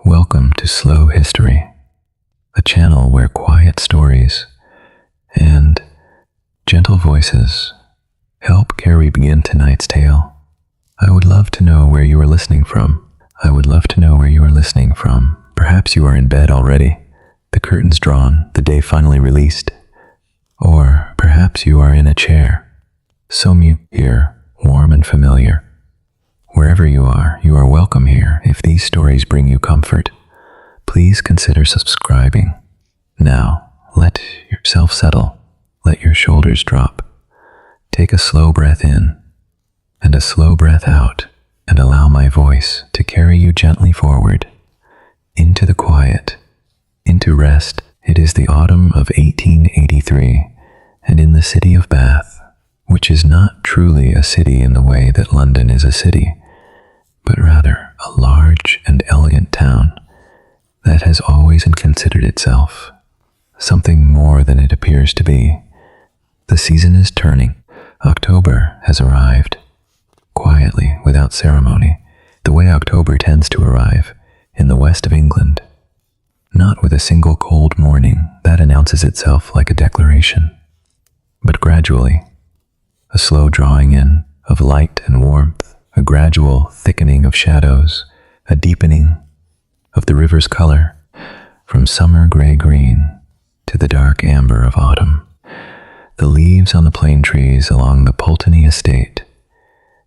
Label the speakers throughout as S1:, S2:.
S1: Welcome to Slow History, a channel where quiet stories and gentle voices help Carrie begin tonight's tale. I would love to know where you are listening from. Perhaps you are in bed already, the curtains drawn, the day finally released. Or perhaps you are in a chair, so mute here, warm and familiar. Wherever you are welcome here. If these stories bring you comfort, please consider subscribing. Now, let yourself settle. Let your shoulders drop. Take a slow breath in and a slow breath out, and allow my voice to carry you gently forward, into the quiet, into rest. It is the autumn of 1883, and in the city of Bath, which is not truly a city in the way that London is a city, but rather a large and elegant town that has always considered itself something more than it appears to be. The season is turning. October has arrived, quietly, without ceremony, the way October tends to arrive in the west of England, not with a single cold morning that announces itself like a declaration, but gradually, a slow drawing in of light and warmth, a gradual thickening of shadows, a deepening of the river's color from summer gray-green to the dark amber of autumn. The leaves on the plane trees along the Pulteney estate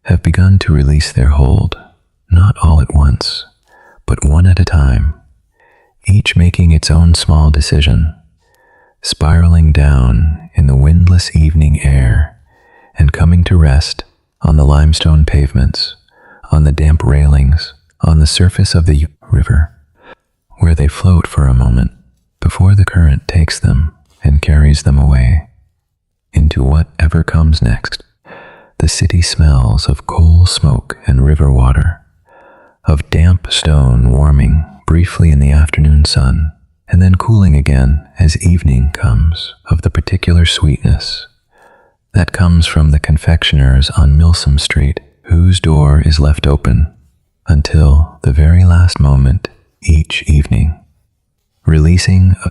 S1: have begun to release their hold, not all at once, but one at a time, each making its own small decision, spiraling down in the windless evening air and coming to rest on the limestone pavements, on the damp railings, on the surface of the river, where they float for a moment before the current takes them and carries them away into whatever comes next. The city smells of coal smoke and river water, of damp stone warming briefly in the afternoon sun, and then cooling again as evening comes, of the particular sweetness that comes from the confectioner's on Milsom Street, whose door is left open until the very last moment each evening, releasing a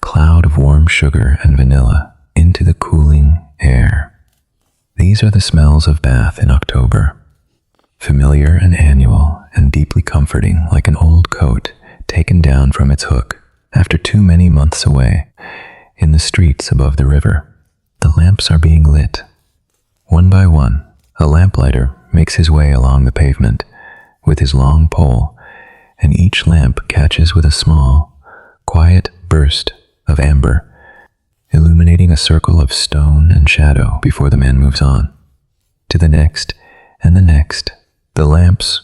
S1: cloud of warm sugar and vanilla into the cooling air. These are the smells of Bath in October, familiar and annual and deeply comforting, like an old coat taken down from its hook after too many months away in the streets above the river. The lamps are being lit. One by one, a lamplighter makes his way along the pavement with his long pole, and each lamp catches with a small, quiet burst of amber, illuminating a circle of stone and shadow before the man moves on to the next and the next. The lamps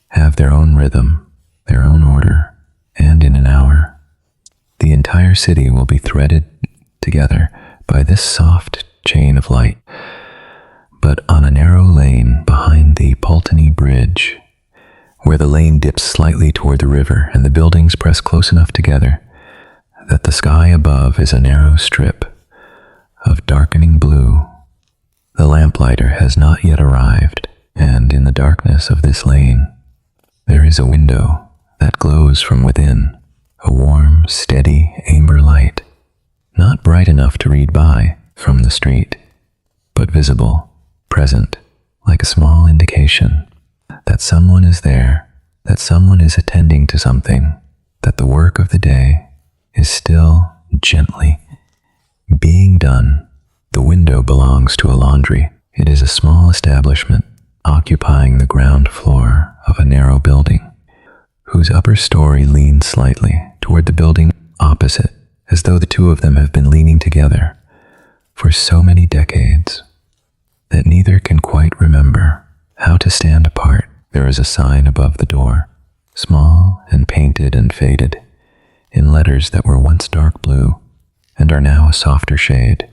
S1: have their own rhythm, their own order, and in an hour, the entire city will be threaded together by this soft chain of light. But on a narrow lane behind the Pulteney Bridge, where the lane dips slightly toward the river and the buildings press close enough together that the sky above is a narrow strip of darkening blue, the lamplighter has not yet arrived, and in the darkness of this lane, there is a window that glows from within, a warm, steady amber light, not bright enough to read by from the street, but visible, present, like a small indication that someone is there, that someone is attending to something, that the work of the day is still gently being done. The window belongs to a laundry. It is a small establishment occupying the ground floor of a narrow building, whose upper story leans slightly toward the building opposite, as though the two of them have been leaning together for so many decades that neither can quite remember how to stand apart. There is a sign above the door, small and painted and faded, in letters that were once dark blue and are now a softer shade,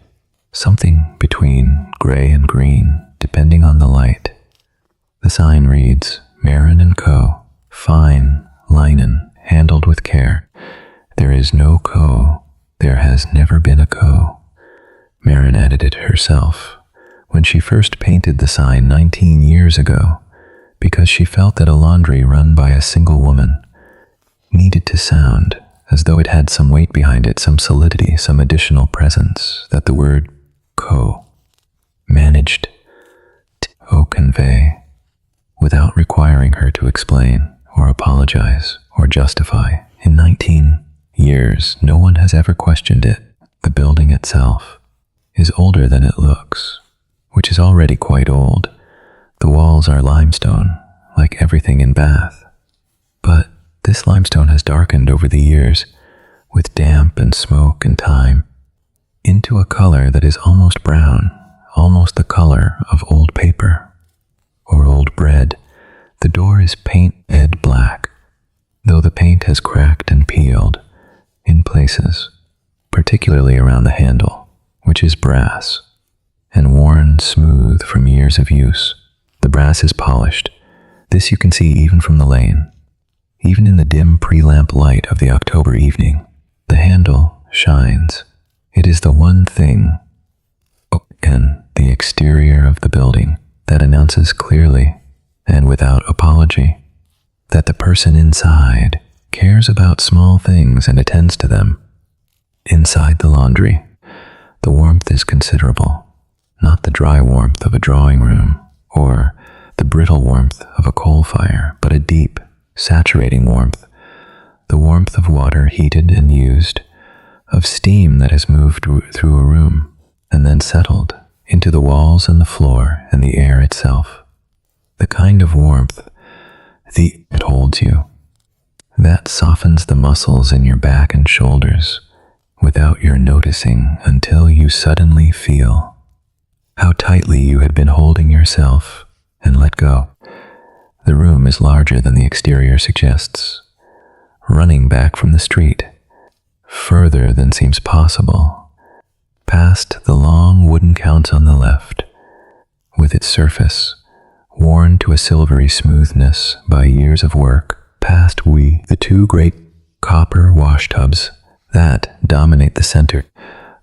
S1: something between gray and green, depending on the light. The sign reads, Marin & Co., fine linen, handled with care. There is no Co. There has never been a Co. Marin added it herself when she first painted the sign 19 years ago, because she felt that a laundry run by a single woman sound, as though it had some weight behind it, some solidity, some additional presence that the word co managed to convey without requiring her to explain or apologize or justify. In 19 years, no one has ever questioned it. The building itself is older than it looks, which is already quite old. The walls are limestone, like everything in Bath. But this limestone has darkened over the years, with damp and smoke and time, into a color that is almost brown, almost the color of old paper or old bread. The door is painted black, though the paint has cracked and peeled in places, particularly around the handle, which is brass and worn smooth from years of use. The brass is polished. This you can see even from the lane. Even in the dim pre-lamp light of the October evening, the handle shines. It is the one thing in the exterior of the building that announces clearly and without apology that the person inside cares about small things and attends to them. Inside the laundry, the warmth is considerable, not the dry warmth of a drawing room or the brittle warmth of a coal fire, but a deep, saturating warmth, the warmth of water heated and used, of steam that has moved through a room and then settled into the walls and the floor and the air itself. The kind of warmth it holds you, that softens the muscles in your back and shoulders without your noticing until you suddenly feel how tightly you had been holding yourself and let go. The room is larger than the exterior suggests, running back from the street, further than seems possible, past the long wooden couch on the left, with its surface worn to a silvery smoothness by years of work, past the two great copper wash tubs that dominate the center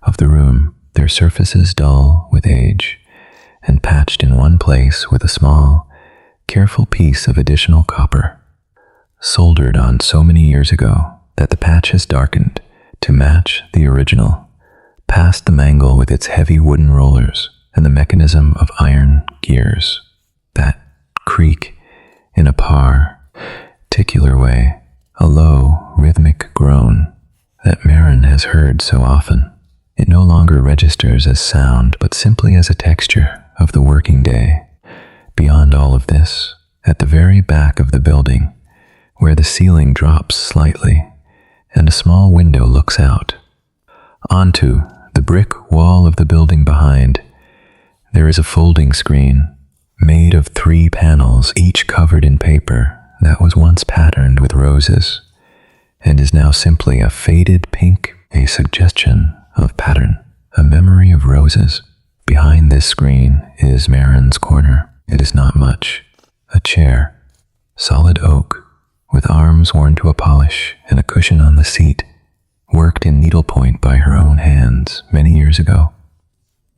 S1: of the room, their surfaces dull with age, and patched in one place with a small, careful piece of additional copper, soldered on so many years ago that the patch has darkened to match the original, past the mangle with its heavy wooden rollers and the mechanism of iron gears that creak in a particular way, a low, rhythmic groan that Marin has heard so often. It no longer registers as sound, but simply as a texture of the working day. Beyond all of this, at the very back of the building, where the ceiling drops slightly and a small window looks out onto the brick wall of the building behind, there is a folding screen made of 3 panels, each covered in paper that was once patterned with roses and is now simply a faded pink, a suggestion of pattern, a memory of roses. Behind this screen is Marin's corner. It is not much. A chair, solid oak, with arms worn to a polish and a cushion on the seat, worked in needlepoint by her own hands many years ago,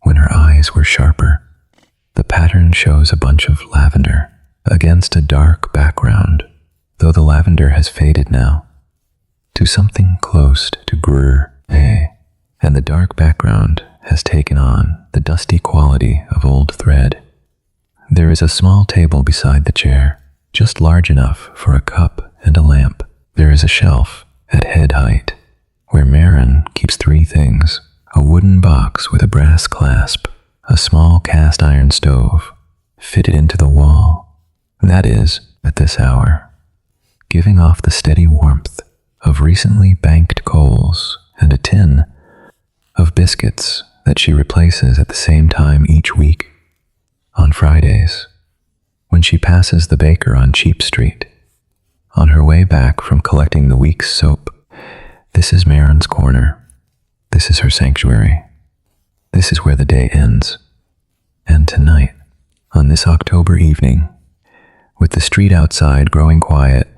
S1: when her eyes were sharper. The pattern shows a bunch of lavender against a dark background, though the lavender has faded now to something close to grey, and the dark background has taken on the dusty quality of old thread. There is a small table beside the chair, just large enough for a cup and a lamp. There is a shelf at head height, where Marin keeps 3 things: a wooden box with a brass clasp, a small cast iron stove fitted into the wall, that is, at this hour, giving off the steady warmth of recently banked coals, and a tin of biscuits that she replaces at the same time each week, on Fridays, when she passes the baker on Cheap Street, on her way back from collecting the week's soap. This is Marin's corner. This is her sanctuary. This is where the day ends. And tonight, on this October evening, with the street outside growing quiet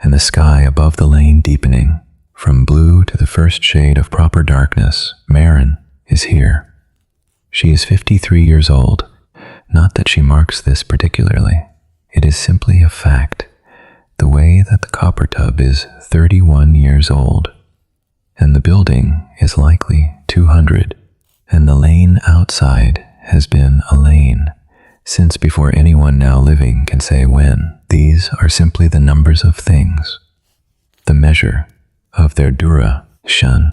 S1: and the sky above the lane deepening from blue to the first shade of proper darkness, Marin is here. She is 53 years old. Not that she marks this particularly. It is simply a fact the way that the copper tub is 31 years old, and the building is likely 200, and the lane outside has been a lane since before anyone now living can say when. These are simply the numbers of things, the measure of their duration.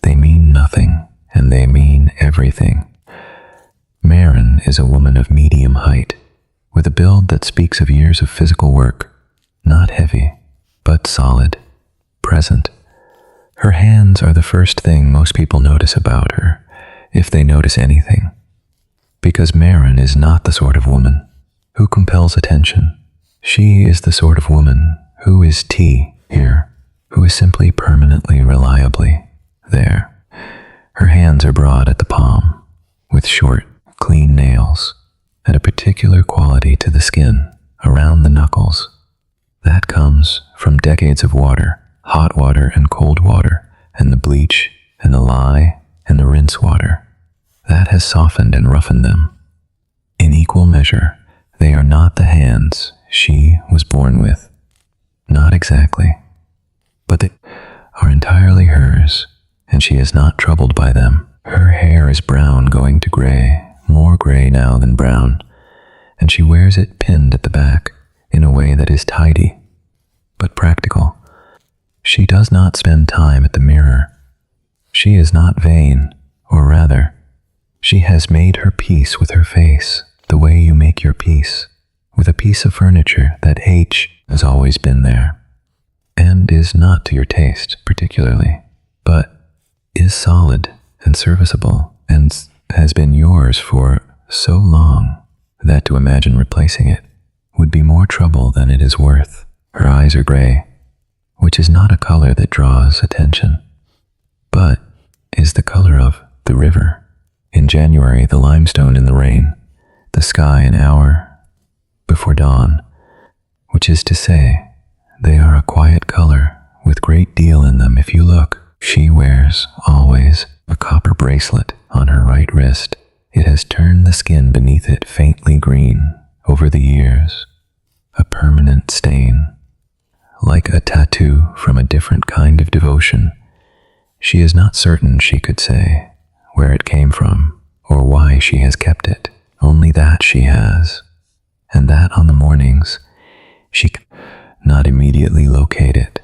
S1: They mean nothing, and they mean everything. Maren is a woman of medium height, with a build that speaks of years of physical work, not heavy, but solid, present. Her hands are the first thing most people notice about her, if they notice anything, because Maren is not the sort of woman who compels attention. She is the sort of woman who is here, who is simply permanently, reliably there. Her hands are broad at the palm, with short, clean nails, and a particular quality to the skin around the knuckles. That comes from decades of water, hot water and cold water, and the bleach and the lye and the rinse water. That has softened and roughened them. In equal measure, they are not the hands she was born with. Not exactly. But they are entirely hers, and she is not troubled by them. Her hair is brown going to gray, more gray now than brown, and she wears it pinned at the back in a way that is tidy, but practical. She does not spend time at the mirror. She is not vain, or rather, she has made her peace with her face the way you make your peace with a piece of furniture that has always been there, and is not to your taste particularly, but is solid and serviceable and has been yours for so long that to imagine replacing it would be more trouble than it is worth. Her eyes are gray, which is not a color that draws attention, but is the color of the river. In January, the limestone in the rain, the sky an hour before dawn, which is to say, they are a quiet color with great deal in them if you look. She wears always a copper bracelet on her right wrist. It has turned the skin beneath it faintly green over the years, a permanent stain, like a tattoo from a different kind of devotion. She is not certain she could say where it came from or why she has kept it, only that she has, and that on the mornings she cannot immediately locate it.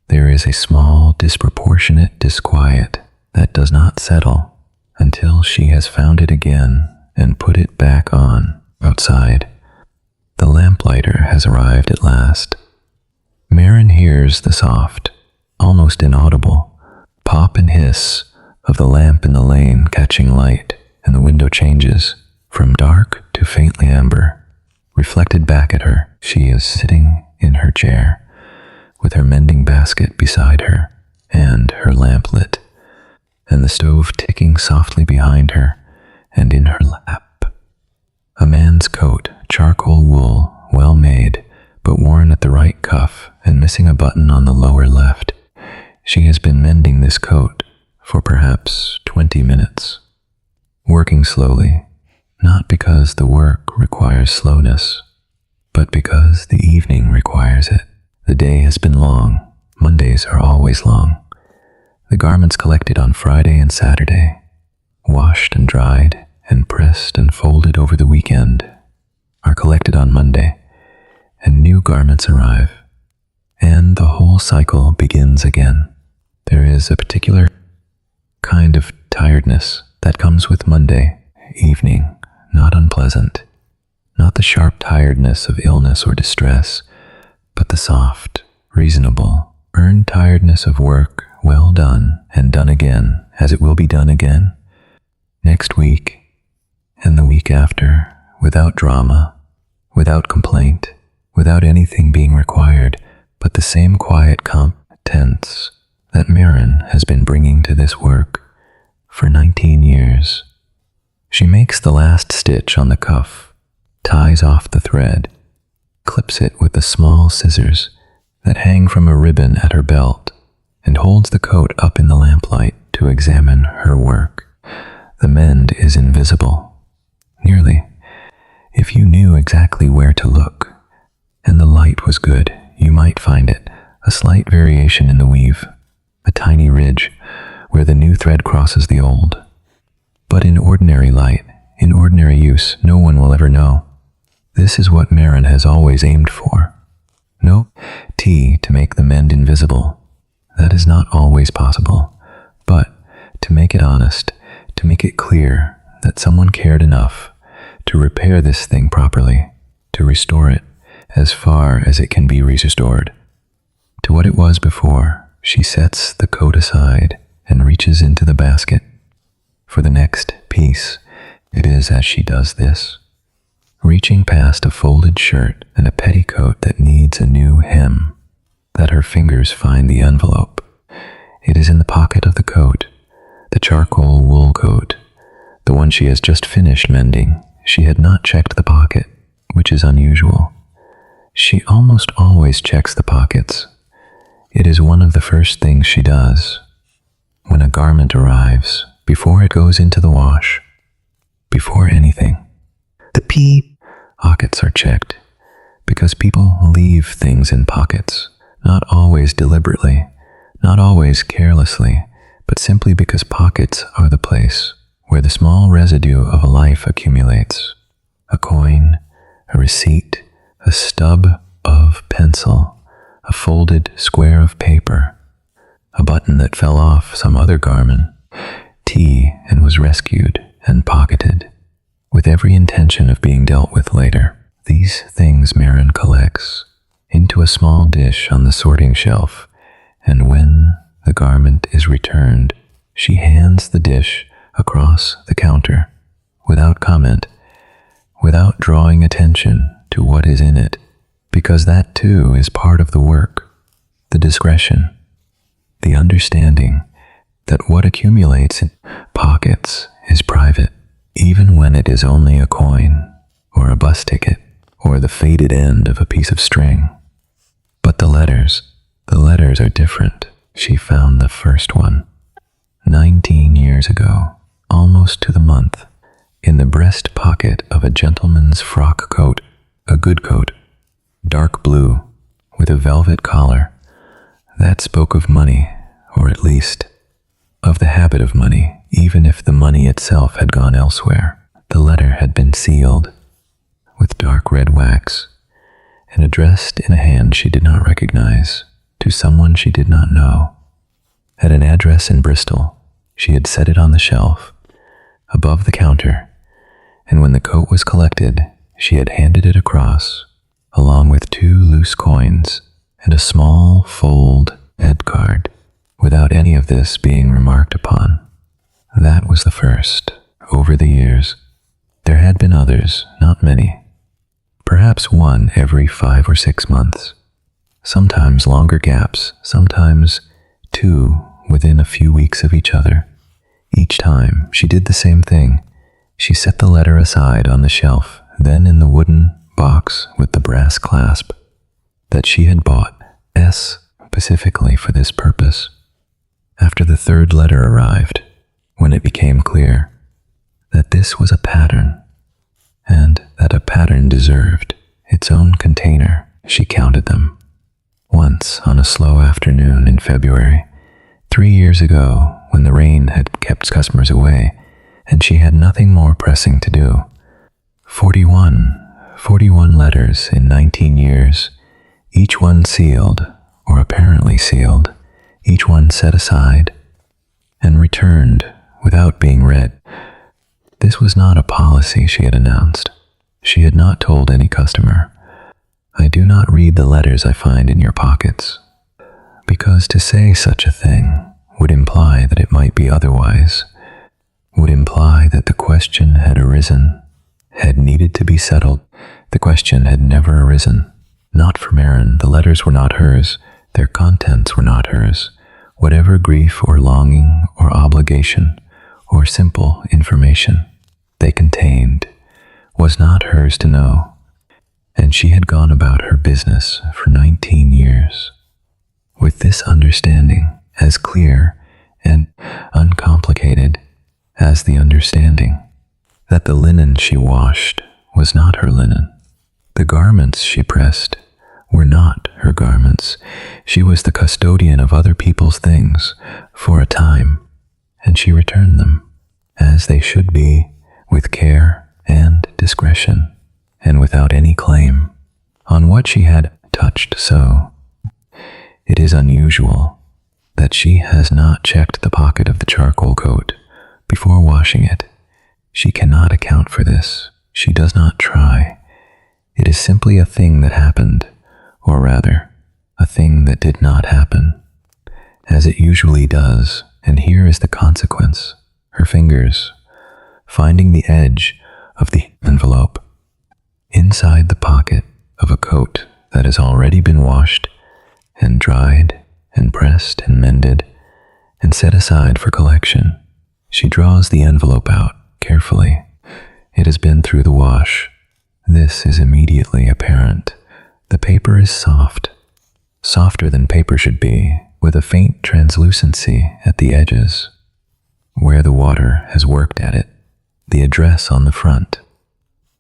S1: There is a small, disproportionate disquiet that does not settle until she has found it again and put it back on. Outside, the lamplighter has arrived at last. Maren hears the soft, almost inaudible, pop and hiss of the lamp in the lane catching light, and the window changes from dark to faintly amber. Reflected back at her, she is sitting in her chair, with her mending basket beside her, and her lamp lit, and the stove ticking softly behind her, and in her lap a man's coat, charcoal wool, well made, but worn at the right cuff and missing a button on the lower left. She has been mending this coat for perhaps 20 minutes, working slowly, not because the work requires slowness, but because the evening requires it. The day has been long. Mondays are always long. The garments collected on Friday and Saturday, washed and dried and pressed and folded over the weekend, are collected on Monday, and new garments arrive, and the whole cycle begins again. There is a particular kind of tiredness that comes with Monday evening, not unpleasant, not the sharp tiredness of illness or distress, but the soft, reasonable, earned tiredness of work well done and done again as it will be done again next week and the week after, without drama, without complaint, without anything being required but the same quiet competence that Maren has been bringing to this work for 19 years. She makes the last stitch on the cuff, ties off the thread, clips it with the small scissors that hang from a ribbon at her belt, and holds the coat up in the lamplight to examine her work. The mend is invisible, nearly. If you knew exactly where to look, and the light was good, you might find it a slight variation in the weave, a tiny ridge where the new thread crosses the old. But in ordinary light, in ordinary use, no one will ever know. This is what Marin has always aimed for. No tea to make the mend invisible. That is not always possible. But to make it honest, to make it clear that someone cared enough to repair this thing properly, to restore it as far as it can be restored. To what it was before, she sets the coat aside and reaches into the basket. For the next piece, it is as she does this, reaching past a folded shirt and a petticoat that needs a new hem, that her fingers find the envelope. It is in the pocket of the coat, the charcoal wool coat, the one she has just finished mending. She had not checked the pocket, which is unusual. She almost always checks the pockets. It is one of the first things she does. When a garment arrives, before it goes into the wash, before anything, the pockets are checked, because people leave things in pockets, not always deliberately, not always carelessly, but simply because pockets are the place where the small residue of a life accumulates. A coin, a receipt, a stub of pencil, a folded square of paper, a button that fell off some other garment, tea, and was rescued and pocketed, with every intention of being dealt with later. These things Marin collects into a small dish on the sorting shelf, and when the garment is returned, she hands the dish across the counter, without comment, without drawing attention to what is in it, because that too is part of the work, the discretion, the understanding that what accumulates in pockets is private, even when it is only a coin, or a bus ticket, or the faded end of a piece of string. But the letters are different. She found the first one, 19 years ago, almost to the month, in the breast pocket of a gentleman's frock coat, a good coat, dark blue, with a velvet collar. That spoke of money, or at least of the habit of money, even if the money itself had gone elsewhere. The letter had been sealed with dark red wax and addressed in a hand she did not recognize to someone she did not know. At an address in Bristol, she had set it on the shelf above the counter, and when the coat was collected, she had handed it across, along with 2 loose coins and a small fold head card, without any of this being remarked upon. That was the first. Over the years, there had been others, not many. Perhaps one every 5 or 6 months. Sometimes longer gaps, sometimes 2 within a few weeks of each other. Each time, she did the same thing. She set the letter aside on the shelf, then in the wooden box with the brass clasp that she had bought specifically for this purpose. After the 3rd letter arrived, when it became clear that this was a pattern, and that a pattern deserved its own container, she counted them. Once, on a slow afternoon in February, 3 years ago, when the rain had kept customers away, and she had nothing more pressing to do. 41 letters in 19 years, each one sealed, or apparently sealed, each one set aside and returned without being read. This was not a policy she had announced. She had not told any customer, "I do not read the letters I find in your pockets," because to say such a thing would imply that it might be otherwise, would imply that the question had arisen, had needed to be settled. The question had never arisen. Not for Marin. The letters were not hers. Their contents were not hers. Whatever grief or longing or obligation or simple information they contained was not hers to know, and she had gone about her business for 19 years with this understanding as clear and uncomplicated as the understanding that the linen she washed was not her linen. The garments she pressed were not her garments. She was the custodian of other people's things for a time, and she returned them, as they should be, with care and discretion, and without any claim on what she had touched. So it is unusual that she has not checked the pocket of the charcoal coat before washing it. She cannot account for this. She does not try. It is simply a thing that happened, or rather, a thing that did not happen, as it usually does, and here is the consequence. Her fingers, finding the edge of the envelope inside the pocket of a coat that has already been washed and dried and pressed and mended and set aside for collection. She draws the envelope out carefully. It has been through the wash. This is immediately apparent. The paper is soft, softer than paper should be, with a faint translucency at the edges, where the water has worked at it. The address on the front,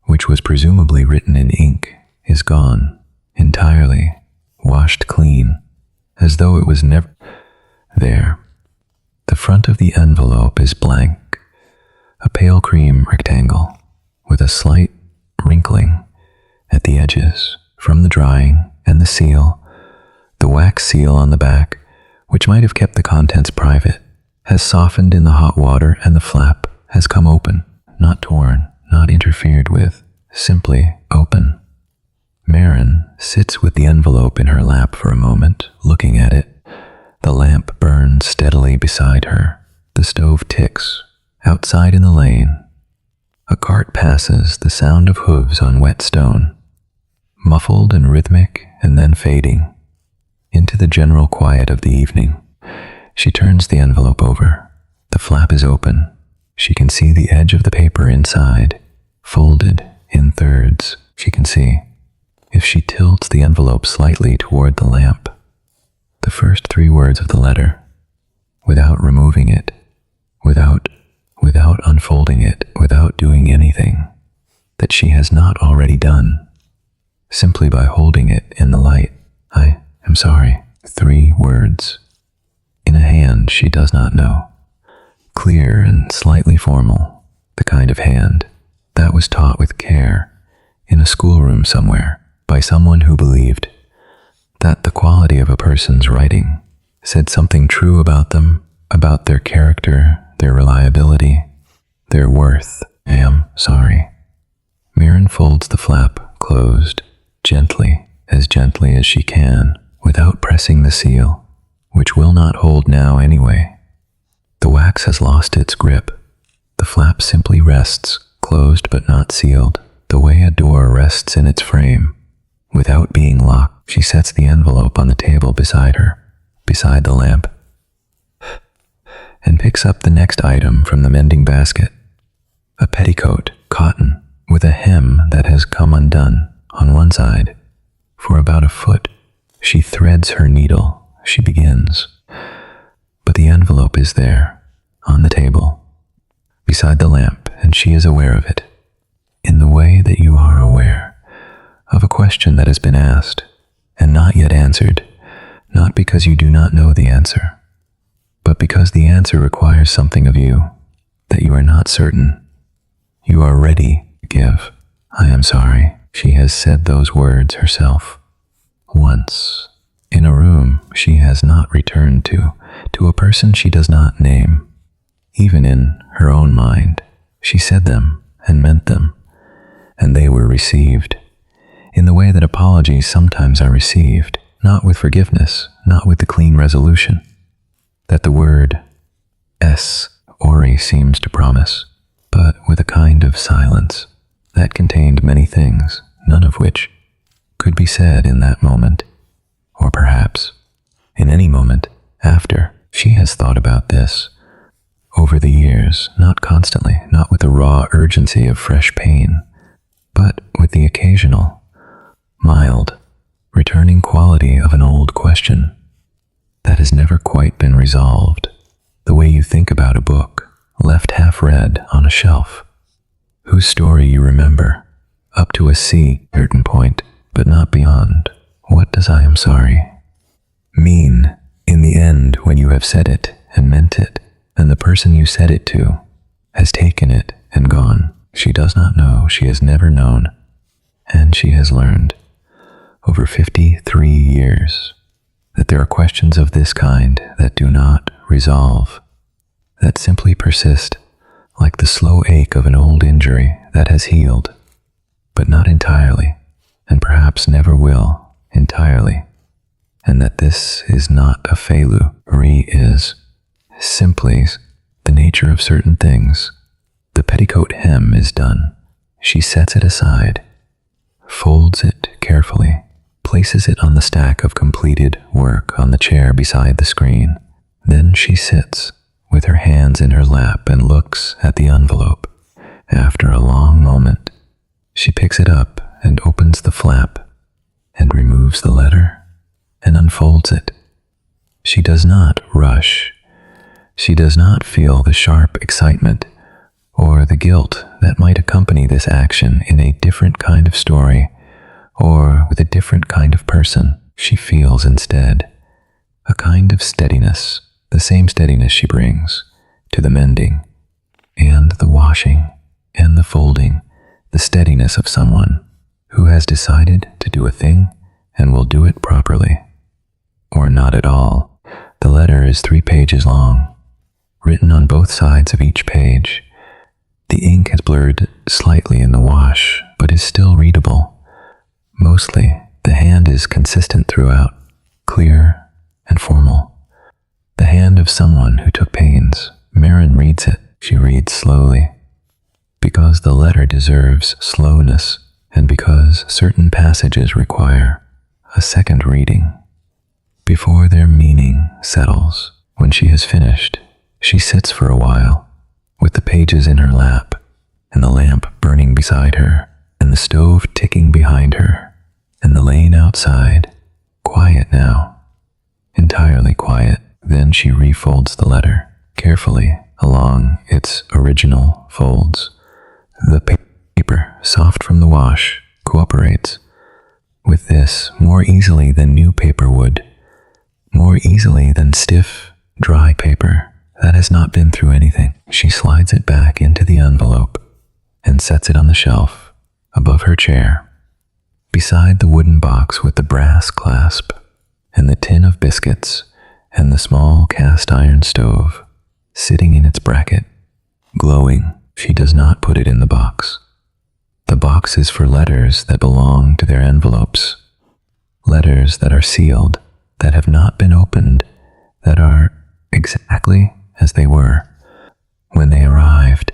S1: which was presumably written in ink, is gone, entirely, washed clean, as though it was never there. The front of the envelope is blank, a pale cream rectangle, with a slight wrinkling at the edges from the drying, and the seal, the wax seal on the back, which might have kept the contents private, has softened in the hot water, and the flap has come open, not torn, not interfered with, simply open. Marin sits with the envelope in her lap for a moment, looking at it. The lamp burns steadily beside her. The stove ticks. Outside in the lane, a cart passes, the sound of hooves on wet stone, muffled and rhythmic, and then fading into the general quiet of the evening. She turns the envelope over. The flap is open. She can see the edge of the paper inside, folded in thirds. She can see, if she tilts the envelope slightly toward the lamp, the first 3 words of the letter, without removing it, without unfolding it, without doing anything that she has not already done, simply by holding it in the light. I am sorry. 3 words. In a hand she does not know. Clear and slightly formal, the kind of hand that was taught with care in a schoolroom somewhere by someone who believed that the quality of a person's writing said something true about them, about their character, their reliability, their worth. I am sorry. Marin folds the flap closed, gently as she can, without pressing the seal, which will not hold now anyway. The wax has lost its grip. The flap simply rests, closed but not sealed, the way a door rests in its frame, without being locked. She sets the envelope on the table beside her, beside the lamp, and picks up the next item from the mending basket. A petticoat, cotton, with a hem that has come undone on one side, for about a foot. She threads her needle. She begins. But the envelope is there, on the table, beside the lamp, and she is aware of it, in the way that you are aware of a question that has been asked and not yet answered, not because you do not know the answer, but because the answer requires something of you that you are not certain you are ready to give. I am sorry. She has said those words herself. Once, in a room she has not returned to a person she does not name. Even in her own mind, she said them and meant them, and they were received in the way that apologies sometimes are received, not with forgiveness, not with the clean resolution that the word ori seems to promise, but with a kind of silence that contained many things, none of which could be said in that moment, or perhaps in any moment after. She has thought about this over the years, not constantly, not with the raw urgency of fresh pain, but with the occasional, mild, returning quality of an old question that has never quite been resolved, the way you think about a book left half read on a shelf, whose story you remember up to a certain point, but not beyond, What does I am sorry mean in the end when you have said it and meant it, and the person you said it to has taken it and gone? She does not know, she has never known, and she has learned over 53 years that there are questions of this kind that do not resolve, that simply persist like the slow ache of an old injury that has healed, but not entirely, and perhaps never will entirely, and that this is not a failure, is simply the nature of certain things. The petticoat hem is done. She sets it aside, folds it carefully, places it on the stack of completed work on the chair beside the screen. Then she sits with her hands in her lap and looks at the envelope. After a long moment, she picks it up and opens the flap and removes the letter and unfolds it. She does not rush. She does not feel the sharp excitement or the guilt that might accompany this action in a different kind of story or with a different kind of person. She feels instead a kind of steadiness, the same steadiness she brings to the mending and the washing and the folding, the steadiness of someone who has decided to do a thing and will do it properly, or not at all. The letter is 3 pages long, written on both sides of each page. The ink has blurred slightly in the wash, but is still readable. Mostly, the hand is consistent throughout, clear and formal. The hand of someone who took pains. Marin reads it. She reads slowly, because the letter deserves slowness, and because certain passages require a second reading before their meaning settles. When she has finished, she sits for a while, with the pages in her lap, and the lamp burning beside her, and the stove ticking behind her, and the lane outside, quiet now, entirely quiet. Then she refolds the letter, carefully along its original folds. The paper, soft from the wash, cooperates with this more easily than new paper would, more easily than stiff, dry paper that has not been through anything. She slides it back into the envelope and sets it on the shelf above her chair, beside the wooden box with the brass clasp and the tin of biscuits and the small cast iron stove sitting in its bracket, glowing. She does not put it in the box. The box is for letters that belong to their envelopes, letters that are sealed, that have not been opened, that are exactly as they were when they arrived.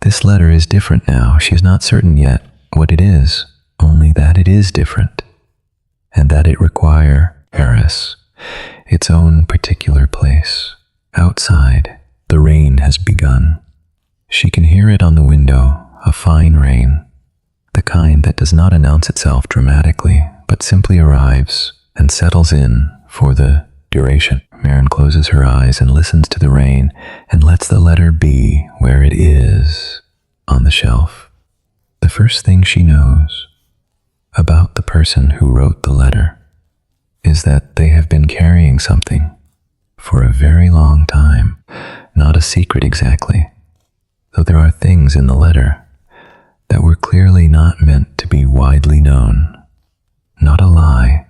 S1: This letter is different now. She is not certain yet what it is, only that it is different, and that it requires Paris, its own particular place. Outside, the rain has begun. She can hear it on the window, a fine rain, the kind that does not announce itself dramatically, but simply arrives and settles in for the duration. Marin closes her eyes and listens to the rain and lets the letter be where it is, on the shelf. The first thing she knows about the person who wrote the letter is that they have been carrying something for a very long time. Not a secret exactly, though there are things in the letter that were clearly not meant to be widely known. Not a lie,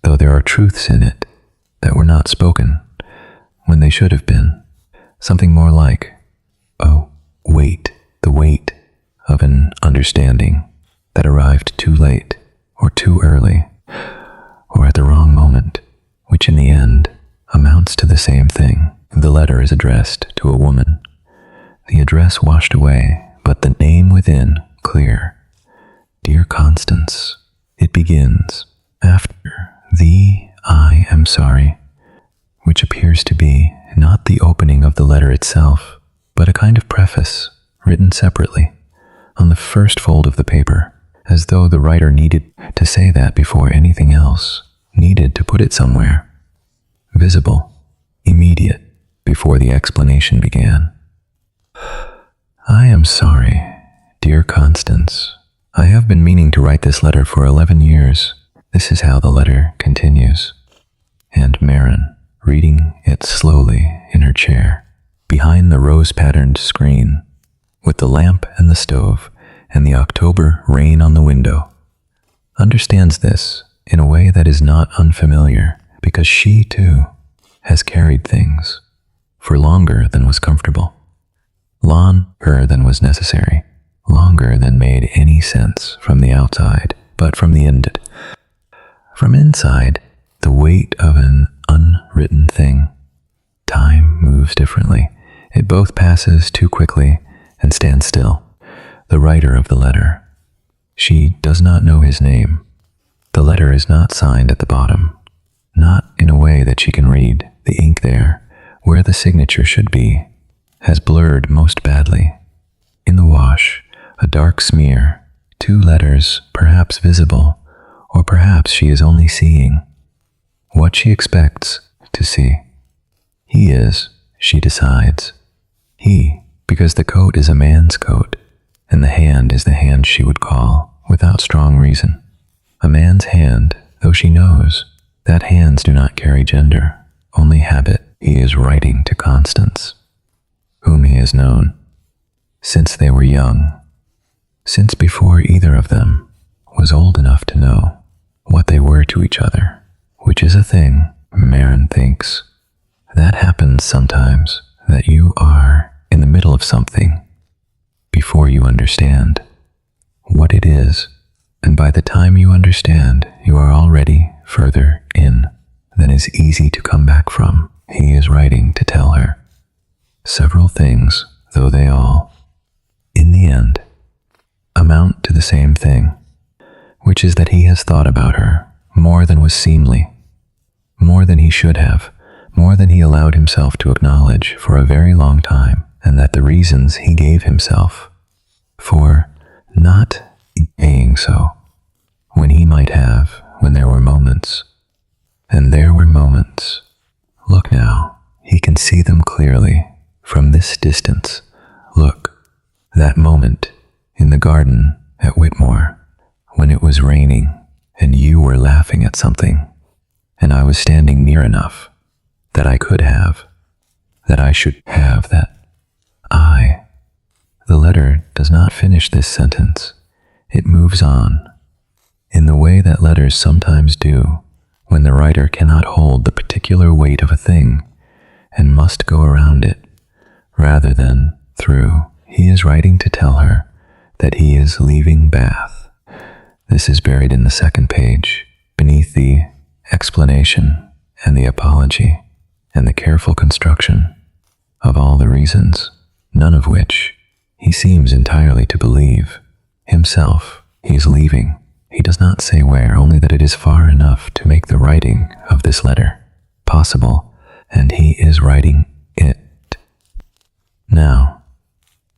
S1: though there are truths in it that were not spoken when they should have been. Something more like, oh, wait, the weight of an understanding that arrived too late or too early or at the wrong moment, which in the end amounts to the same thing. The letter is addressed to a woman. The address washed away, but the name within clear. Dear Constance. It begins after the I am sorry, which appears to be not the opening of the letter itself, but a kind of preface written separately on the first fold of the paper, as though the writer needed to say that before anything else, needed to put it somewhere, visible, immediate, before the explanation began. I am sorry, dear Constance. I have been meaning to write this letter for 11 years. This is how the letter continues. And Marin, reading it slowly in her chair, behind the rose-patterned screen, with the lamp and the stove and the October rain on the window, understands this in a way that is not unfamiliar, because she, too, has carried things for longer than was comfortable, longer than was necessary, longer than made any sense from the outside, but from the inside. From inside, the weight of an unwritten thing. Time moves differently. It both passes too quickly and stands still. The writer of the letter. She does not know his name. The letter is not signed at the bottom, not in a way that she can read. The ink there, where the signature should be, has blurred most badly. In the wash, a dark smear, 2 letters perhaps visible, or perhaps she is only seeing what she expects to see. He is, she decides. He, because the coat is a man's coat, and the hand is the hand she would call, without strong reason, a man's hand, though she knows that hands do not carry gender, only habit. He is writing to Constance, whom he has known since they were young, since before either of them was old enough to know what they were to each other, which is a thing, Marin thinks, that happens sometimes, that you are in the middle of something before you understand what it is, and by the time you understand, you are already further in than is easy to come back from. He is writing to tell her several things, though they all, in the end, amount to the same thing, which is that he has thought about her more than was seemly, more than he should have, more than he allowed himself to acknowledge for a very long time, and that the reasons he gave himself for not saying so, when he might have, when there were moments, and there were moments. Look now, he can see them clearly from this distance. Look, that moment in the garden at Whitmore, when it was raining and you were laughing at something, and I was standing near enough that I could have, that I should have, that I. The letter does not finish this sentence. It moves on, in the way that letters sometimes do, when the writer cannot hold the particular weight of a thing and must go around it, rather than through. He is writing to tell her that he is leaving Bath. This is buried in the second page, beneath the explanation and the apology and the careful construction of all the reasons, none of which he seems entirely to believe. Himself, he is leaving. He does not say where, only that it is far enough to make the writing of this letter possible, and he is writing it now,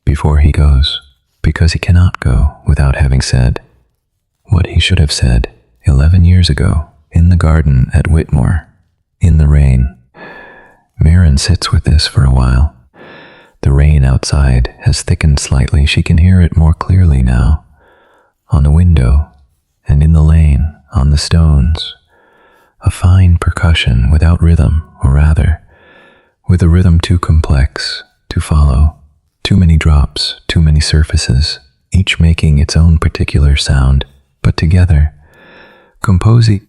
S1: before he goes, because he cannot go without having said what he should have said 11 years ago in the garden at Whitmore, in the rain. Marin sits with this for a while. The rain outside has thickened slightly. She can hear it more clearly now, on the window, and in the lane, on the stones, a fine percussion without rhythm, or rather, with a rhythm too complex to follow, too many drops, too many surfaces, each making its own particular sound, but together, composing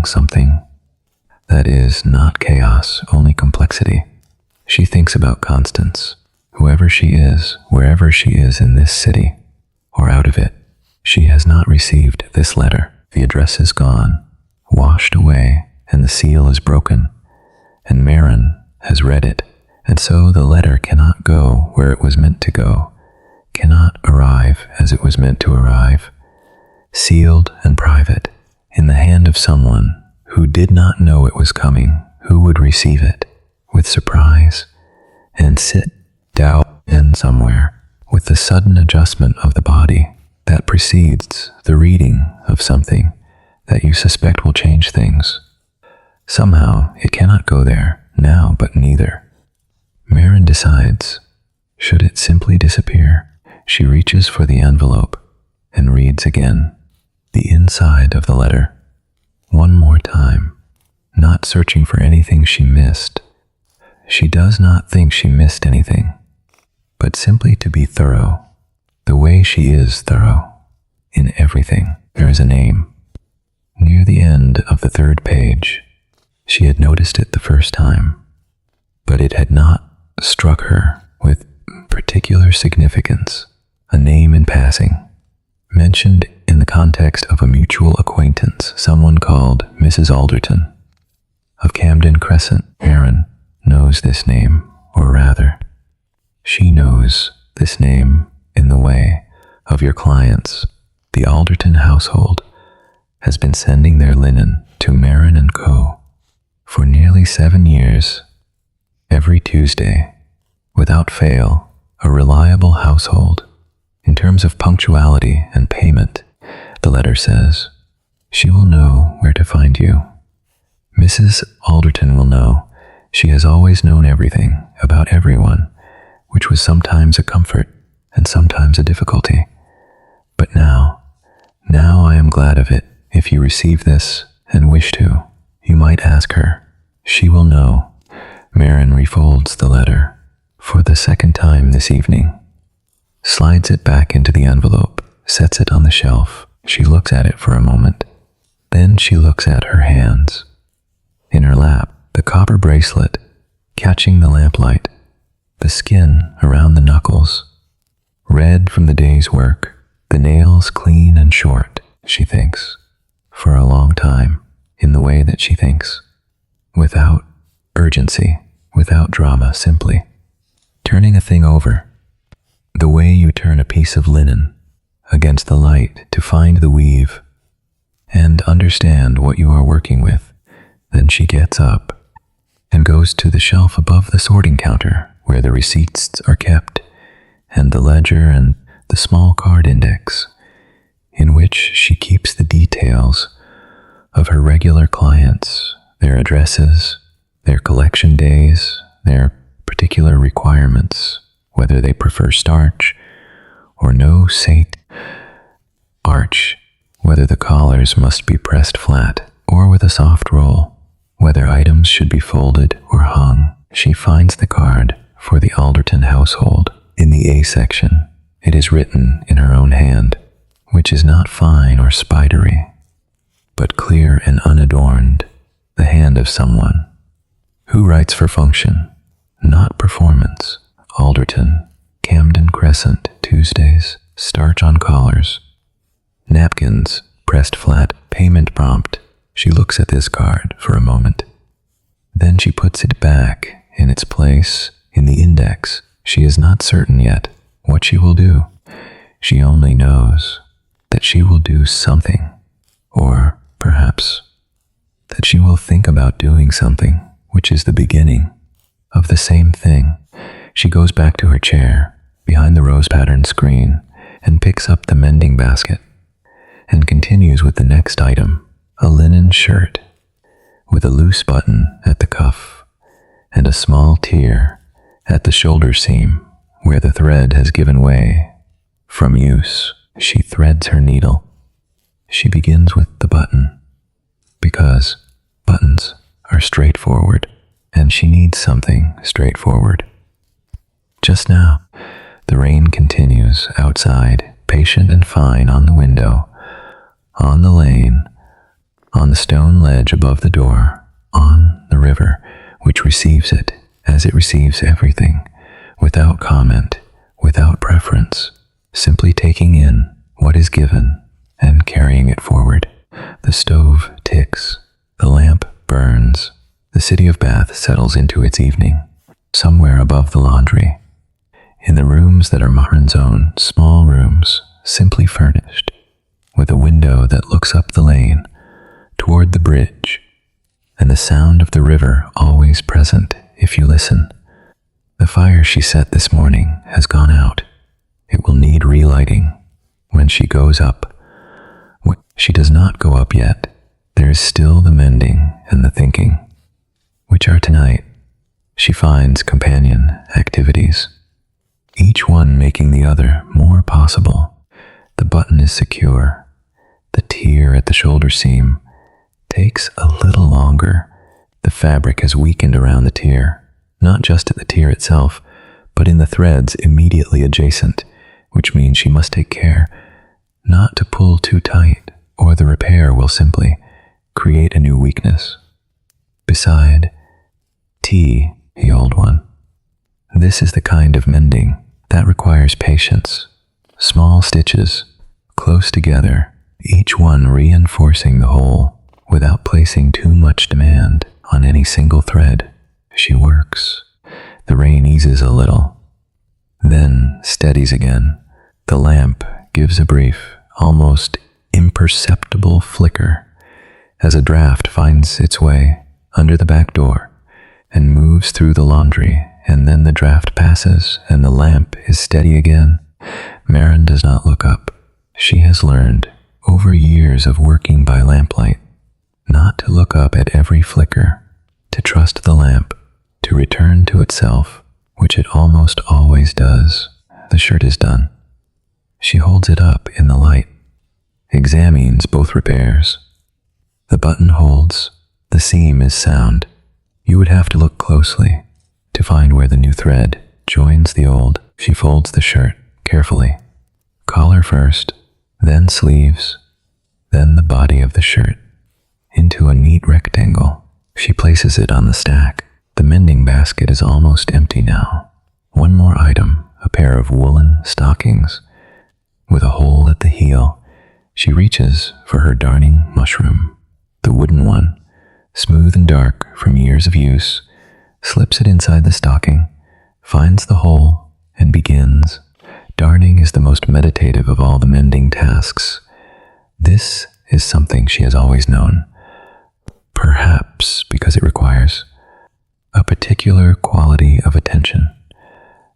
S1: something that is not chaos, only complexity. She thinks about Constance, whoever she is, wherever she is in this city, or out of it. She has not received this letter. The address is gone, washed away, and the seal is broken, and Marin has read it, and so the letter cannot go where it was meant to go, cannot arrive as it was meant to arrive, sealed and private, in the hand of someone who did not know it was coming, who would receive it with surprise and sit down in somewhere with the sudden adjustment of the body that precedes the reading of something that you suspect will change things. Somehow it cannot go there now, but neither. Marin decides, should it simply disappear? She reaches for the envelope and reads again the inside of the letter. one more time, not searching for anything she missed. She does not think she missed anything, but simply to be thorough, the way she is thorough. In everything, there is a name. Near the end of the 3rd page, she had noticed it the first time, but it had not struck her with particular significance. A name in passing, mentioned in the context of a mutual acquaintance, someone called Mrs. Alderton of Camden Crescent. Aaron knows this name, or rather, she knows this name in the way of your clients. The Alderton household has been sending their linen to Marin & Co. for nearly 7 years, every Tuesday, without fail, a reliable household. In terms of punctuality and payment, the letter says, she will know where to find you. Mrs. Alderton will know. She has always known everything about everyone, which was sometimes a comfort and sometimes a difficulty. But now I am glad of it. If you receive this and wish to, you might ask her. She will know. Marin refolds the letter for the 2nd time this evening, slides it back into the envelope, sets it on the shelf. She looks at it for a moment. Then she looks at her hands. In her lap, the copper bracelet catching the lamplight, the skin around the knuckles, red from the day's work, the nails clean and short. She thinks, for a long time, in the way that she thinks, without urgency, without drama, simply turning a thing over, the way you turn a piece of linen against the light to find the weave and understand what you are working with. Then she gets up and goes to the shelf above the sorting counter where the receipts are kept and the ledger and the small card index in which she keeps the details of her regular clients, their addresses, their collection days, their particular requirements, whether they prefer starch or no arch, whether the collars must be pressed flat or with a soft roll, whether items should be folded or hung. She finds the card for the Alderton household in the A section. It is written in her own hand, which is not fine or spidery, but clear and unadorned, the hand of someone who writes for function, not performance. Alderton, Camden Crescent, Tuesdays, starch on collars, napkins, pressed flat, payment prompt. She looks at this card for a moment. Then she puts it back in its place in the index. She is not certain yet what she will do. She only knows that she will do something, or perhaps that she will think about doing something, which is the beginning of the same thing. She goes back to her chair behind the rose-patterned screen and picks up the mending basket and continues with the next item, a linen shirt with a loose button at the cuff and a small tear at the shoulder seam where the thread has given way from use. She threads her needle. She begins with the button because buttons are straightforward and she needs something straightforward. Just now, the rain continues outside, patient and fine on the window, on the lane, on the stone ledge above the door, on the river, which receives it as it receives everything, without comment, without preference, simply taking in what is given and carrying it forward. The stove ticks, the lamp burns, the city of Bath settles into its evening, somewhere above the laundry, in the rooms that are Marin's own, small rooms, simply furnished, with a window that looks up the lane toward the bridge, and the sound of the river always present if you listen. The fire she set this morning has gone out. It will need relighting when she goes up. When she does not go up yet, there is still the mending and the thinking, which are tonight. She finds companion activities, each one making the other more possible. The button is secure. The tear at the shoulder seam takes a little longer. The fabric has weakened around the tier, not just at the tier itself, but in the threads immediately adjacent, which means she must take care not to pull too tight, or the repair will simply create a new weakness. Beside T, the old one. This is the kind of mending that requires patience. Small stitches, close together, each one reinforcing the whole without placing too much demand on any single thread. She works. The rain eases a little, then steadies again. The lamp gives a brief, almost imperceptible flicker as a draft finds its way under the back door and moves through the laundry, and then the draft passes and the lamp is steady again. Marin does not look up. She has learned, over years of working by lamplight, not to look up at every flicker, to trust the lamp, to return to itself, which it almost always does. The shirt is done. She holds it up in the light, examines both repairs. The button holds, the seam is sound. You would have to look closely to find where the new thread joins the old. She folds the shirt carefully. Collar first, then sleeves, then the body of the shirt, into a neat rectangle. She places it on the stack. The mending basket is almost empty now. One more item, a pair of woolen stockings with a hole at the heel. She reaches for her darning mushroom, the wooden one, smooth and dark from years of use, slips it inside the stocking, finds the hole, and begins. Darning is the most meditative of all the mending tasks. This is something she has always known, perhaps because it requires a particular quality of attention,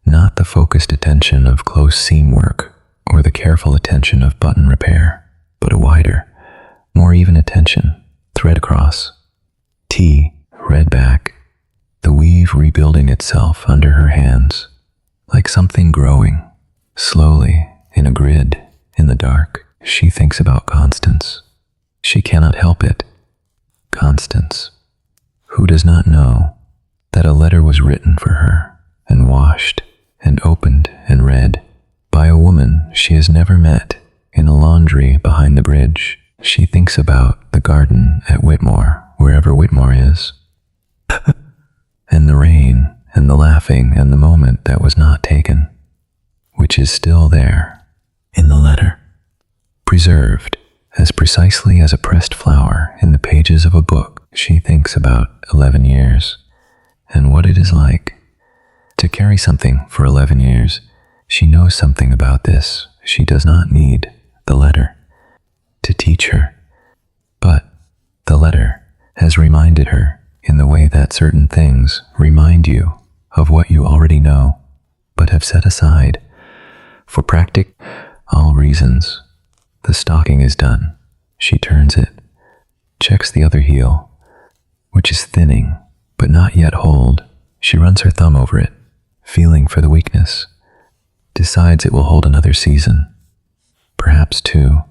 S1: not the focused attention of close seam work or the careful attention of button repair, but a wider, more even attention, thread across, T, red back, the weave rebuilding itself under her hands, like something growing, slowly, in a grid, in the dark. She thinks about Constance. She cannot help it. Constance, who does not know that a letter was written for her, and washed, and opened, and read, by a woman she has never met, in a laundry behind the bridge. She thinks about the garden at Whitmore, wherever Whitmore is, and the rain, and the laughing, and the moment that was not taken, which is still there, in the letter, preserved, as precisely as a pressed flower in the pages of a book. She thinks about 11 years, and what it is like to carry something for 11 years. She knows something about this. She does not need the letter to teach her, but the letter has reminded her in the way that certain things remind you of what you already know, but have set aside for all reasons. The stocking is done. She turns it, checks the other heel, which is thinning, but not yet holed. She runs her thumb over it, feeling for the weakness, decides it will hold another season, perhaps two.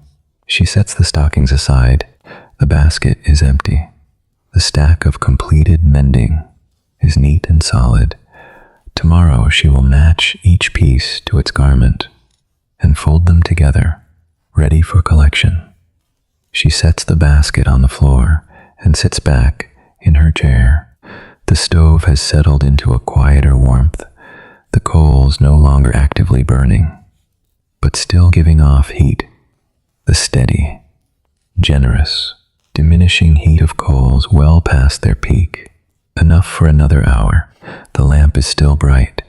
S1: She sets the stockings aside. The basket is empty. The stack of completed mending is neat and solid. Tomorrow she will match each piece to its garment and fold them together, ready for collection. She sets the basket on the floor and sits back in her chair. The stove has settled into a quieter warmth, the coals no longer actively burning, but still giving off heat, the steady, generous, diminishing heat of coals well past their peak, enough for another hour. The lamp is still bright.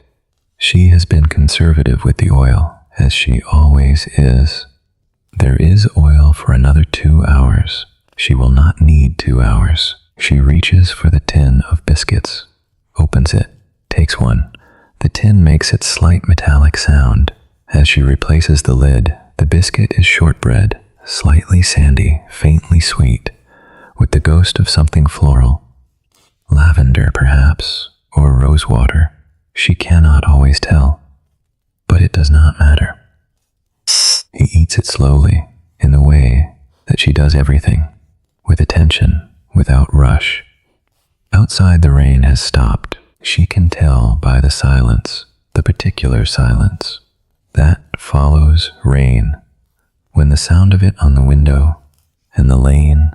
S1: She has been conservative with the oil, as she always is. There is oil for another 2 hours. She will not need 2 hours. She reaches for the tin of biscuits, opens it, takes one. The tin makes its slight metallic sound. As she replaces the lid, the biscuit is shortbread, slightly sandy, faintly sweet, with the ghost of something floral. Lavender, perhaps, or rosewater. She cannot always tell, but it does not matter. He eats it slowly, in the way that she does everything, with attention, without rush. Outside the rain has stopped. She can tell by the silence, the particular silence, that follows rain, when the sound of it on the window and the lane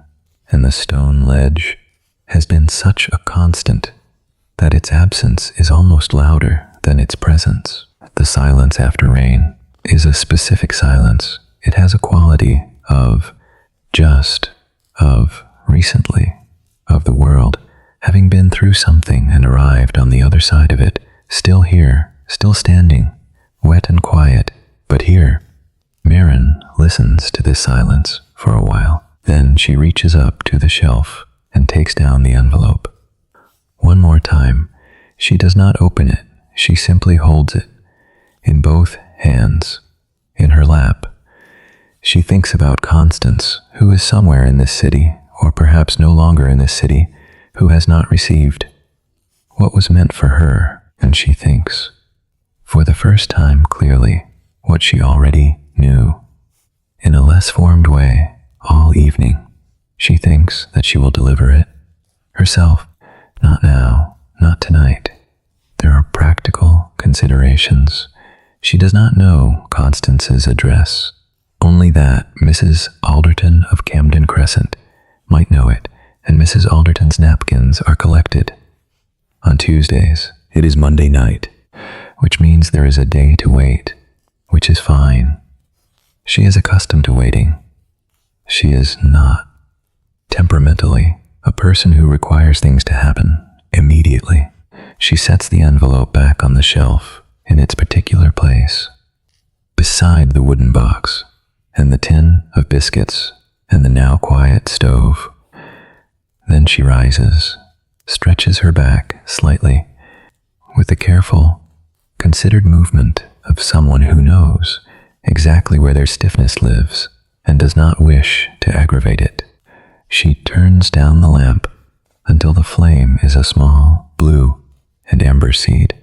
S1: and the stone ledge has been such a constant that its absence is almost louder than its presence. The silence after rain is a specific silence. It has a quality of just, of recently, of the world, having been through something and arrived on the other side of it, still here, still standing, wet and quiet, but here. Maren listens to this silence for a while. Then she reaches up to the shelf and takes down the envelope. One more time. She does not open it. She simply holds it in both hands, in her lap. She thinks about Constance, who is somewhere in this city, or perhaps no longer in this city, who has not received what was meant for her, and she thinks, for the first time clearly, what she already knew. In a less formed way, all evening, she thinks that she will deliver it herself. Not now, not tonight. There are practical considerations. She does not know Constance's address, only that Mrs. Alderton of Camden Crescent might know it, and Mrs. Alderton's napkins are collected on Tuesdays. It is Monday night, which means there is a day to wait, which is fine. She is accustomed to waiting. She is not, temperamentally, a person who requires things to happen immediately. She sets the envelope back on the shelf in its particular place, beside the wooden box and the tin of biscuits and the now quiet stove. Then she rises, stretches her back slightly, with the careful, considered movement of someone who knows exactly where their stiffness lives and does not wish to aggravate it. She turns down the lamp until the flame is a small blue and amber seed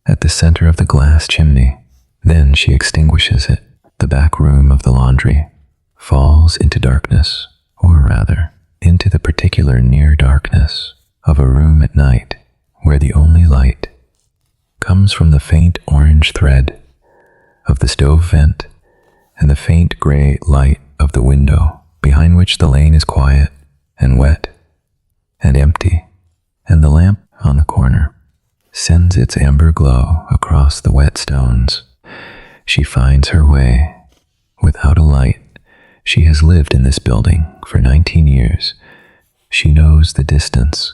S1: at the center of the glass chimney. Then she extinguishes it. The back room of the laundry falls into darkness, or rather, into the particular near darkness of a room at night where the only light comes from the faint orange thread of the stove vent and the faint gray light of the window, behind which the lane is quiet and wet and empty, and the lamp on the corner sends its amber glow across the wet stones. She finds her way without a light. She has lived in this building for 19 years. She knows the distance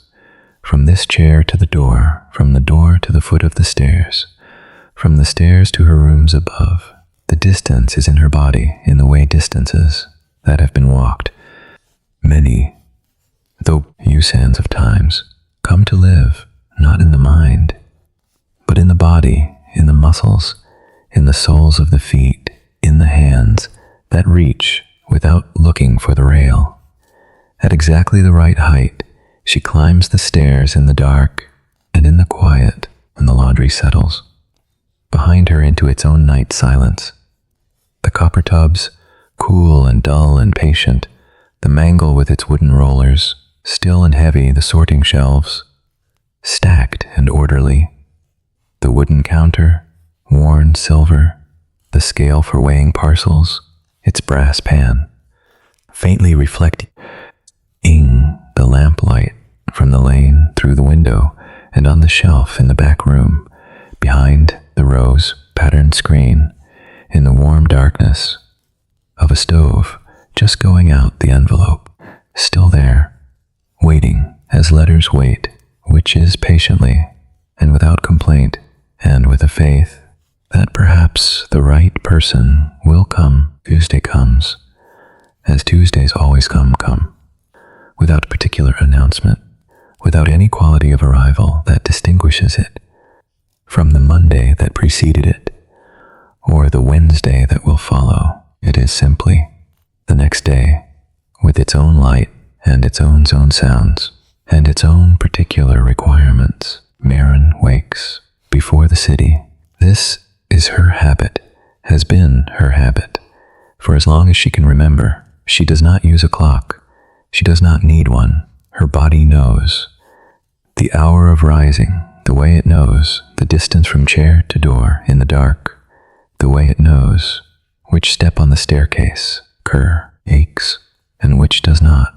S1: from this chair to the door, from the door to the foot of the stairs, from the stairs to her rooms above. The distance is in her body in the way distances that have been walked. Many, though few sands of times, come to live not in the mind, but in the body, in the muscles, in the soles of the feet, in the hands that reach without looking for the rail. At exactly the right height, she climbs the stairs in the dark and in the quiet when the laundry settles behind her into its own night silence. The copper tubs, cool and dull and patient, the mangle with its wooden rollers, still and heavy, the sorting shelves, stacked and orderly, the wooden counter, worn silver, the scale for weighing parcels, its brass pan, faintly reflecting the lamplight from the lane through the window and on the shelf in the back room, behind the rose-patterned screen, in the warm darkness of a stove, just going out the envelope, still there, waiting as letters wait, which is patiently and without complaint and with a faith that perhaps the right person will come. Tuesday comes, as Tuesdays always come, without particular announcement, without any quality of arrival that distinguishes it from the Monday that preceded it, or the Wednesday that will follow. It is simply the next day, with its own light and its own sounds, and its own particular requirements. Maren wakes before the city. This is her habit, has been her habit. For as long as she can remember, she does not use a clock. She does not need one. Her body knows. The hour of rising, the way it knows, the distance from chair to door in the dark, the way it knows, which step on the staircase, aches, and which does not.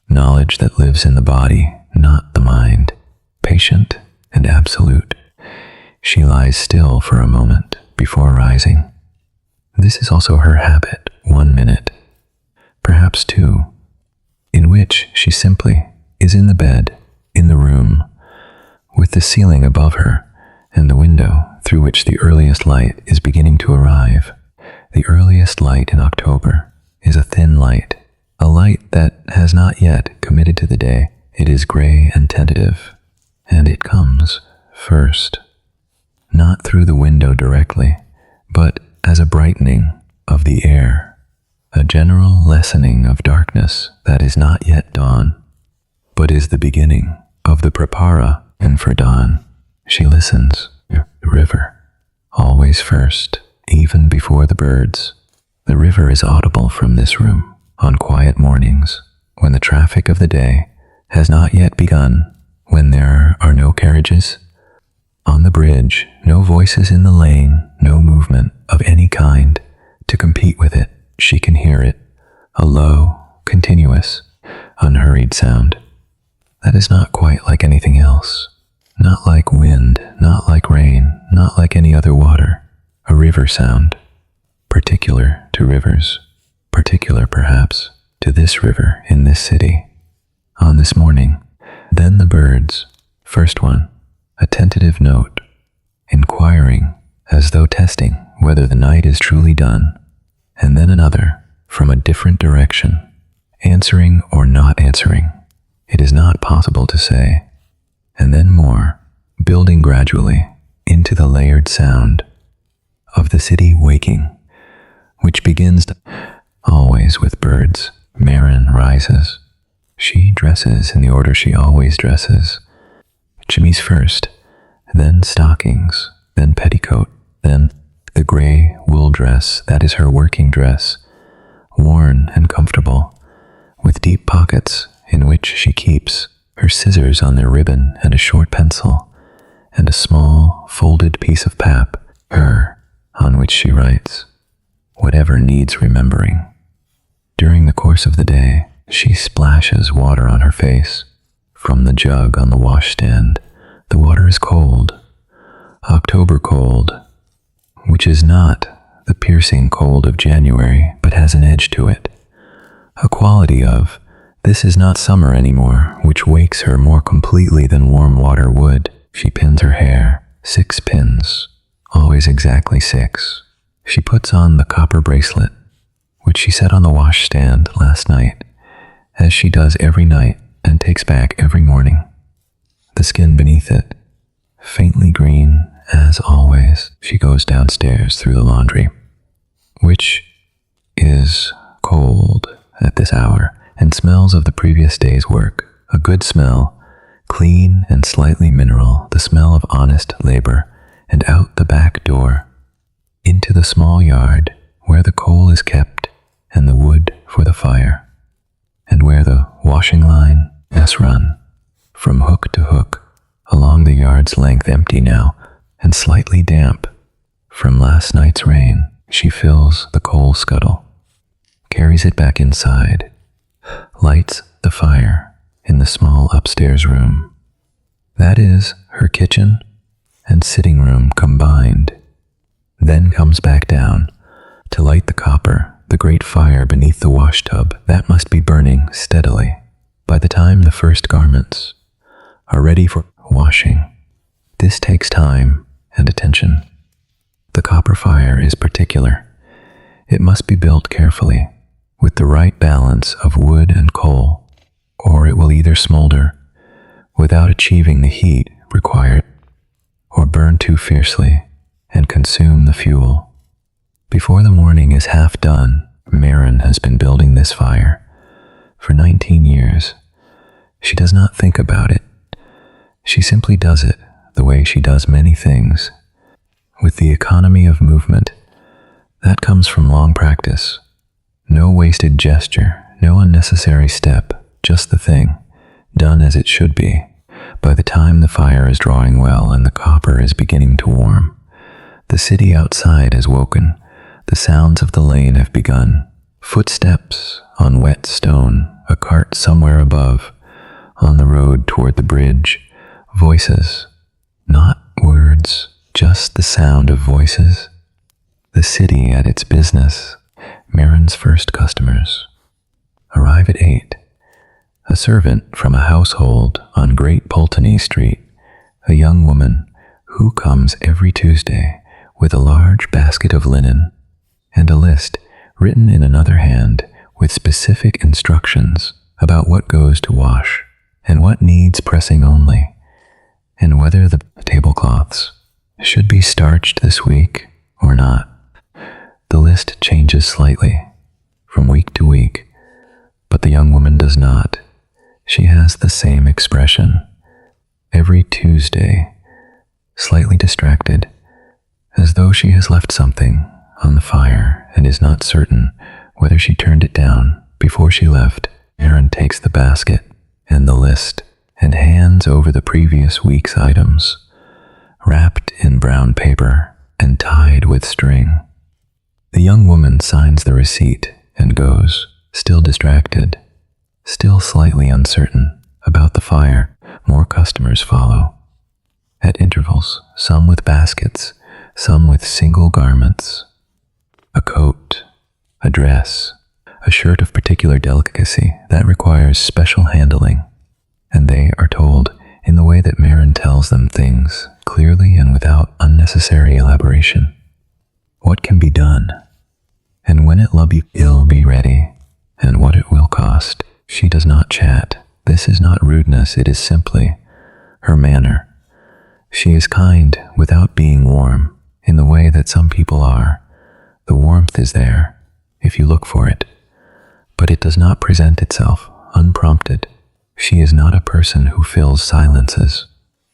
S1: Knowledge that lives in the body, not the mind, patient and absolute. She lies still for a moment before rising. This is also her habit, 1 minute, perhaps 2, in which she simply is in the bed, in the room, with the ceiling above her and the window through which the earliest light is beginning to arrive. The earliest light in October is a thin light, a light that has not yet committed to the day. It is gray and tentative, and it comes first, not through the window directly, but as a brightening of the air, a general lessening of darkness that is not yet dawn, but is the beginning of the prepara. And for dawn, she listens. The river, always first, even before the birds. The river is audible from this room on quiet mornings, when the traffic of the day has not yet begun, when there are no carriages on the bridge, no voices in the lane, no movement of any kind to compete with it. She can hear it, a low, continuous, unhurried sound. That is not quite like anything else. Not like wind, not like rain, not like any other water. A river sound, particular to rivers, particular perhaps to this river in this city. On this morning, then the birds, first one, a tentative note, inquiring as though testing whether the night is truly done, and then another from a different direction, answering or not answering. It is not possible to say. And then more, building gradually into the layered sound of the city waking, which begins always with birds. Marin rises. She dresses in the order she always dresses. Chemise first, then stockings, then petticoat, then the gray wool dress that is her working dress, worn and comfortable, with deep pockets in which she keeps her scissors on their ribbon and a short pencil, and a small folded piece of pap, on which she writes whatever needs remembering. During the course of the day, she splashes water on her face from the jug on the washstand. The water is cold, October cold, which is not the piercing cold of January, but has an edge to it, a quality of this is not summer anymore, which wakes her more completely than warm water would. She pins her hair, 6 pins, always exactly 6. She puts on the copper bracelet, which she set on the washstand last night, as she does every night and takes back every morning. The skin beneath it, faintly green as always. She goes downstairs through the laundry, which is cold at this hour, and smells of the previous day's work. A good smell, clean and slightly mineral, the smell of honest labor, and out the back door, into the small yard where the coal is kept and the wood for the fire, and where the washing line has run from hook to hook along the yard's length, empty now and slightly damp from last night's rain. She fills the coal scuttle, carries it back inside, lights the fire in the small upstairs room. That is her kitchen and sitting room combined. Then comes back down to light the copper, the great fire beneath the washtub that must be burning steadily by the time the first garments are ready for washing. This takes time and attention. The copper fire is particular. It must be built carefully, with the right balance of wood and coal, or it will either smolder without achieving the heat required, or burn too fiercely and consume the fuel. Before the morning is half done, Marin has been building this fire for 19 years. She does not think about it. She simply does it the way she does many things, with the economy of movement that comes from long practice. No wasted gesture, no unnecessary step, just the thing, done as it should be. By the time the fire is drawing well and the copper is beginning to warm, the city outside has woken. The sounds of the lane have begun. Footsteps on wet stone, a cart somewhere above, on the road toward the bridge, voices, not words, just the sound of voices. The city at its business. Marin's first customers arrive at 8. A servant from a household on Great Pulteney Street, a young woman who comes every Tuesday with a large basket of linen and a list written in another hand with specific instructions about what goes to wash and what needs pressing only, and whether the tablecloths should be starched this week or not. The list changes slightly from week to week, but the young woman does not. She has the same expression every Tuesday, slightly distracted, as though she has left something on the fire and is not certain whether she turned it down before she left. Marin takes the basket and the list and hands over the previous week's items, wrapped in brown paper and tied with string. The young woman signs the receipt and goes, still distracted, still slightly uncertain about the fire. More customers follow. At intervals, some with baskets, some with single garments. A coat, a dress, a shirt of particular delicacy that requires special handling, and they are told in the way that Marin tells them things clearly and without unnecessary elaboration. What can be done, and when it will be ready, and what it will cost. She does not chat. This is not rudeness, it is simply her manner. She is kind without being warm, in the way that some people are. The warmth is there, if you look for it, but it does not present itself unprompted. She is not a person who fills silences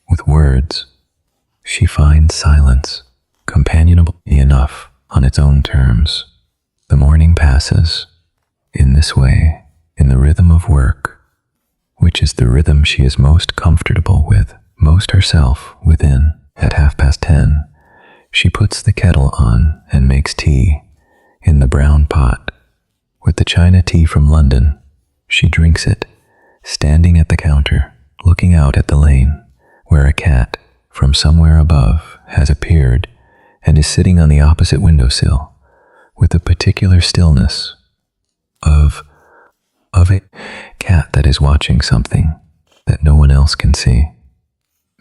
S1: with words. She finds silence companionable enough on its own terms. The morning passes in this way, in the rhythm of work, which is the rhythm she is most comfortable with, most herself within. At 10:30, she puts the kettle on and makes tea in the brown pot. With the China tea from London, she drinks it, standing at the counter, looking out at the lane, where a cat from somewhere above has appeared and is sitting on the opposite windowsill, with a particular stillness of a cat that is watching something that no one else can see.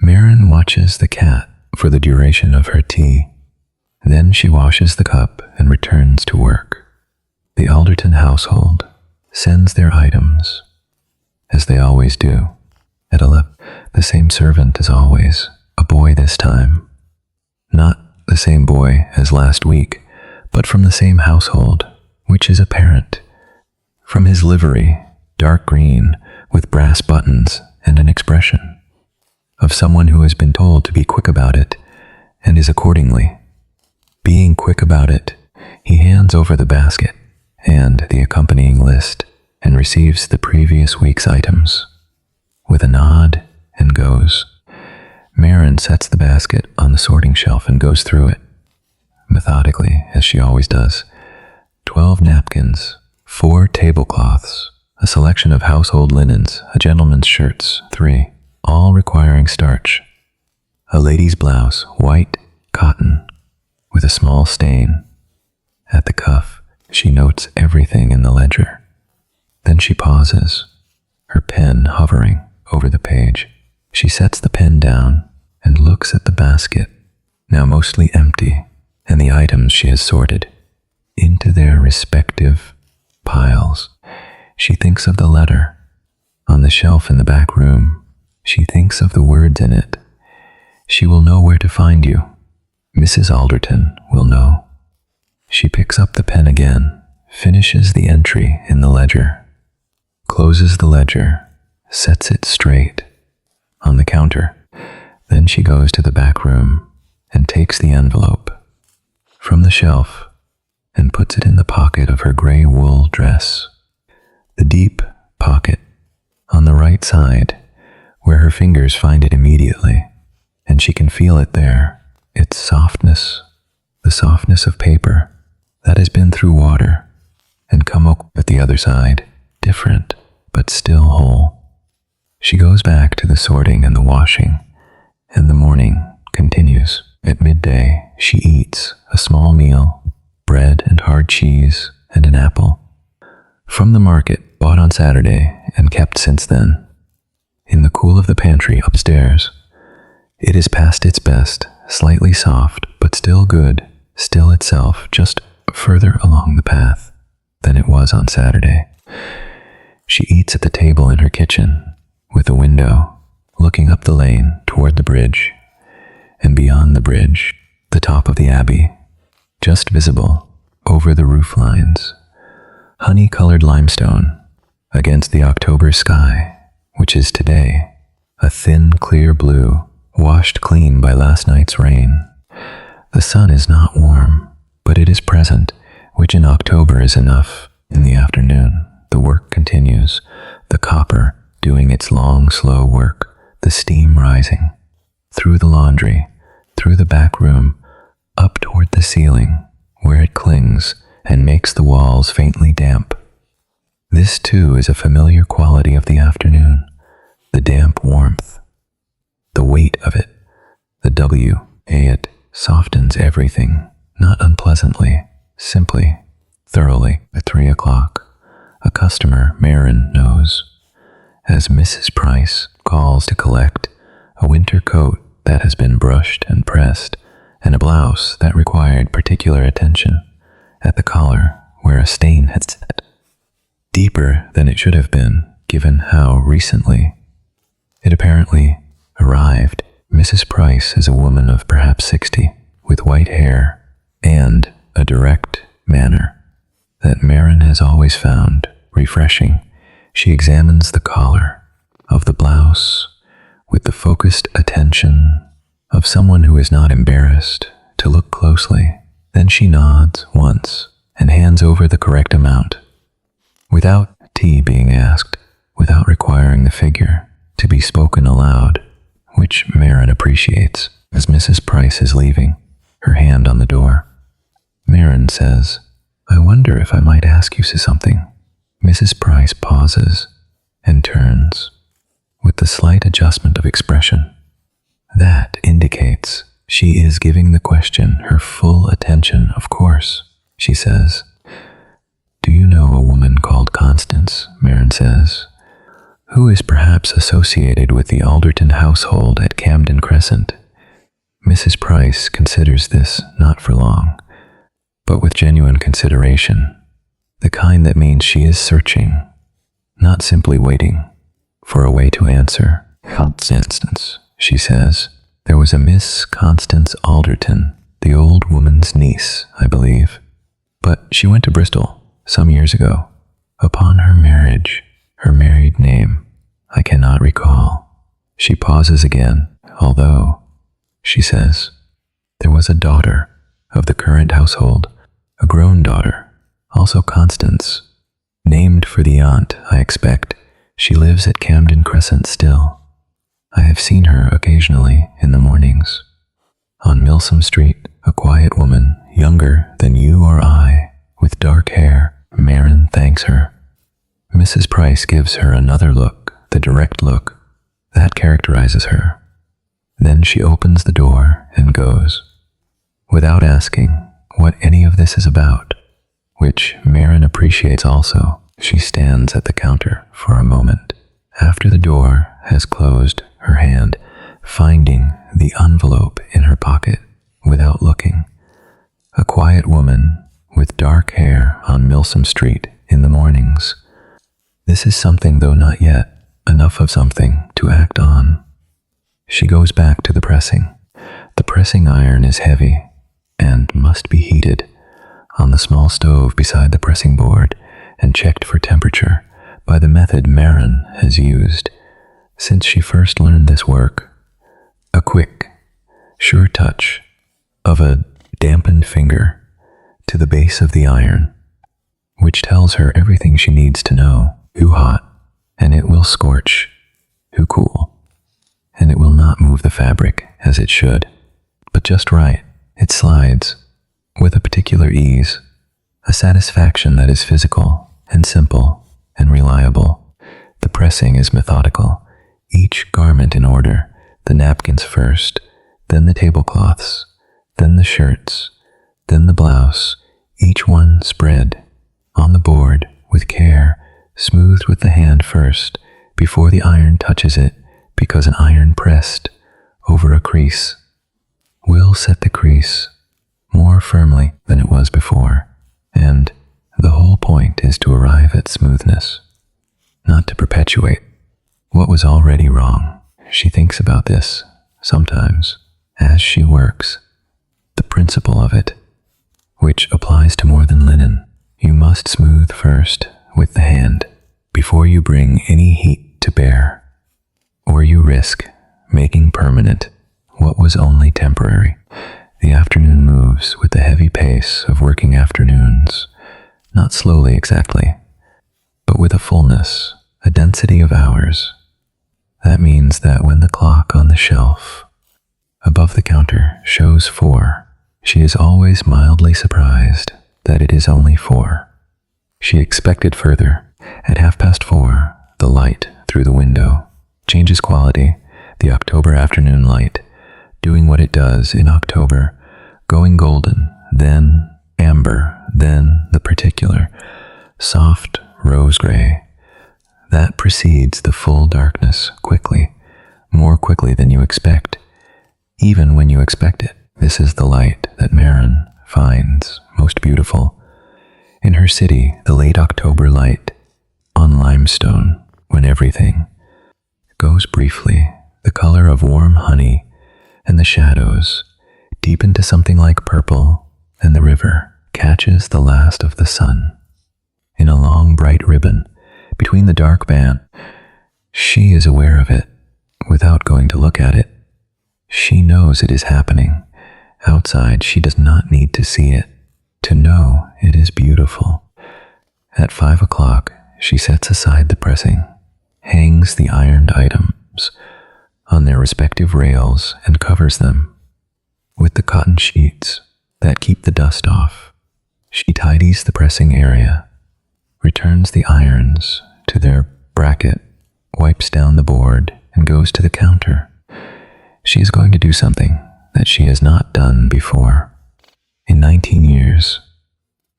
S1: Marin watches the cat for the duration of her tea. Then she washes the cup and returns to work. The Alderton household sends their items, as they always do. At 11, the same servant as always, a boy this time. Not the same boy as last week, but from the same household, which is apparent from his livery, dark green, with brass buttons and an expression of someone who has been told to be quick about it, and is accordingly being quick about it. He hands over the basket and the accompanying list and receives the previous week's items with a nod and goes. Marin sets the basket on the sorting shelf and goes through it, methodically, as she always does. 12 napkins, 4 tablecloths, a selection of household linens, a gentleman's shirts, 3, all requiring starch. A lady's blouse, white cotton, with a small stain. At the cuff, she notes everything in the ledger. Then she pauses, her pen hovering over the page. She sets the pen down and looks at the basket, now mostly empty, and the items she has sorted into their respective piles. She thinks of the letter on the shelf in the back room. She thinks of the words in it. She will know where to find you. Mrs. Alderton will know. She picks up the pen again, finishes the entry in the ledger, closes the ledger, sets it straight on the counter. Then she goes to the back room and takes the envelope from the shelf and puts it in the pocket of her gray wool dress. The deep pocket on the right side, where her fingers find it immediately, and she can feel it there, its softness, the softness of paper that has been through water and come up at the other side, different, but still whole. She goes back to the sorting and the washing, and the morning continues. At midday, she eats a small meal, bread and hard cheese and an apple, from the market, bought on Saturday and kept since then, in the cool of the pantry upstairs. It is past its best, slightly soft, but still good, still itself, just further along the path than it was on Saturday. She eats at the table in her kitchen, with a window, looking up the lane toward the bridge, and beyond the bridge, the top of the abbey, just visible over the roof lines, honey-colored limestone against the October sky, which is today a thin, clear blue, washed clean by last night's rain. The sun is not warm, but it is present, which in October is enough. In the afternoon, the work continues, the copper doing its long, slow work, the steam rising, through the laundry, through the back room, up toward the ceiling, where it clings and makes the walls faintly damp. This, too, is a familiar quality of the afternoon, the damp warmth. The weight of it, the it softens everything, not unpleasantly, simply, thoroughly. At 3 o'clock, a customer, Marin, knows, as Mrs. Price calls to collect a winter coat that has been brushed and pressed, and a blouse that required particular attention at the collar where a stain had set, deeper than it should have been, given how recently it apparently arrived. Mrs. Price is a woman of perhaps 60, with white hair and a direct manner that Marin has always found refreshing. She examines the collar of the blouse with the focused attention of someone who is not embarrassed to look closely. Then she nods once and hands over the correct amount, without tea being asked, without requiring the figure to be spoken aloud, which Marin appreciates. As Mrs. Price is leaving, her hand on the door, Marin says, "I wonder if I might ask you something." Mrs. Price pauses and turns, with the slight adjustment of expression. That indicates she is giving the question her full attention. "Of course," she says. "Do you know a woman called Constance?" Marin says, "who is perhaps associated with the Alderton household at Camden Crescent?" Mrs. Price considers this not for long, but with genuine consideration, the kind that means she is searching, not simply waiting for a way to answer. "Constance," she says. "There was a Miss Constance Alderton, the old woman's niece, I believe. But she went to Bristol some years ago. Upon her marriage, her married name, I cannot recall." She pauses again, although, she says, there was a daughter of the current household, a grown daughter, also Constance, named for the aunt, I expect. She lives at Camden Crescent still. I have seen her occasionally in the mornings. On Milsom Street, a quiet woman, younger than you or I, with dark hair. Marin thanks her. Mrs. Price gives her another look, the direct look that characterizes her. Then she opens the door and goes, without asking what any of this is about, which Marin appreciates also. She stands at the counter for a moment. After the door has closed, her hand finding the envelope in her pocket without looking. A quiet woman with dark hair on Milsom Street in the mornings. This is something, though not yet enough of something to act on. She goes back to the pressing. The pressing iron is heavy and must be heated on the small stove beside the pressing board and checked for temperature by the method Marin has used since she first learned this work. A quick, sure touch of a dampened finger to the base of the iron, which tells her everything she needs to know. Too hot and it will scorch to cool, and it will not move the fabric as it should, but just right. It slides with a particular ease, a satisfaction that is physical and simple and reliable. The pressing is methodical, each garment in order, the napkins first, then the tablecloths, then the shirts, then the blouse, each one spread on the board with care, smoothed with the hand first, before the iron touches it, because an iron pressed over a crease will set the crease more firmly than it was before, and the whole point is to arrive at smoothness, not to perpetuate what was already wrong. She thinks about this sometimes as she works. The principle of it, which applies to more than linen, you must smooth first with the hand before you bring any heat to bear, or you risk making permanent what was only temporary. The afternoon moves with the heavy pace of working afternoons, not slowly exactly, but with a fullness, a density of hours. That means that when the clock on the shelf above the counter shows 4, she is always mildly surprised that it is only 4. She expected further. At 4:30, the light through the window changes quality, the October afternoon light, doing what it does in October, going golden, then amber, then the particular, soft rose gray. That precedes the full darkness quickly, more quickly than you expect, even when you expect it. This is the light that Marin finds most beautiful. In her city, the late October light on limestone, when everything goes briefly, the color of warm honey, and the shadows deepen to something like purple, and the river catches the last of the sun in a long bright ribbon between the dark band. She is aware of it without going to look at it. She knows it is happening. Outside, she does not need to see it to know it is beautiful. At 5 o'clock, she sets aside the pressing, hangs the ironed items on their respective rails, and covers them with the cotton sheets that keep the dust off. She tidies the pressing area, returns the irons to their bracket, wipes down the board, and goes to the counter. She is going to do something that she has not done before. In 19 years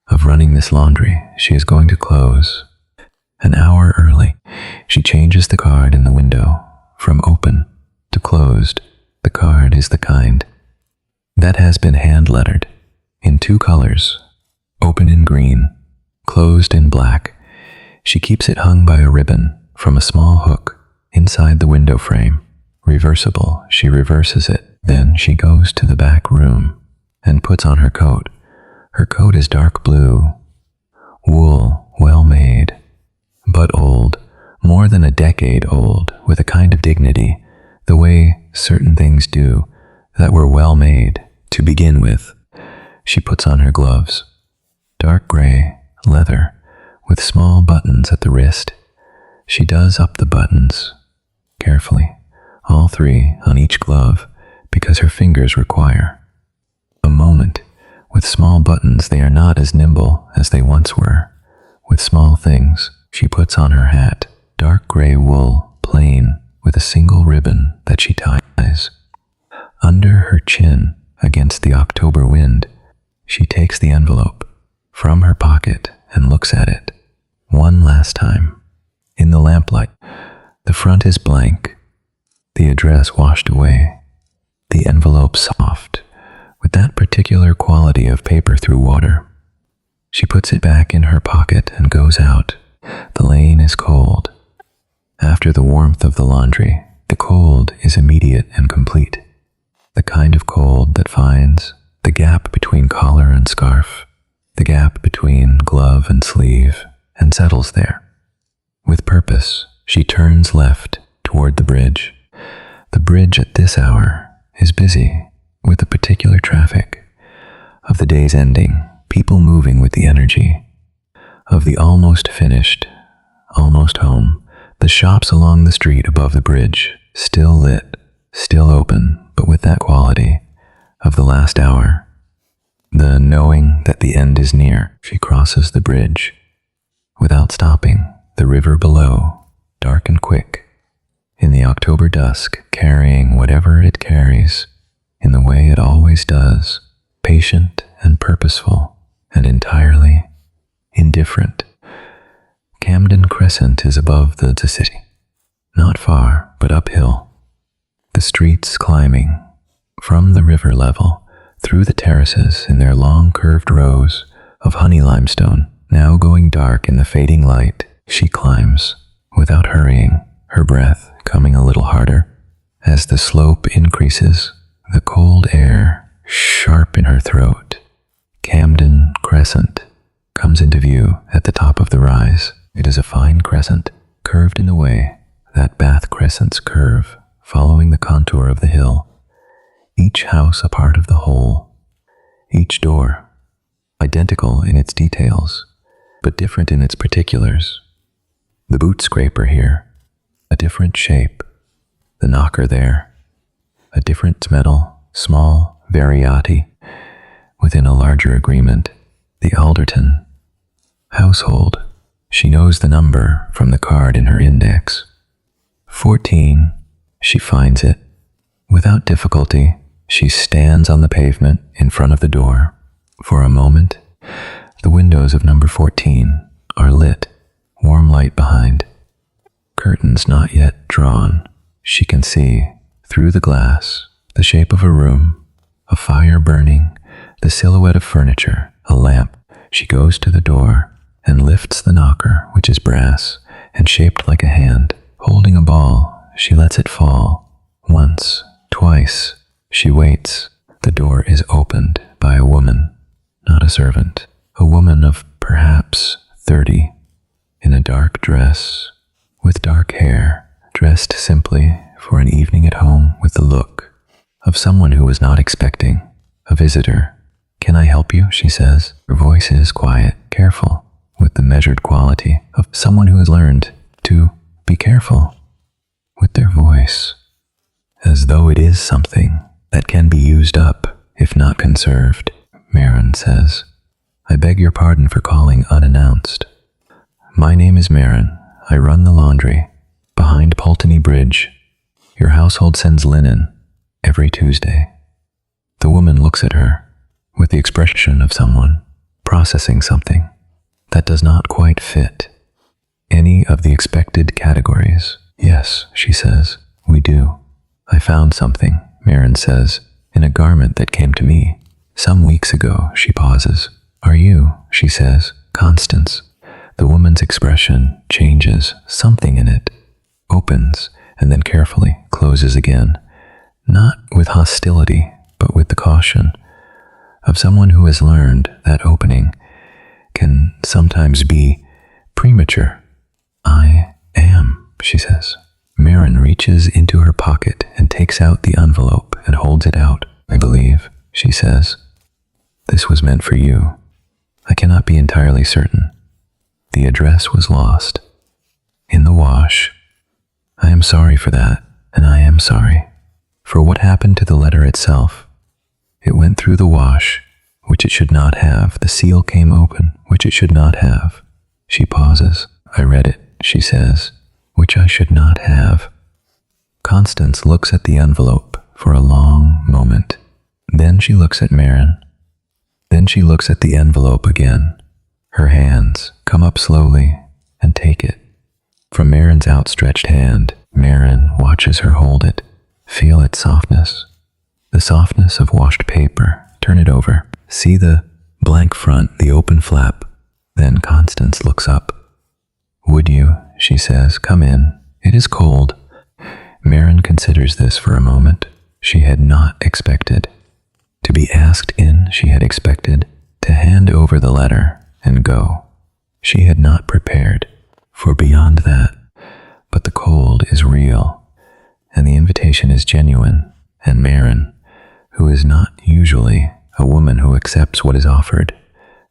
S1: of running this laundry, she is going to close an hour early. She changes the card in the window from open to closed. The card is the kind that has been hand-lettered in 2 colors, open in green, closed in black. She keeps it hung by a ribbon from a small hook inside the window frame. Reversible, she reverses it. Then she goes to the back room and puts on her coat. Her coat is dark blue, wool, well made, but old, more than a decade old, with a kind of dignity, the way certain things do that were well made to begin with. She puts on her gloves, dark gray, leather, with small buttons at the wrist. She does up the buttons carefully, all 3 on each glove, because her fingers require a moment. With small buttons, they are not as nimble as they once were. With small things, she puts on her hat, dark gray wool, plain, with a single ribbon that she ties under her chin against the October wind. She takes the envelope from her pocket and looks at it one last time in the lamplight. The front is blank, the address washed away, the envelope soft, with that particular quality of paper through water. She puts it back in her pocket and goes out. The lane is cold. After the warmth of the laundry, the cold is immediate and complete. The kind of cold that finds the gap between collar and scarf, the gap between glove and sleeve, and settles there. With purpose, she turns left toward the bridge. The bridge at this hour is busy with the particular traffic of the day's ending, people moving with the energy of the almost finished, almost home, The shops along the street above the bridge, still lit, still open, but with that quality of the last hour. The knowing that the end is near. She crosses the bridge. Without stopping, the river below, dark and quick, in the October dusk, carrying whatever it carries, in the way it always does, patient and purposeful, and entirely indifferent. Camden Crescent is above the city, not far, but uphill. The streets climbing, from the river level, through the terraces in their long curved rows of honey limestone, now going dark in the fading light. She climbs, without hurrying, her breath coming a little harder. As the slope increases, the cold air sharp in her throat. Camden Crescent comes into view at the top of the rise. It is a fine crescent, curved in the way that Bath crescents curve, following the contour of the hill. Each house a part of the whole. Each door identical in its details, but different in its particulars. The boot scraper here, a different shape. The knocker there, a different metal, small variety, within a larger agreement. The Alderton household. She knows the number from the card in her index. 14. She finds it. Without difficulty, she stands on the pavement in front of the door. For a moment, the windows of number 14 are lit, warm light behind. Curtains not yet drawn. She can see, through the glass, the shape of a room, a fire burning, the silhouette of furniture, a lamp. She goes to the door and lifts the knocker, which is brass and shaped like a hand. Holding a ball, she lets it fall. Once, twice, she waits. The door is opened by a woman, not a servant. A woman of perhaps 30, in a dark dress, with dark hair, dressed simply for an evening at home, with the look of someone who was not expecting a visitor. "Can I help you?" she says. Her voice is quiet, careful, with the measured quality of someone who has learned to be careful with their voice, as though it is something that can be used up, if not conserved. Marin says, "I beg your pardon for calling unannounced. My name is Marin. I run the laundry behind Pulteney Bridge. Your household sends linen every Tuesday." The woman looks at her with the expression of someone processing something that does not quite fit any of the expected categories. "Yes," she says, "we do. I found something," Marin says, "in a garment that came to me some weeks ago." She pauses. "Are you," she says, "Constance?" The woman's expression changes. Something in it opens and then carefully closes again, not with hostility, but with the caution of someone who has learned that opening can sometimes be premature. "I am," she says. Marin reaches into her pocket and takes out the envelope and holds it out. "I believe," she says, "this was meant for you. I cannot be entirely certain. The address was lost in the wash. I am sorry for that, and I am sorry for what happened to the letter itself. It went through the wash, which it should not have. The seal came open, which it should not have." She pauses. "I read it," she says, "which I should not have." Constance looks at the envelope for a long moment. Then she looks at Marin. Then she looks at the envelope again. Her hands come up slowly and take it. From Marin's outstretched hand, Marin watches her hold it. Feel its softness. The softness of washed paper. Turn it over. See the blank front, the open flap. Then Constance looks up. "Would you?" she says. "Come in. It is cold." Marin considers this for a moment. She had not expected to be asked in. She had expected to hand over the letter and go. She had not prepared for beyond that. But the cold is real, and the invitation is genuine, and Marin, who is not usually a woman who accepts what is offered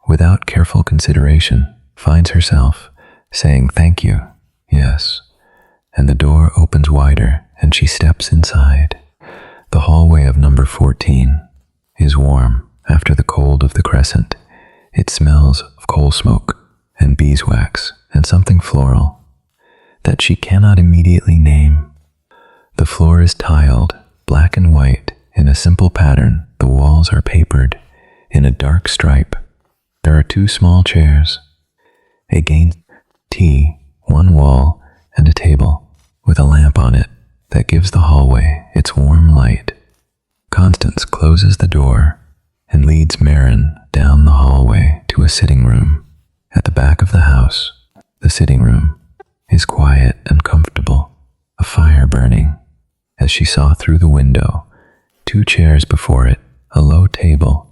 S1: without careful consideration, finds herself saying thank you, yes, and the door opens wider and she steps inside. The hallway of number 14 is warm after the cold of the crescent. It smells of coal smoke and beeswax and something floral that she cannot immediately name. The floor is tiled, black and white, in a simple pattern. The walls are papered in a dark stripe. There are 2 small chairs, a gain tea, 1 wall, and a table with a lamp on it that gives the hallway its warm light. Constance closes the door and leads Marin down the hallway to a sitting room at the back of the house. The sitting room is quiet and comfortable, a fire burning. As she saw through the window, 2 chairs before it, a low table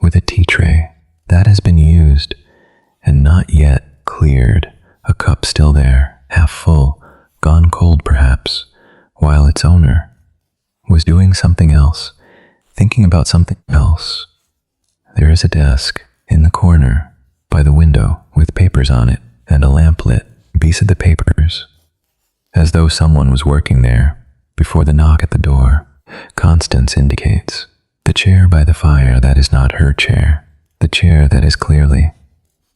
S1: with a tea tray that has been used and not yet cleared, a cup still there, half full, gone cold perhaps, while its owner was doing something else, thinking about something else. There is a desk in the corner by the window with papers on it and a lamp lit beside the papers, as though someone was working there. Before the knock at the door, Constance indicates the chair by the fire that is not her chair, the chair that is clearly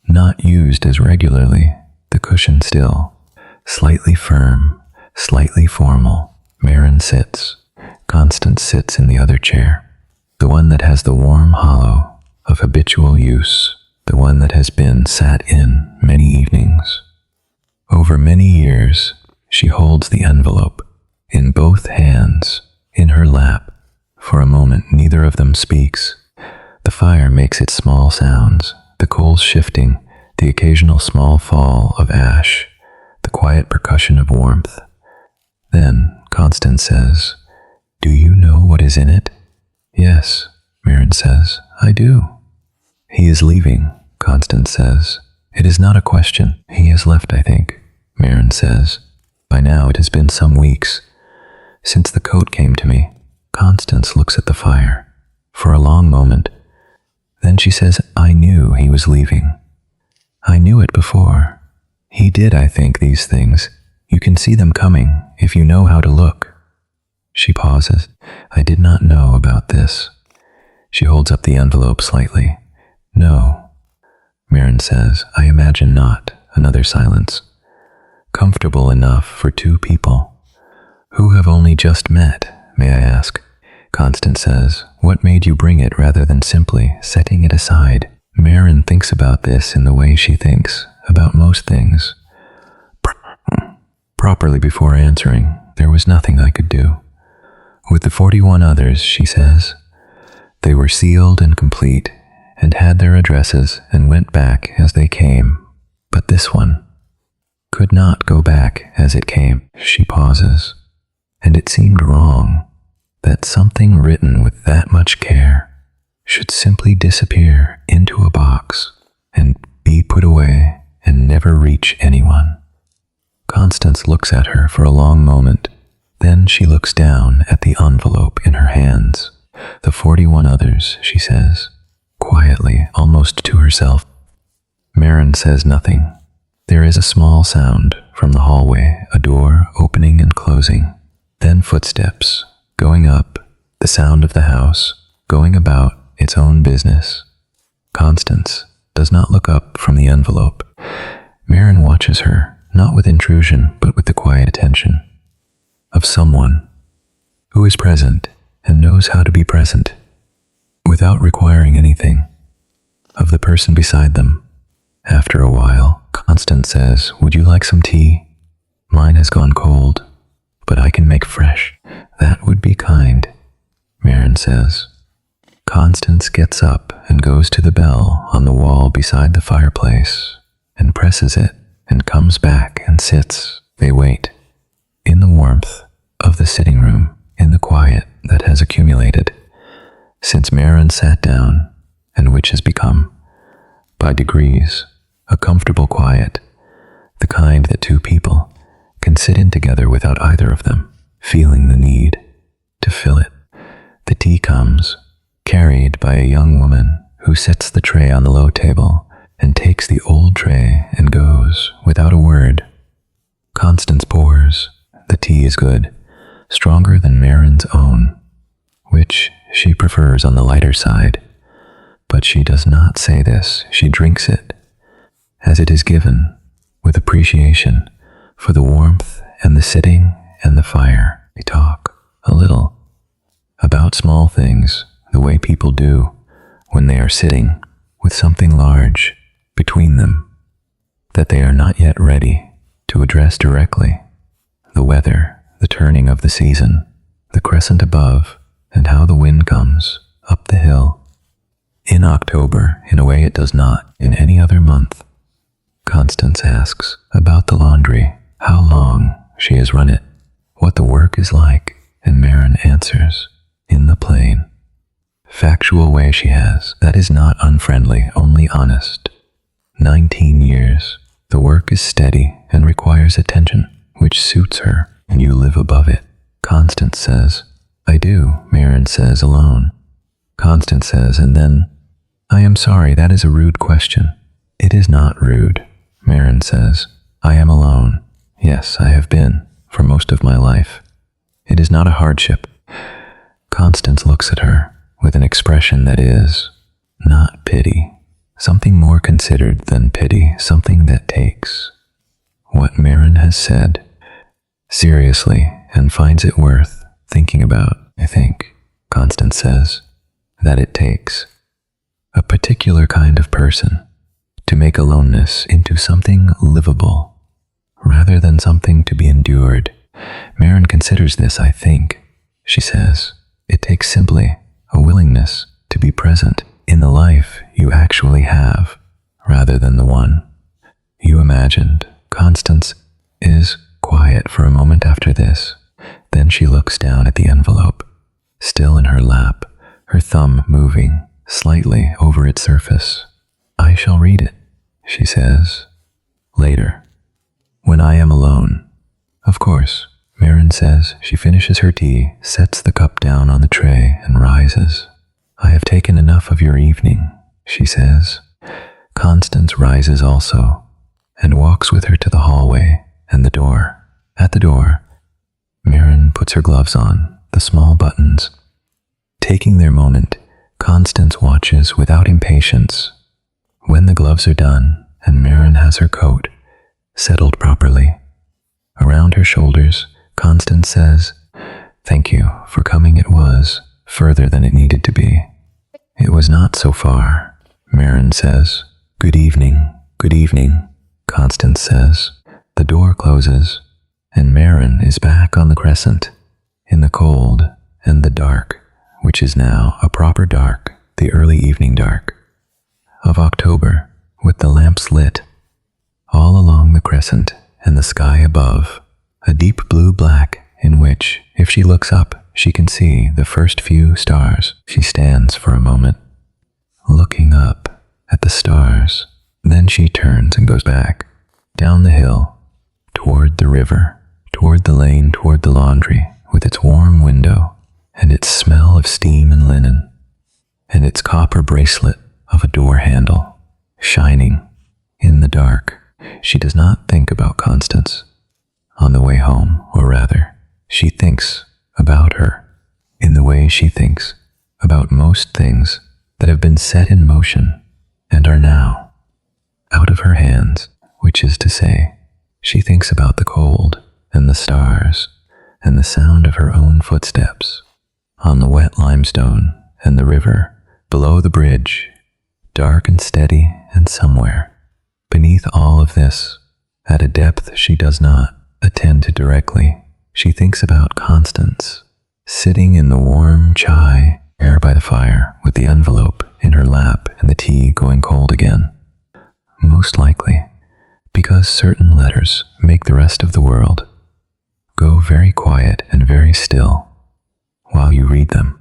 S1: not used as regularly, the cushion still, slightly firm, slightly formal. Marin sits. Constance sits in the other chair, the one that has the warm hollow of habitual use, the one that has been sat in many evenings. Over many years, she holds the envelope in both hands, in her lap. For a moment, neither of them speaks. The fire makes its small sounds, the coals shifting, the occasional small fall of ash, the quiet percussion of warmth. Then Constance says, "Do you know what is in it?" "Yes," Marin says, "I do." "He is leaving," Constance says. "It is not a question. He has left, I think," Marin says. "By now it has been some weeks since the coat came to me." Constance looks at the fire for a long moment. Then she says, "I knew he was leaving. I knew it before. He did, I think, these things. You can see them coming if you know how to look." She pauses. "I did not know about this." She holds up the envelope slightly. "No," Marin says, "I imagine not." Another silence. Comfortable enough for 2 people who have only just met. "May I ask?" Constance says, "What made you bring it rather than simply setting it aside?" Marin thinks about this in the way she thinks about most things. Properly before answering, there was nothing I could do. With the 41 others, she says, they were sealed and complete and had their addresses and went back as they came. But this one could not go back as it came. She pauses. And it seemed wrong that something written with that much care should simply disappear into a box and be put away and never reach anyone. Constance looks at her for a long moment. Then she looks down at the envelope in her hands. The 41 others, she says, quietly, almost to herself. Marin says nothing. There is a small sound from the hallway, a door opening and closing. Then footsteps, going up, the sound of the house, going about its own business. Constance does not look up from the envelope. Marin watches her, not with intrusion, but with the quiet attention of someone who is present and knows how to be present without requiring anything of the person beside them. After a while, Constance says, "Would you like some tea? Mine has gone cold, but I can make fresh." "That would be kind," Marin says. Constance gets up and goes to the bell on the wall beside the fireplace and presses it and comes back and sits. They wait. In the warmth of the sitting room, in the quiet that has accumulated since Marin sat down, and which has become, by degrees, a comfortable quiet, the kind that 2 people can sit in together without either of them feeling the need to fill it. The tea comes, carried by a young woman who sets the tray on the low table and takes the old tray and goes, without a word, Constance pours. The tea is good, stronger than Marin's own, which she prefers on the lighter side. But she does not say this. She drinks it, as it is given, with appreciation for the warmth and the sitting and the fire. They talk a little about small things, the way people do when they are sitting with something large between them that they are not yet ready to address directly. The weather, the turning of the season, the crescent above, and how the wind comes up the hill. In October, in a way it does not in any other month. Constance asks about the laundry, how long she has run it, what the work is like, and Marin answers, in the plain, factual way she has, that is not unfriendly, only honest. 19 years. The work is steady and requires attention, which suits her, and you live above it. Constance says, I do, Marin says, alone. Constance says, and then, I am sorry, that is a rude question. It is not rude, Marin says. I am alone. Yes, I have been, for most of my life. It is not a hardship. Constance looks at her with an expression that is not pity, something more considered than pity, something that takes what Marin has said seriously and finds it worth thinking about. I think, Constance says, that it takes a particular kind of person to make aloneness into something livable rather than something to be endured. Marin considers this, I think. She says, it takes simply a willingness to be present in the life you actually have rather than the one you imagined. Constance is quiet for a moment after this. Then she looks down at the envelope, still in her lap, her thumb moving slightly over its surface. I shall read it, she says, later, when I am alone. Of course, Marin says. She finishes her tea, sets the cup down on the tray, and rises. I have taken enough of your evening, she says. Constance rises also, and walks with her to the hallway and the door. At the door, Marin puts her gloves on, the small buttons. Taking their moment, Constance watches without impatience. When the gloves are done, and Marin has her coat settled properly around her shoulders, Constance says, thank you for coming. It was further than it needed to be. It was not so far, Marin says. Good evening, Constance says. The door closes, and Marin is back on the crescent, in the cold and the dark, which is now a proper dark, the early evening dark of October, with the lamps lit all along the crescent and the sky above, a deep blue black in which, if she looks up, she can see the first few stars. She stands for a moment, looking up at the stars. Then she turns and goes back, down the hill, toward the river, toward the lane, toward the laundry, with its warm window, and its smell of steam and linen, and its copper bracelet of a door handle, shining in the dark. She does not think about Constance on the way home, or rather, she thinks about her in the way she thinks about most things that have been set in motion and are now out of her hands, which is to say, she thinks about the cold and the stars and the sound of her own footsteps on the wet limestone and the river below the bridge, dark and steady, and somewhere beneath all of this, at a depth she does not attend to directly, she thinks about Constance, sitting in the warm chai air by the fire with the envelope in her lap and the tea going cold again. Most likely, because certain letters make the rest of the world go very quiet and very still while you read them.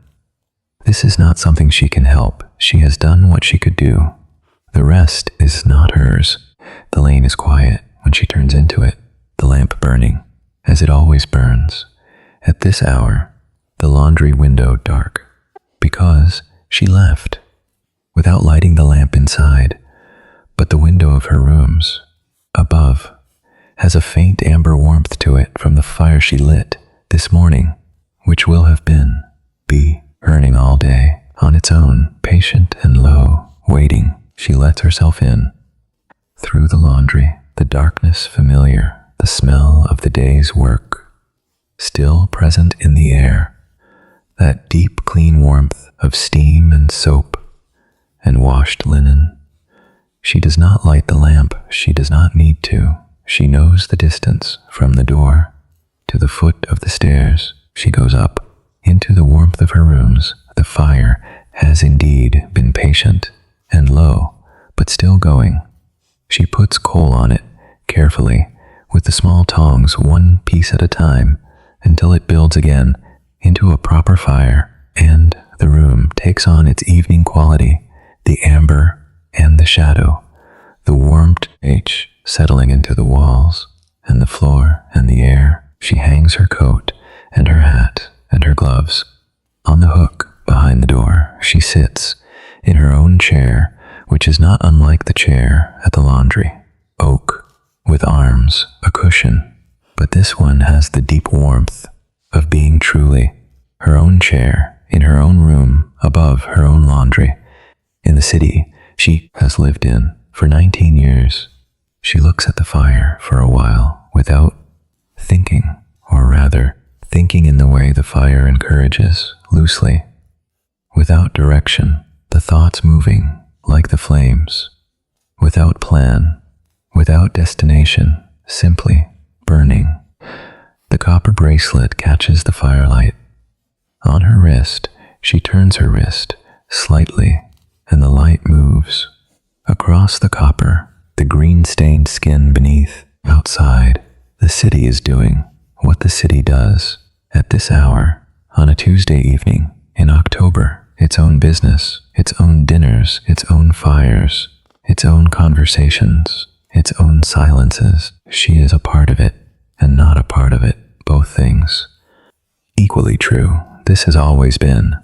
S1: This is not something she can help. She has done what she could do. The rest is not hers. The lane is quiet when she turns into it, the lamp burning, as it always burns. At this hour, the laundry window dark, because she left, without lighting the lamp inside, but the window of her rooms, above, has a faint amber warmth to it from the fire she lit this morning, which will have been burning all day on its own, patient and low, waiting. She lets herself in. Through the laundry, the darkness familiar, the smell of the day's work, still present in the air, that deep clean warmth of steam and soap and washed linen. She does not light the lamp, she does not need to. She knows the distance from the door to the foot of the stairs. She goes up into the warmth of her rooms. The fire has indeed been patient and low, but still going. She puts coal on it carefully with the small tongs, one piece at a time, until it builds again into a proper fire, and the room takes on its evening quality, the amber and the shadow, the warmth settling into the walls and the floor and the air. She hangs her coat and her hat and her gloves on the hook behind the door. She sits in her own chair, which is not unlike the chair at the laundry, oak, with arms, a cushion, but this one has the deep warmth of being truly her own chair in her own room above her own laundry in the city she has lived in for 19 years. She looks at the fire for a while without thinking, or rather, thinking in the way the fire encourages, loosely, without direction, the thoughts moving like the flames, without plan, without destination, simply burning. The copper bracelet catches the firelight. On her wrist, she turns her wrist slightly, and the light moves across the copper, the green-stained skin beneath. Outside, the city is doing what the city does at this hour on a Tuesday evening in October. Its own business, its own dinners, its own fires, its own conversations, its own silences. She is a part of it and not a part of it, both things. Equally true, this has always been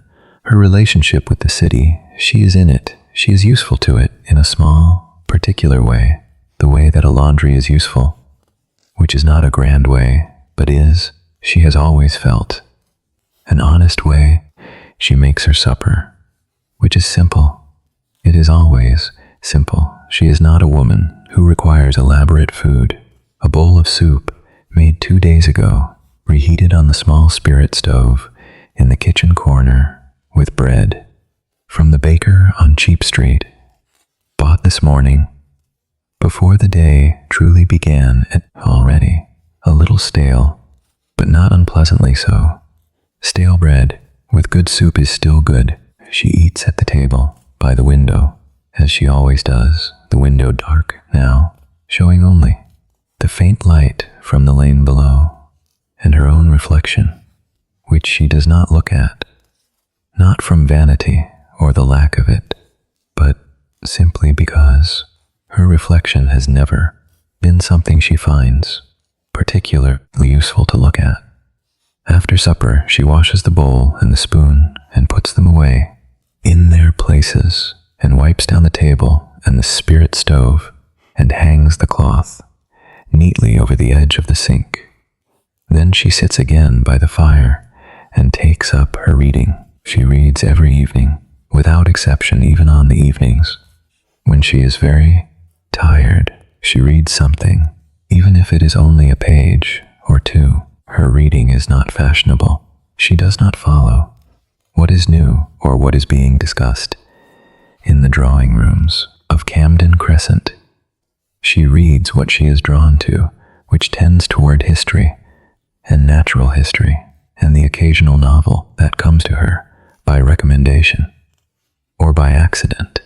S1: her relationship with the city. She is in it. She is useful to it in a small, particular way, the way that a laundry is useful, which is not a grand way, but is, she has always felt, an honest way. She makes her supper, which is simple. It is always simple. She is not a woman who requires elaborate food. A bowl of soup made 2 days ago, reheated on the small spirit stove in the kitchen corner, with bread from the baker on Cheap Street, bought this morning, before the day truly began. It already a little stale, but not unpleasantly so. Stale bread with good soup is still good. She eats at the table by the window, as she always does, the window dark now, showing only the faint light from the lane below, and her own reflection, which she does not look at, not from vanity or the lack of it, but simply because her reflection has never been something she finds particularly useful to look at. After supper, she washes the bowl and the spoon and puts them away in their places, and wipes down the table and the spirit stove, and hangs the cloth neatly over the edge of the sink. Then she sits again by the fire and takes up her reading. She reads every evening, without exception, even on the evenings when she is very tired. She reads something, even if it is only a page or two. Her reading is not fashionable. She does not follow what is new or what is being discussed in the drawing rooms of Camden Crescent. She reads what she is drawn to, which tends toward history and natural history, and the occasional novel that comes to her by recommendation or by accident,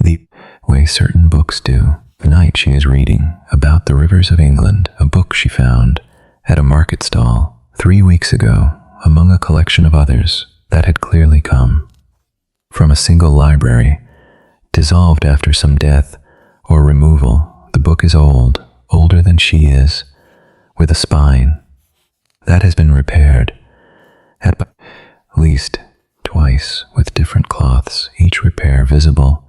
S1: the way certain books do. Tonight she is reading about the rivers of England, a book she found at a market stall 3 weeks ago among a collection of others that had clearly come from a single library, dissolved after some death or removal. The book is old, older than she is, with a spine that has been repaired at least twice with different cloths, each repair visible,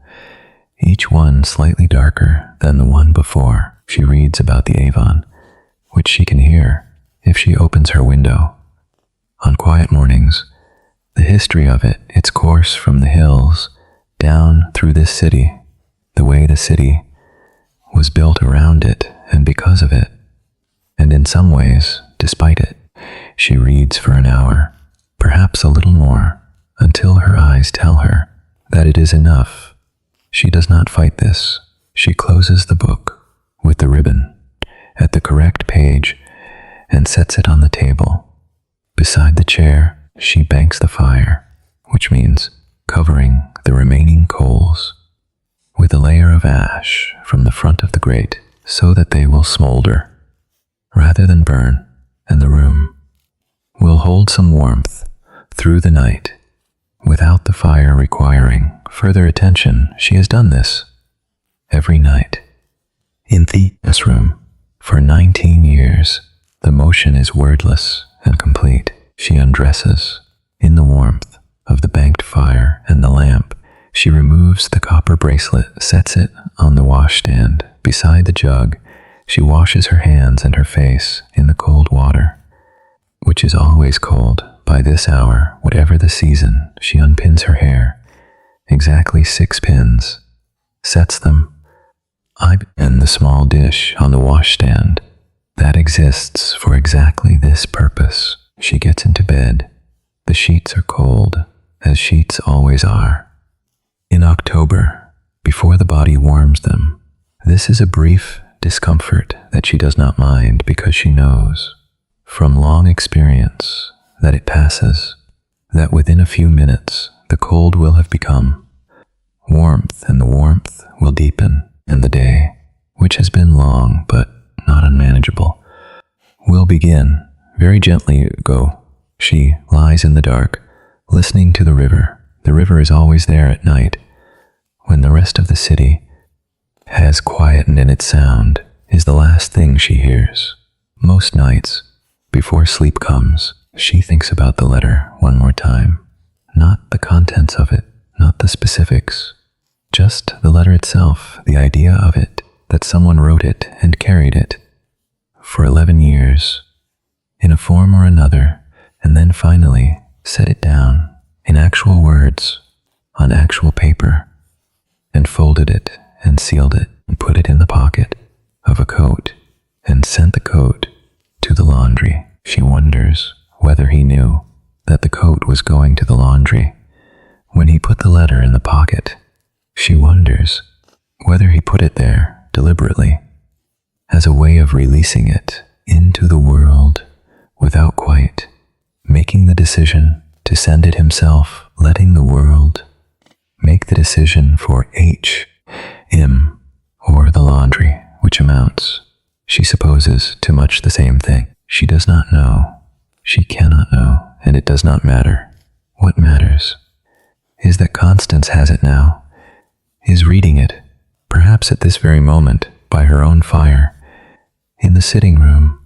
S1: each one slightly darker than the one before. She reads about the Avon, which she can hear if she opens her window. On quiet mornings, the history of it, its course from the hills down through this city, the way the city was built around it and because of it, and in some ways, despite it. She reads for an hour, perhaps a little more, until her eyes tell her that it is enough. She does not fight this. She closes the book with the ribbon at the correct page and sets it on the table. Beside the chair, she banks the fire, which means covering the remaining coals with a layer of ash from the front of the grate so that they will smolder rather than burn, and the room will hold some warmth through the night without the fire requiring further attention. She has done this every night in this room for 19 years. The motion is wordless and complete. She undresses in the warmth of the banked fire and the lamp. She removes the copper bracelet, sets it on the washstand beside the jug. She washes her hands and her face in the cold water, which is always cold by this hour, whatever the season. She unpins her hair, exactly 6 pins, sets them in the small dish on the washstand that exists for exactly this purpose. She gets into bed. The sheets are cold, as sheets always are. In October, before the body warms them, this is a brief discomfort that she does not mind because she knows from long experience that it passes, that within a few minutes the cold will have become warmth and the warmth will deepen, and the day, which has been long but not unmanageable, will begin. Very gently go. She lies in the dark, listening to the river. The river is always there at night, when the rest of the city has quietened, and its sound is the last thing she hears. Most nights, before sleep comes, she thinks about the letter one more time. Not the contents of it, not the specifics, just the letter itself, the idea of it, that someone wrote it and carried it for 11 years, in a form or another, and then finally set it down in actual words, on actual paper, and folded it and sealed it and put it in the pocket of a coat and sent the coat to the laundry. She wonders whether he knew that the coat was going to the laundry when he put the letter in the pocket. She wonders whether he put it there deliberately as a way of releasing it into the world without quite making the decision to send it himself, letting the world make the decision for him or the laundry, which amounts, she supposes, to much the same thing. She does not know. She cannot know, and it does not matter. What matters is that Constance has it now, is reading it, perhaps at this very moment, by her own fire, in the sitting room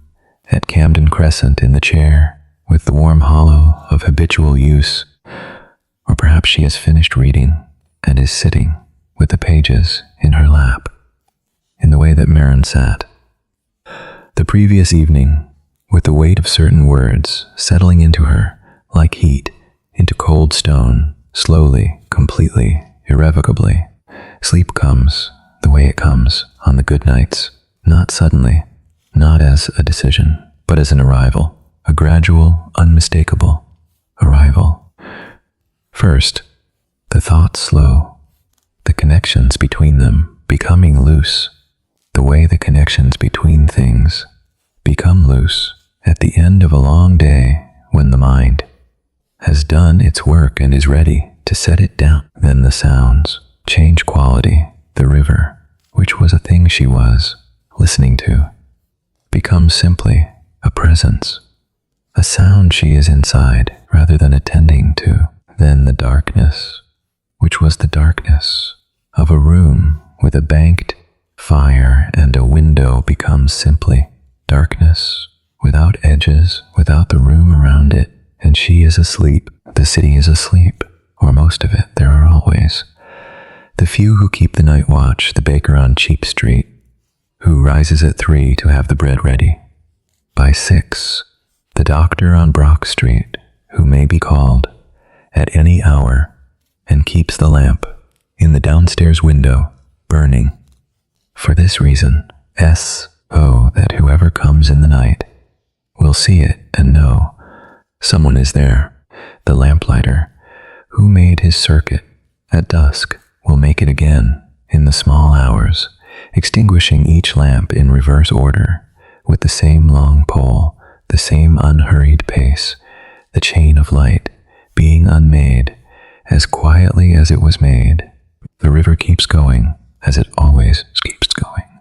S1: at Camden Crescent, in the chair with the warm hollow of habitual use, or perhaps she has finished reading and is sitting with the pages in her lap, in the way that Marin sat the previous evening, with the weight of certain words settling into her like heat into cold stone, slowly, completely, irrevocably. Sleep comes the way it comes on the good nights, not suddenly, not as a decision, but as an arrival, a gradual, unmistakable arrival. First, the thoughts slow, the connections between them becoming loose, the way the connections between things become loose at the end of a long day when the mind has done its work and is ready to set it down. Then the sounds change quality. The river, which was a thing she was listening to, becomes simply a presence, a sound she is inside rather than attending to. Then the darkness, which was the darkness of a room with a banked fire and a window, becomes simply darkness, without edges, without the room around it, and she is asleep. The city is asleep, or most of it. There are always the few who keep the night watch, the baker on Cheap Street, who rises at 3 to have the bread ready. By 6, the doctor on Brock Street, who may be called at any hour and keeps the lamp in the downstairs window burning. For this reason, S.O. that whoever comes in the night will see it and know someone is there. The lamplighter who made his circuit at dusk will make it again in the small hours, extinguishing each lamp in reverse order with the same long pole, the same unhurried pace, the chain of light being unmade as quietly as it was made. The river keeps going as it always keeps going,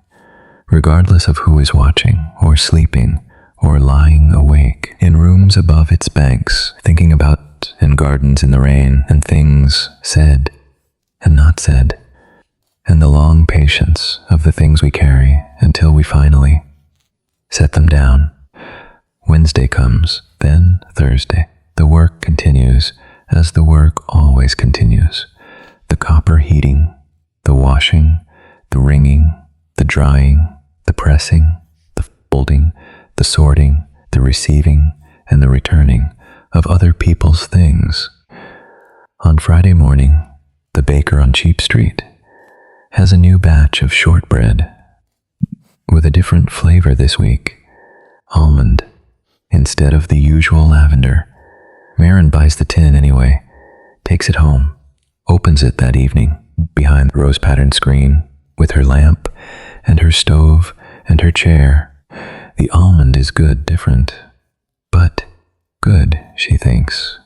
S1: regardless of who is watching or sleeping or lying awake in rooms above its banks, thinking about and gardens in the rain and things said and not said, and the long patience of the things we carry until we finally set them down. Wednesday comes, then Thursday. The work continues as the work always continues. The copper heating, the washing, the wringing, the drying, the pressing, the folding, the sorting, the receiving, and the returning of other people's things. On Friday morning, the baker on Cheap Street has a new batch of shortbread with a different flavor this week, almond instead of the usual lavender. Marin buys the tin anyway, takes it home, opens it that evening behind the rose-patterned screen with her lamp and her stove and her chair. The almond is good, different, but good, she thinks,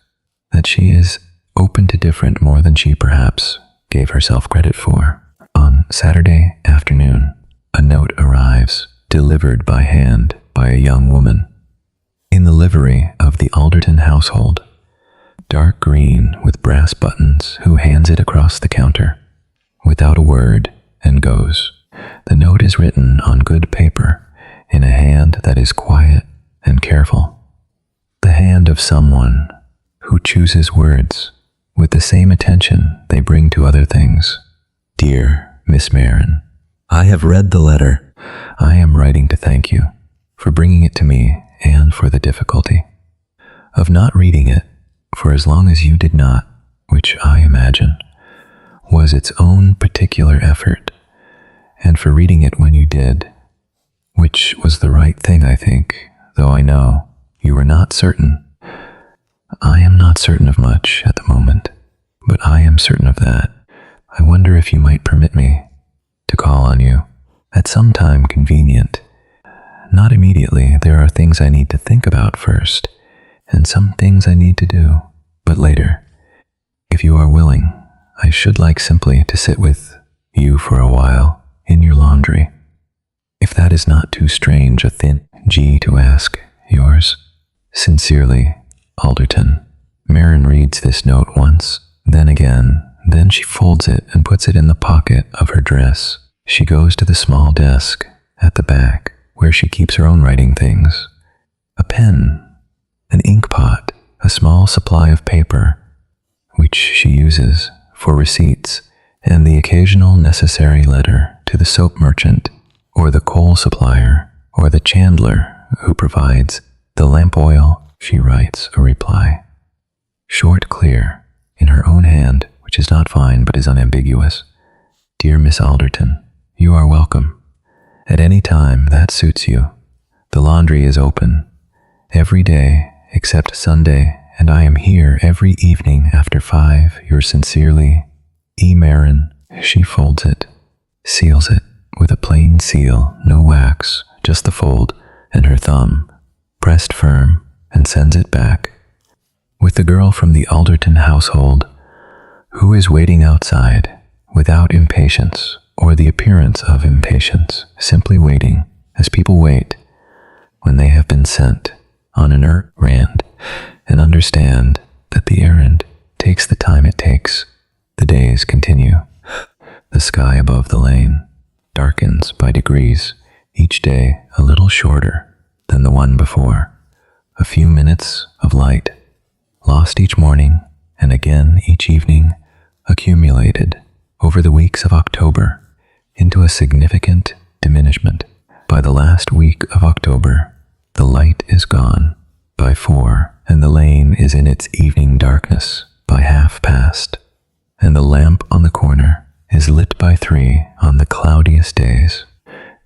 S1: that she is open to different more than she perhaps gave herself credit for. On Saturday afternoon, a note arrives, delivered by hand by a young woman in the livery of the Alderton household, dark green with brass buttons, who hands it across the counter without a word and goes. The note is written on good paper in a hand that is quiet and careful, the hand of someone who chooses words with the same attention they bring to other things. Dear Miss Marin, I have read the letter. I am writing to thank you for bringing it to me and for the difficulty of not reading it for as long as you did not, which I imagine was its own particular effort, and for reading it when you did, which was the right thing, I think, though I know you were not certain. I am not certain of much at the moment, but I am certain of that. I wonder if you might permit me to call on you at some time convenient. Not immediately. There are things I need to think about first, and some things I need to do, but later. If you are willing, I should like simply to sit with you for a while in your laundry. If that is not too strange a thin G to ask, yours sincerely, Alderton. Marin reads this note once, then again, then she folds it and puts it in the pocket of her dress. She goes to the small desk at the back where she keeps her own writing things. A pen, an ink pot, a small supply of paper, which she uses for receipts, and the occasional necessary letter to the soap merchant, or the coal supplier, or the chandler who provides the lamp oil. She writes a reply, short, clear, in her own hand, which is not fine but is unambiguous. Dear Miss Alderton, you are welcome. At any time that suits you. The laundry is open every day except Sunday, and I am here every evening after 5. Yours sincerely, E. Marin. She folds it, seals it with a plain seal, no wax, just the fold and her thumb, pressed firm, and sends it back. With the girl from the Alderton household, who is waiting outside without impatience or the appearance of impatience, simply waiting as people wait when they have been sent on an errand and understand that the errand takes the time it takes. The days continue. The sky above the lane darkens by degrees, each day a little shorter than the one before. A few minutes of light, lost each morning and again each evening, accumulated over the weeks of October into a significant diminishment. By the last week of October, the light is gone. By 4, and the lane is in its evening darkness. By 1/2 and the lamp on the corner is lit by 3 on the cloudiest days.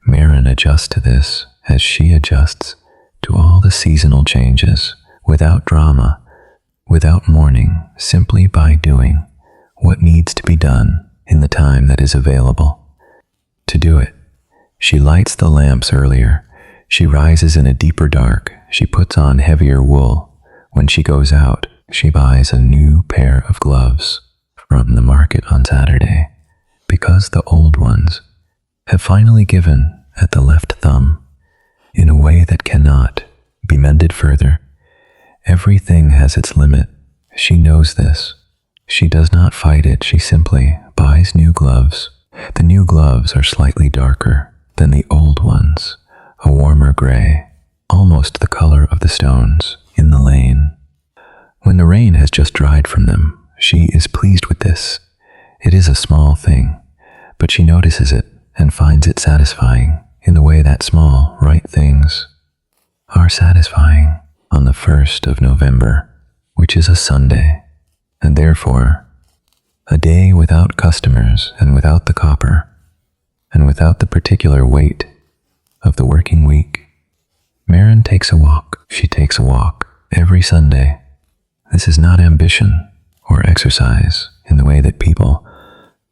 S1: Marin adjusts to this as she adjusts to all the seasonal changes, without drama, without mourning, simply by doing what needs to be done in the time that is available. To do it, she lights the lamps earlier. She rises in a deeper dark. She puts on heavier wool. When she goes out, she buys a new pair of gloves from the market on Saturday, because the old ones have finally given at the left thumb in a way that cannot be mended further. Everything has its limit. She knows this. She does not fight it. She simply buys new gloves. The new gloves are slightly darker than the old ones, a warmer gray, almost the color of the stones in the lane. When the rain has just dried from them, she is pleased with this. It is a small thing, but she notices it and finds it satisfying in the way that small, right things are satisfying on the 1st of November, which is a Sunday, and therefore a day without customers and without the copper, and without the particular weight of the working week. Marin takes a walk. She takes a walk every Sunday. This is not ambition or exercise in the way that people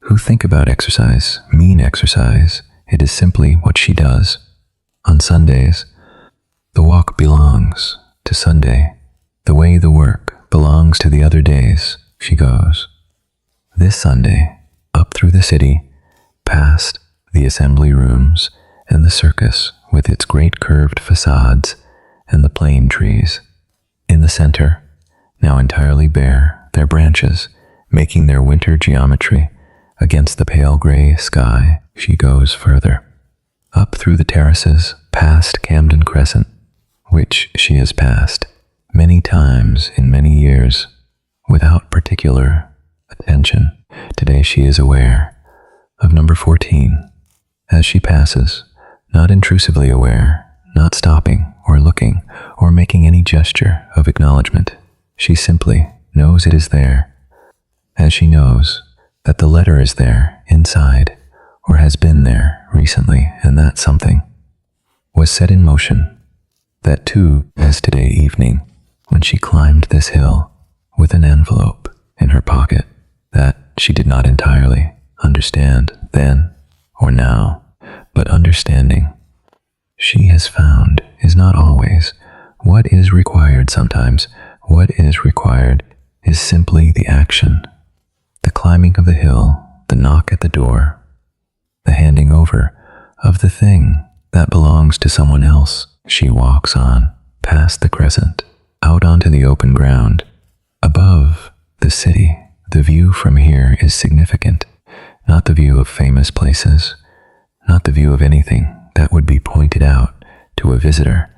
S1: who think about exercise mean exercise. It is simply what she does. On Sundays, the walk belongs to Sunday, the way the work belongs to the other days she goes. This Sunday, up through the city, past the assembly rooms and the circus with its great curved facades and the plane trees. In the center, now entirely bare, their branches making their winter geometry against the pale gray sky, she goes further. Up through the terraces, past Camden Crescent, which she has passed many times in many years without particular attention. Today she is aware of number 14 as she passes, not intrusively aware, not stopping or looking or making any gesture of acknowledgement. She simply knows it is there, as she knows that the letter is there inside or has been there recently, and that something was set in motion. That too, as today evening, when she climbed this hill with an envelope in her pocket that she did not entirely understand then or now, but understanding she has found is not always what is required. Sometimes what is required is simply the action, the climbing of the hill, the knock at the door, the handing over of the thing that belongs to someone else. She walks on, past the crescent, out onto the open ground, above the city. The view from here is significant, not the view of famous places, not the view of anything that would be pointed out to a visitor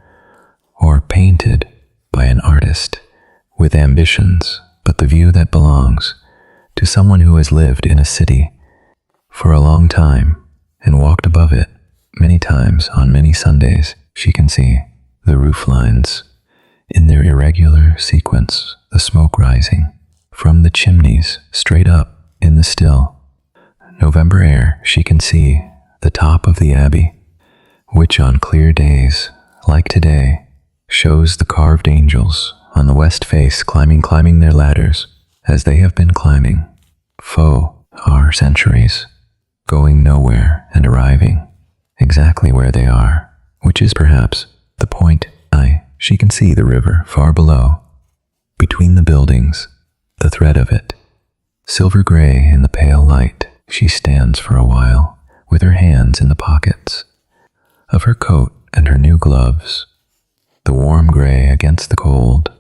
S1: or painted by an artist with ambitions, but the view that belongs to someone who has lived in a city for a long time and walked above it many times on many Sundays. She can see the roof lines in their irregular sequence, the smoke rising from the chimneys straight up in the still November air. She can see the top of the abbey, which on clear days like today shows the carved angels on the west face climbing their ladders as they have been climbing for centuries, going nowhere and arriving exactly where they are, which is perhaps the point. She can see the river far below, between the buildings, the thread of it, silver gray in the pale light. She stands for a while with her hands in the pockets of her coat and her new gloves, the warm gray against the cold.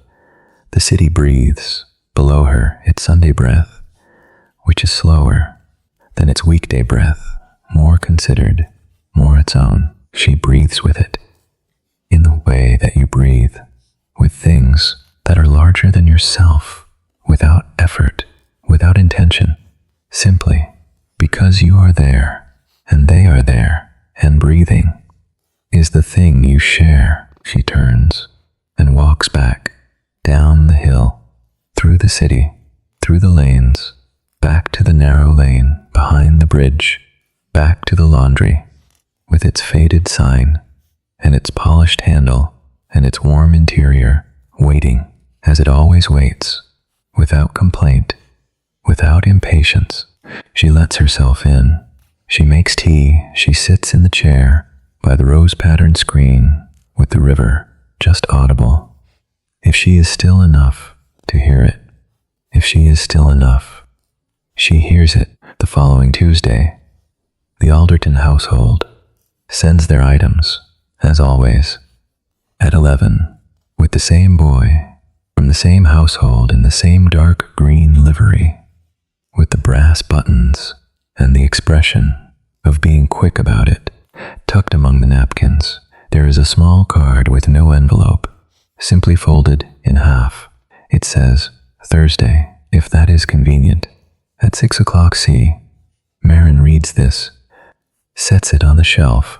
S1: The city breathes below her its Sunday breath, which is slower than its weekday breath, more considered, more its own. She breathes with it in the way that you breathe with things that are larger than yourself, without effort, without intention, simply because you are there and they are there and breathing is the thing you share. She turns and walks back, down the hill, through the city, through the lanes, back to the narrow lane behind the bridge, back to the laundry, with its faded sign, and its polished handle, and its warm interior, waiting, as it always waits, without complaint, without impatience. She lets herself in. She makes tea. She sits in the chair by the rose-patterned screen with the river just audible. If she is still enough to hear it, if she is still enough, she hears it. The following Tuesday, the Alderton household sends their items, as always, at 11, with the same boy from the same household in the same dark green livery, with the brass buttons and the expression of being quick about it. Tucked among the napkins, there is a small card with no envelope, simply folded in half. It says, Thursday, if that is convenient, at 6 o'clock C. Marin reads this, sets it on the shelf,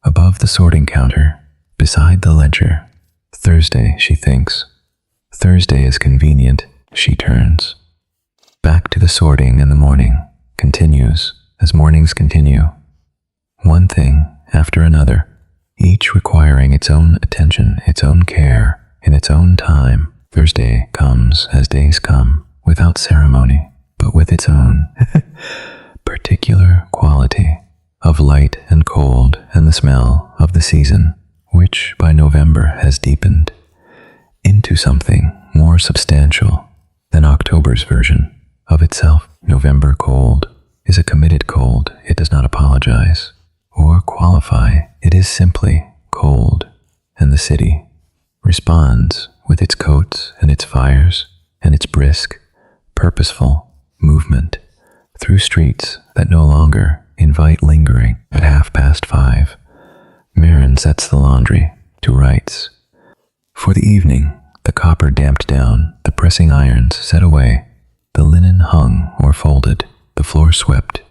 S1: above the sorting counter, beside the ledger. Thursday, she thinks. Thursday is convenient. She turns. Back to the sorting, and the morning continues as mornings continue. One thing after another, each requiring its own attention, its own care, in its own time. Thursday comes as days come, without ceremony, but with its own particular quality of light and cold and the smell of the season, which by November has deepened into something more substantial than October's version of itself. November cold is a committed cold. It does not apologize or qualify. It is simply cold, and the city responds with its coats and its fires and its brisk, purposeful movement through streets that no longer invite lingering. At 5:30, Marin sets the laundry to rights. For the evening, the copper damped down, the pressing irons set away, the linen hung or folded, the floor swept,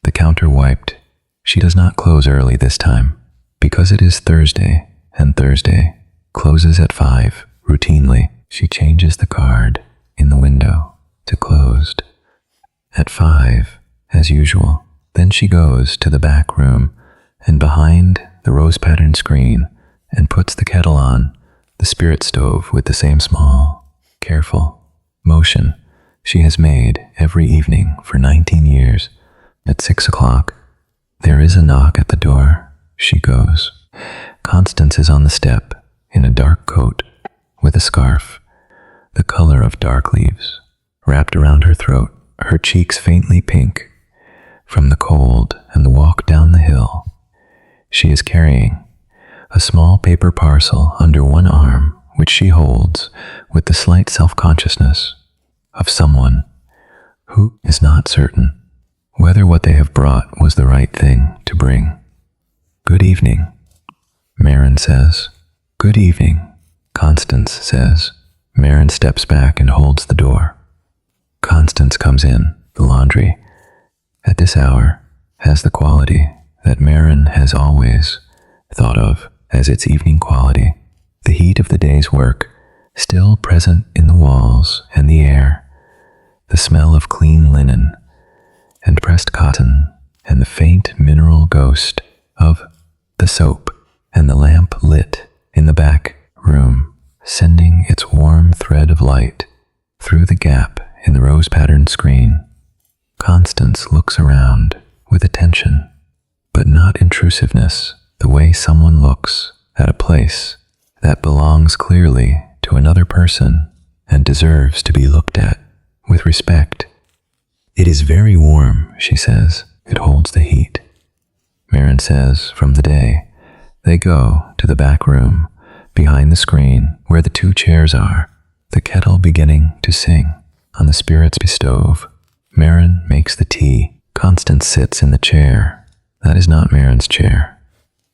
S1: the counter wiped. She does not close early this time, because it is Thursday, and Thursday closes at 5. Routinely, she changes the card in the window to closed at 5, as usual. Then she goes to the back room and behind the rose-patterned screen and puts the kettle on the spirit stove with the same small, careful motion she has made every evening for 19 years. At 6 o'clock, there is a knock at the door. She goes. Constance is on the step in a dark coat with a scarf, the color of dark leaves, wrapped around her throat, her cheeks faintly pink from the cold and the walk down the hill. She is carrying a small paper parcel under one arm, which she holds with the slight self-consciousness of someone who is not certain whether what they have brought was the right thing to bring. Good evening, Marin says. Good evening, Constance says. Marin steps back and holds the door. Constance comes in. The laundry, at this hour, has the quality that Marin has always thought of as its evening quality. The heat of the day's work still present in the walls and the air, the smell of clean linen and pressed cotton, and the faint mineral ghost of the soap, and the lamp lit in the back room, sending its warm thread of light through the gap in the rose-patterned screen. Constance looks around with attention, but not intrusiveness, the way someone looks at a place that belongs clearly to another person and deserves to be looked at with respect. It is very warm, she says. It holds the heat. Marin says, from the day, they go to the back room, behind the screen, where the two chairs are, the kettle beginning to sing on the spirits stove. Marin makes the tea. Constance sits in the chair. That is not Marin's chair,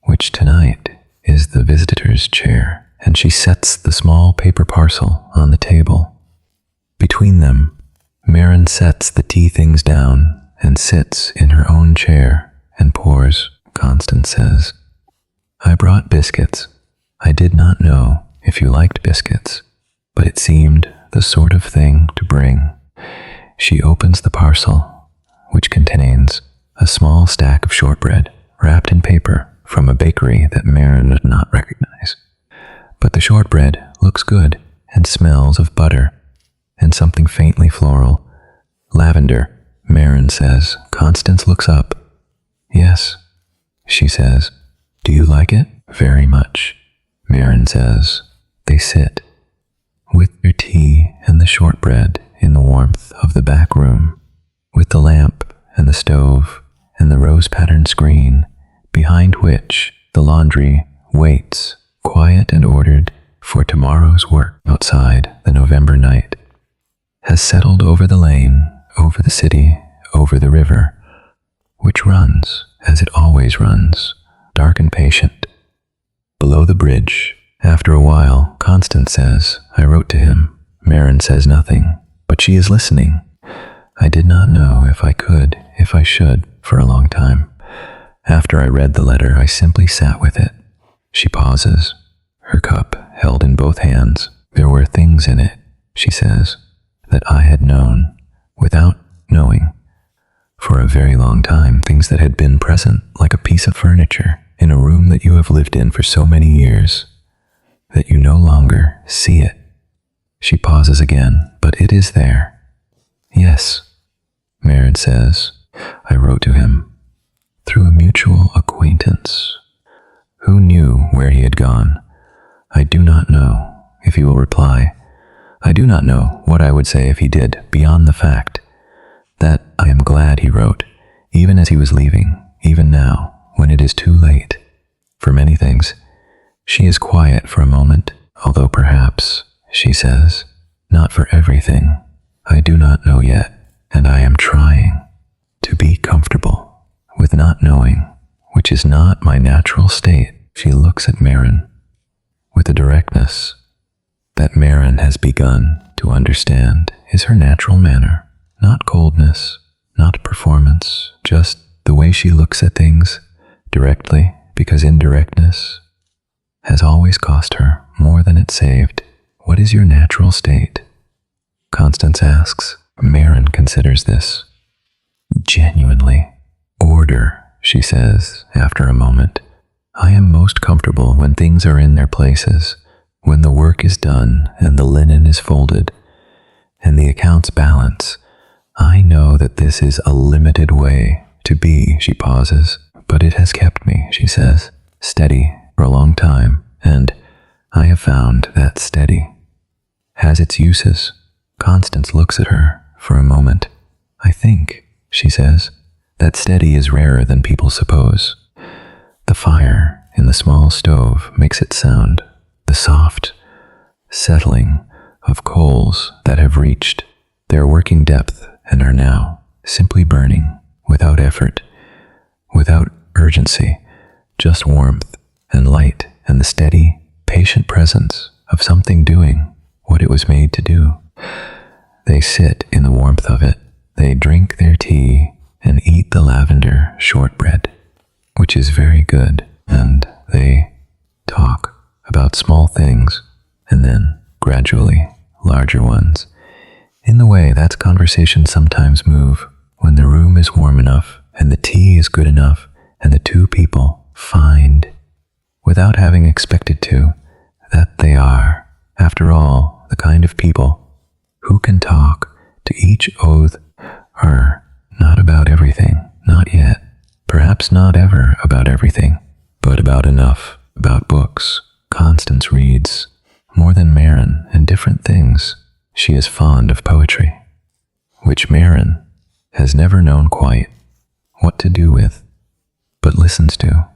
S1: which tonight is the visitor's chair, and she sets the small paper parcel on the table. Between them, Marin sets the tea things down and sits in her own chair and pours. Constance says, "I brought biscuits. I did not know if you liked biscuits, but it seemed the sort of thing to bring." She opens the parcel, which contains a small stack of shortbread wrapped in paper from a bakery that Maren did not recognize. But the shortbread looks good and smells of butter and something faintly floral. "Lavender," Maren says. Constance looks up. "Yes," she says. "Do you like it?" "Very much," Maren says. They sit, with their tea and the shortbread, in the warmth of the back room, with the lamp and the stove and the rose-patterned screen, behind which the laundry waits, quiet and ordered, for tomorrow's work. Outside, the November night has settled over the lane, over the city, over the river, which runs, as it always runs, dark and patient. Below the bridge, after a while, Constance says, "I wrote to him." Maren says nothing, but she is listening. "I did not know if I could, if I should, for a long time. After I read the letter, I simply sat with it." She pauses, her cup held in both hands. "There were things in it," she says, "that I had known, without knowing, for a very long time, things that had been present like a piece of furniture in a room that you have lived in for so many years, that you no longer see it." She pauses again, "But it is there." "Yes," Maren says, "I wrote to him, through a mutual acquaintance. Who knew where he had gone? I do not know if he will reply. I do not know what I would say if he did, beyond the fact that I am glad he wrote, even as he was leaving, even now, when it is too late, for many things." She is quiet for a moment, although perhaps, she says, "not for everything. I do not know yet, and I am trying to be comfortable with not knowing, which is not my natural state." She looks at Maren with a directness that Maren has begun to understand is her natural manner, not coldness, not performance, just the way she looks at things, directly, because indirectness has always cost her more than it saved. "What is your natural state?" Constance asks. Maren considers this. "Genuinely. Order," she says after a moment. "I am most comfortable when things are in their places, when the work is done and the linen is folded and the accounts balance. I know that this is a limited way to be." She pauses. "But it has kept me," she says, "steady for a long time, and I have found that steady has its uses." Constance looks at her for a moment. "I think," she says, "that steady is rarer than people suppose. The fire in the small stove makes it sound, the soft settling of coals that have reached their working depth and are now simply burning, without effort, without urgency, just warmth and light and the steady, patient presence of something doing what it was made to do." They sit in the warmth of it. They drink their tea and eat the lavender shortbread, which is very good, and they talk about small things, and then, gradually, larger ones, in the way that conversations sometimes move when the room is warm enough and the tea is good enough and the two people find, without having expected to, that they are, after all, the kind of people who can talk to each oath are not about everything, not yet, perhaps not ever about everything, but about enough, about books. Constance reads more than Maren and different things. She is fond of poetry, which Maren has never known quite what to do with, but listens to.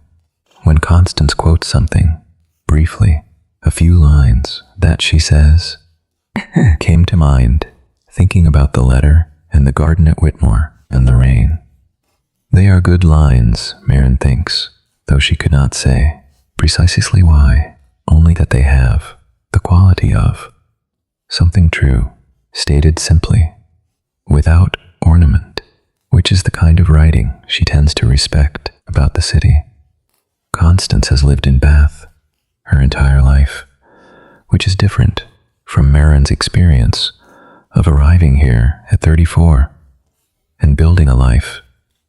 S1: When Constance quotes something, briefly, a few lines that, she says, came to mind, thinking about the letter and the garden at Whitmore and the rain. They are good lines, Maren thinks, though she could not say precisely why, only that they have the quality of something true, stated simply, without ornament, which is the kind of writing she tends to respect about the city. Constance has lived in Bath her entire life, which is different from Marin's experience of arriving here at 34 and building a life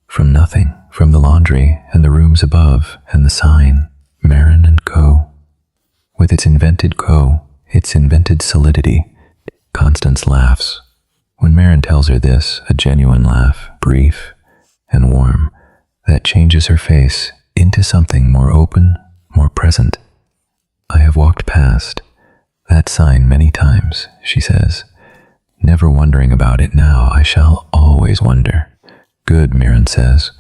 S1: from nothing, from the laundry and the rooms above and the sign, Marin and Co. With its invented solidity, Constance laughs. When Marin tells her this, a genuine laugh, brief and warm, that changes her face into something more open, more present. I have walked past that sign many times, she says, never wondering about it now. I shall always wonder. Good, Marin says,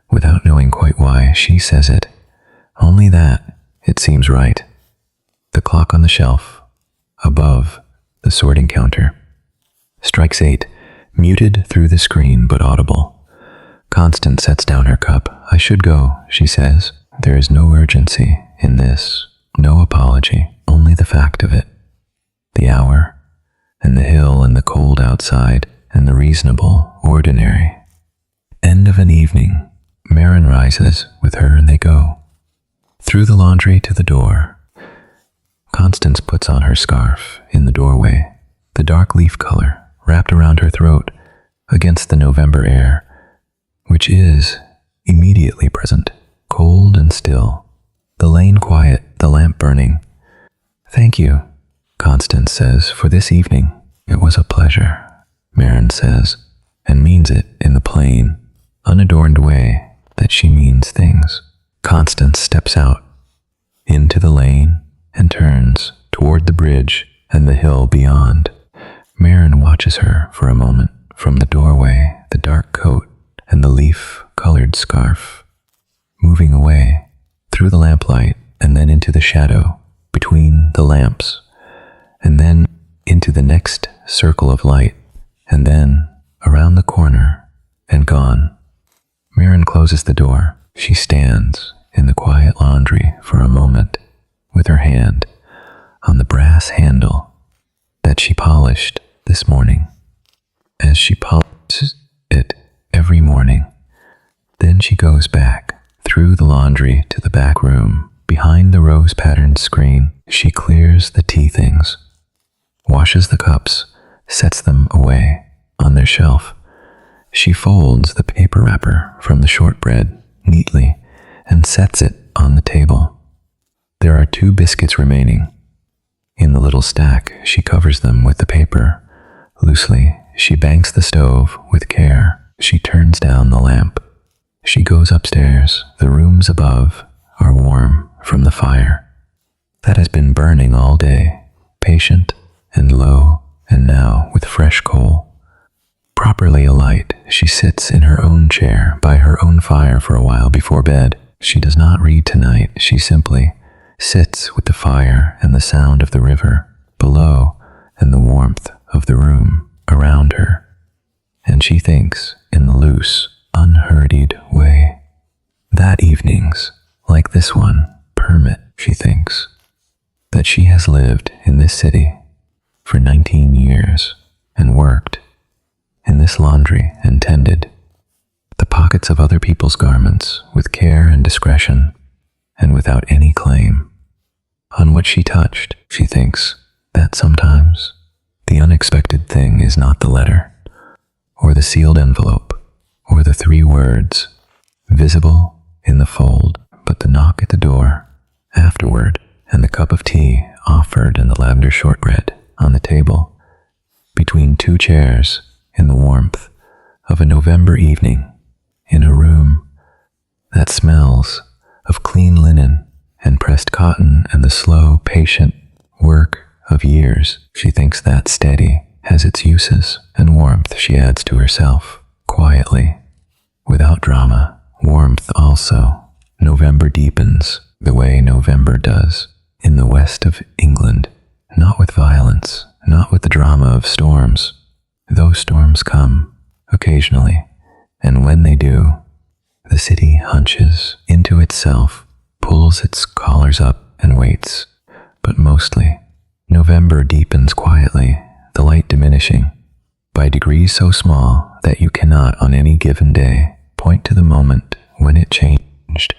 S1: without knowing quite why she says it. Only that it seems right. The clock on the shelf, above the sorting counter, strikes 8, muted through the screen but audible. Constance sets down her cup. I should go, she says. There is no urgency in this, no apology, only the fact of it. The hour, and the hill, and the cold outside, and the reasonable, ordinary end of an evening. Marin rises with her and they go. Through the laundry to the door. Constance puts on her scarf in the doorway, the dark leaf color wrapped around her throat against the November air, which is immediately present, cold and still, the lane quiet, the lamp burning. Thank you, Constance says, for this evening. It was a pleasure, Marin says, and means it in the plain, unadorned way that she means things. Constance steps out into the lane and turns toward the bridge and the hill beyond. Marin watches her for a moment from the doorway, the dark coat and the leaf-colored scarf, moving away through the lamplight and then into the shadow between the lamps, and then into the next circle of light, and then around the corner and gone. Marin closes the door. She stands in the quiet laundry for a moment with her hand on the brass handle that she polished this morning, as she polishes it every morning. Then she goes back through the laundry to the back room. Behind the rose-patterned screen, she clears the tea things, washes the cups, sets them away on their shelf. She folds the paper wrapper from the shortbread neatly and sets it on the table. There are 2 biscuits remaining. In the little stack, she covers them with the paper. Loosely, she banks the stove with care. She turns down the lamp. She goes upstairs. The rooms above are warm from the fire that has been burning all day, patient and low, and now with fresh coal. Properly alight, she sits in her own chair by her own fire for a while before bed. She does not read tonight. She simply sits with the fire and the sound of the river below and the warmth of the room around her. And she thinks in the loose, unhurried way that evenings like this one permit, she thinks, that she has lived in this city for 19 years and worked in this laundry and tended the pockets of other people's garments with care and discretion and without any claim on what she touched. She thinks that sometimes the unexpected thing is not the letter or the sealed envelope or the 3 words visible in the fold, but the knock at the door afterward and the cup of tea offered and the lavender shortbread on the table between 2 chairs in the warmth of a November evening in a room that smells of clean linen and pressed cotton and the slow, patient work of years. She thinks that steady has its uses and warmth she adds to herself, quietly, without drama. Warmth also. November deepens the way November does in the west of England, not with violence, not with the drama of storms. Those storms come occasionally, and when they do, the city hunches into itself, pulls its collars up and waits. But mostly, November deepens quietly, the light diminishing by degrees so small that you cannot on any given day point to the moment when it changed.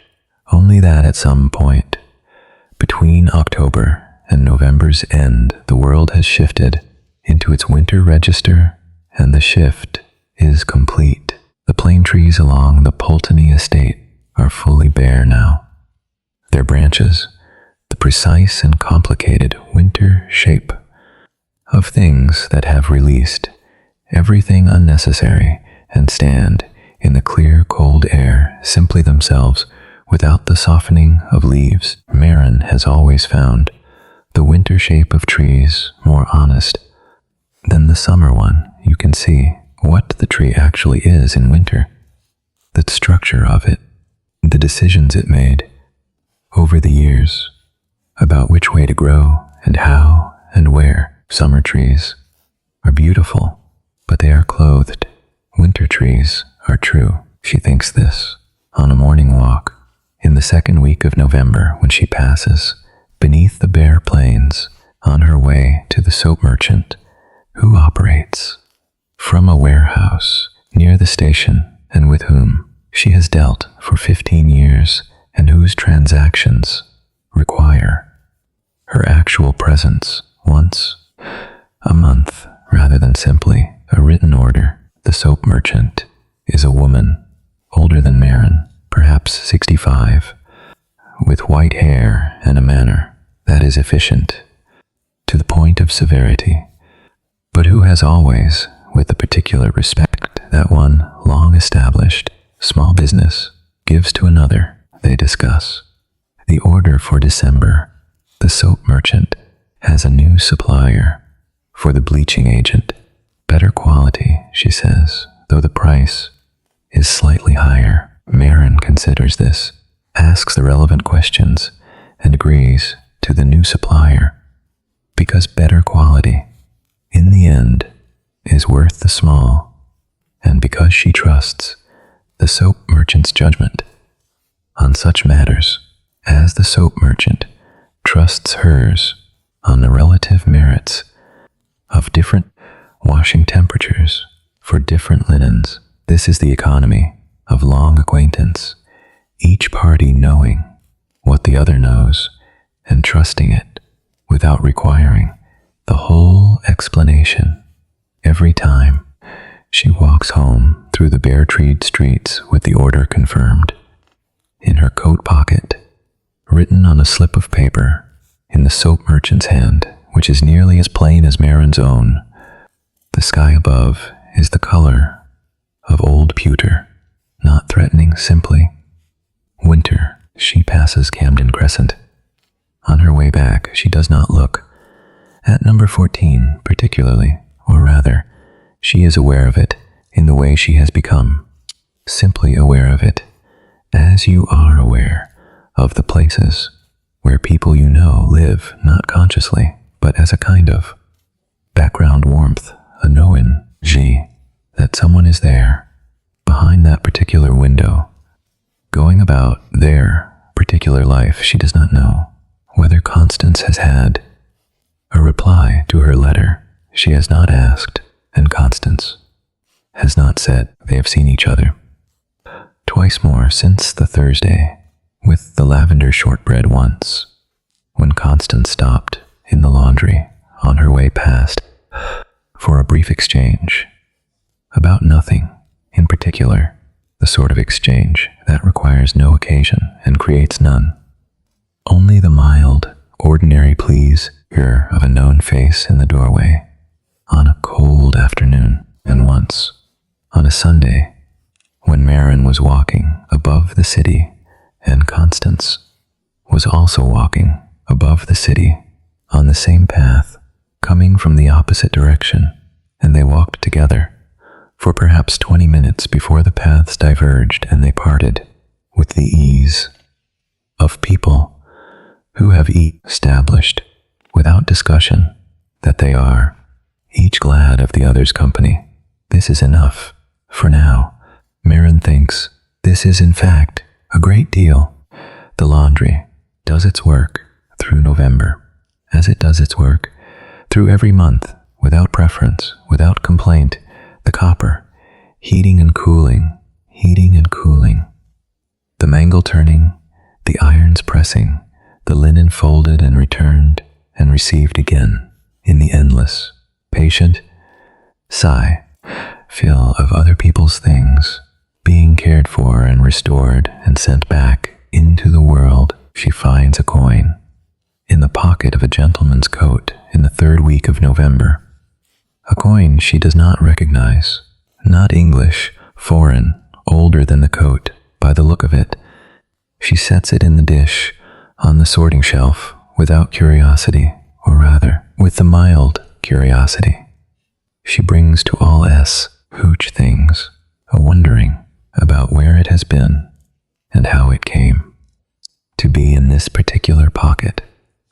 S1: Only that at some point, between October and November's end, the world has shifted into its winter register, and the shift is complete. The plane trees along the Pulteney estate are fully bare now. Their branches, the precise and complicated winter shape of things that have released everything unnecessary and stand in the clear, cold air, simply themselves, without the softening of leaves. Marin has always found the winter shape of trees more honest than the summer one. You can see what the tree actually is in winter, the structure of it, the decisions it made over the years about which way to grow and how and where. Summer trees are beautiful, but they are clothed. Winter trees are true. She thinks this on a morning walk in the second week of November, when she passes beneath the bare plains on her way to the soap merchant who operates from a warehouse near the station, and with whom she has dealt for 15 years, and whose transactions require her actual presence once a month rather than simply a written order. The soap merchant is a woman older than Marin, perhaps 65, with white hair and a manner that is efficient to the point of severity, but who has always, with the particular respect that one long-established small business gives to another, they discuss the order for December. The soap merchant has a new supplier for the bleaching agent. Better quality, she says, though the price is slightly higher. Marin considers this, asks the relevant questions, and agrees to the new supplier, because better quality, in the end, is worth the small, and because she trusts the soap merchant's judgment on such matters, as the soap merchant trusts hers on the relative merits of different washing temperatures for different linens. This is the economy of long acquaintance, each party knowing what the other knows and trusting it without requiring the whole explanation. Every time she walks home through the bare-treed streets with the order confirmed in her coat pocket, written on a slip of paper in the soap merchant's hand, which is nearly as plain as Marin's own. The sky above is the color of old pewter, not threatening, simply winter. She passes Camden Crescent. On her way back, she does not look at number 14 particularly, or rather, she is aware of it in the way she has become, simply aware of it, as you are aware of the places where people you know live, not consciously, but as a kind of background warmth, a knowing that someone is there, behind that particular window, going about their particular life. She does not know whether Constance has had a reply to her letter. She has not asked, and Constance has not said. They have seen each other twice more since the Thursday with the lavender shortbread. Once, when Constance stopped in the laundry on her way past for a brief exchange about nothing in particular, the sort of exchange that requires no occasion and creates none, only the mild, ordinary pleasure of a known face in the doorway on a cold afternoon. And once, on a Sunday, when Marin was walking above the city and Constance was also walking above the city on the same path, coming from the opposite direction, and they walked together for perhaps 20 minutes before the paths diverged and they parted with the ease of people who have established without discussion that they are each glad of the other's company. This is enough for now. Marin thinks this is in fact a great deal. The laundry does its work through November, as it does its work through every month, without preference, without complaint. The copper, heating and cooling, the mangle turning, the pressing, the linen folded and returned and received again in the endless, patient sigh, feel of other people's things being cared for and restored and sent back into the world. She finds a coin in the pocket of a gentleman's coat in the 3rd week of November. A coin she does not recognize, not English, foreign, older than the coat, by the look of it. She sets it in the dish on the sorting shelf without curiosity, or rather, with the mild curiosity. She brings to all hooch things a wondering about where it has been and how it came to be in this particular pocket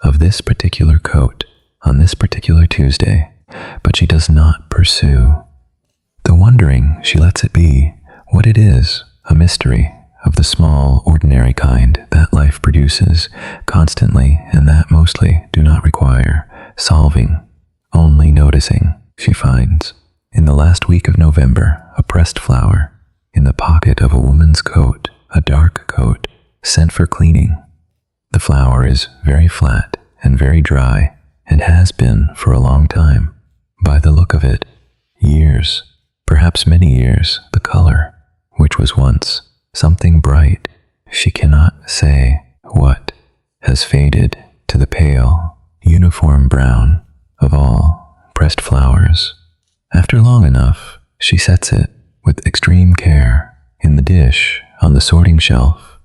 S1: of this particular coat on this particular Tuesday, but she does not pursue the wondering. She lets it be what it is, a mystery of the small, ordinary kind that life produces constantly and that mostly do not require solving, only noticing. She finds, in the last week of November, a pressed flower in the pocket of a woman's coat, a dark coat, sent for cleaning. The flower is very flat and very dry, and has been for a long time. By the look of it, years, perhaps many years, the color, which was once something bright, she cannot say what, has faded to the pale, uniform brown of all pressed flowers. After long enough, she sets it with extreme care in the dish on the sorting shelf,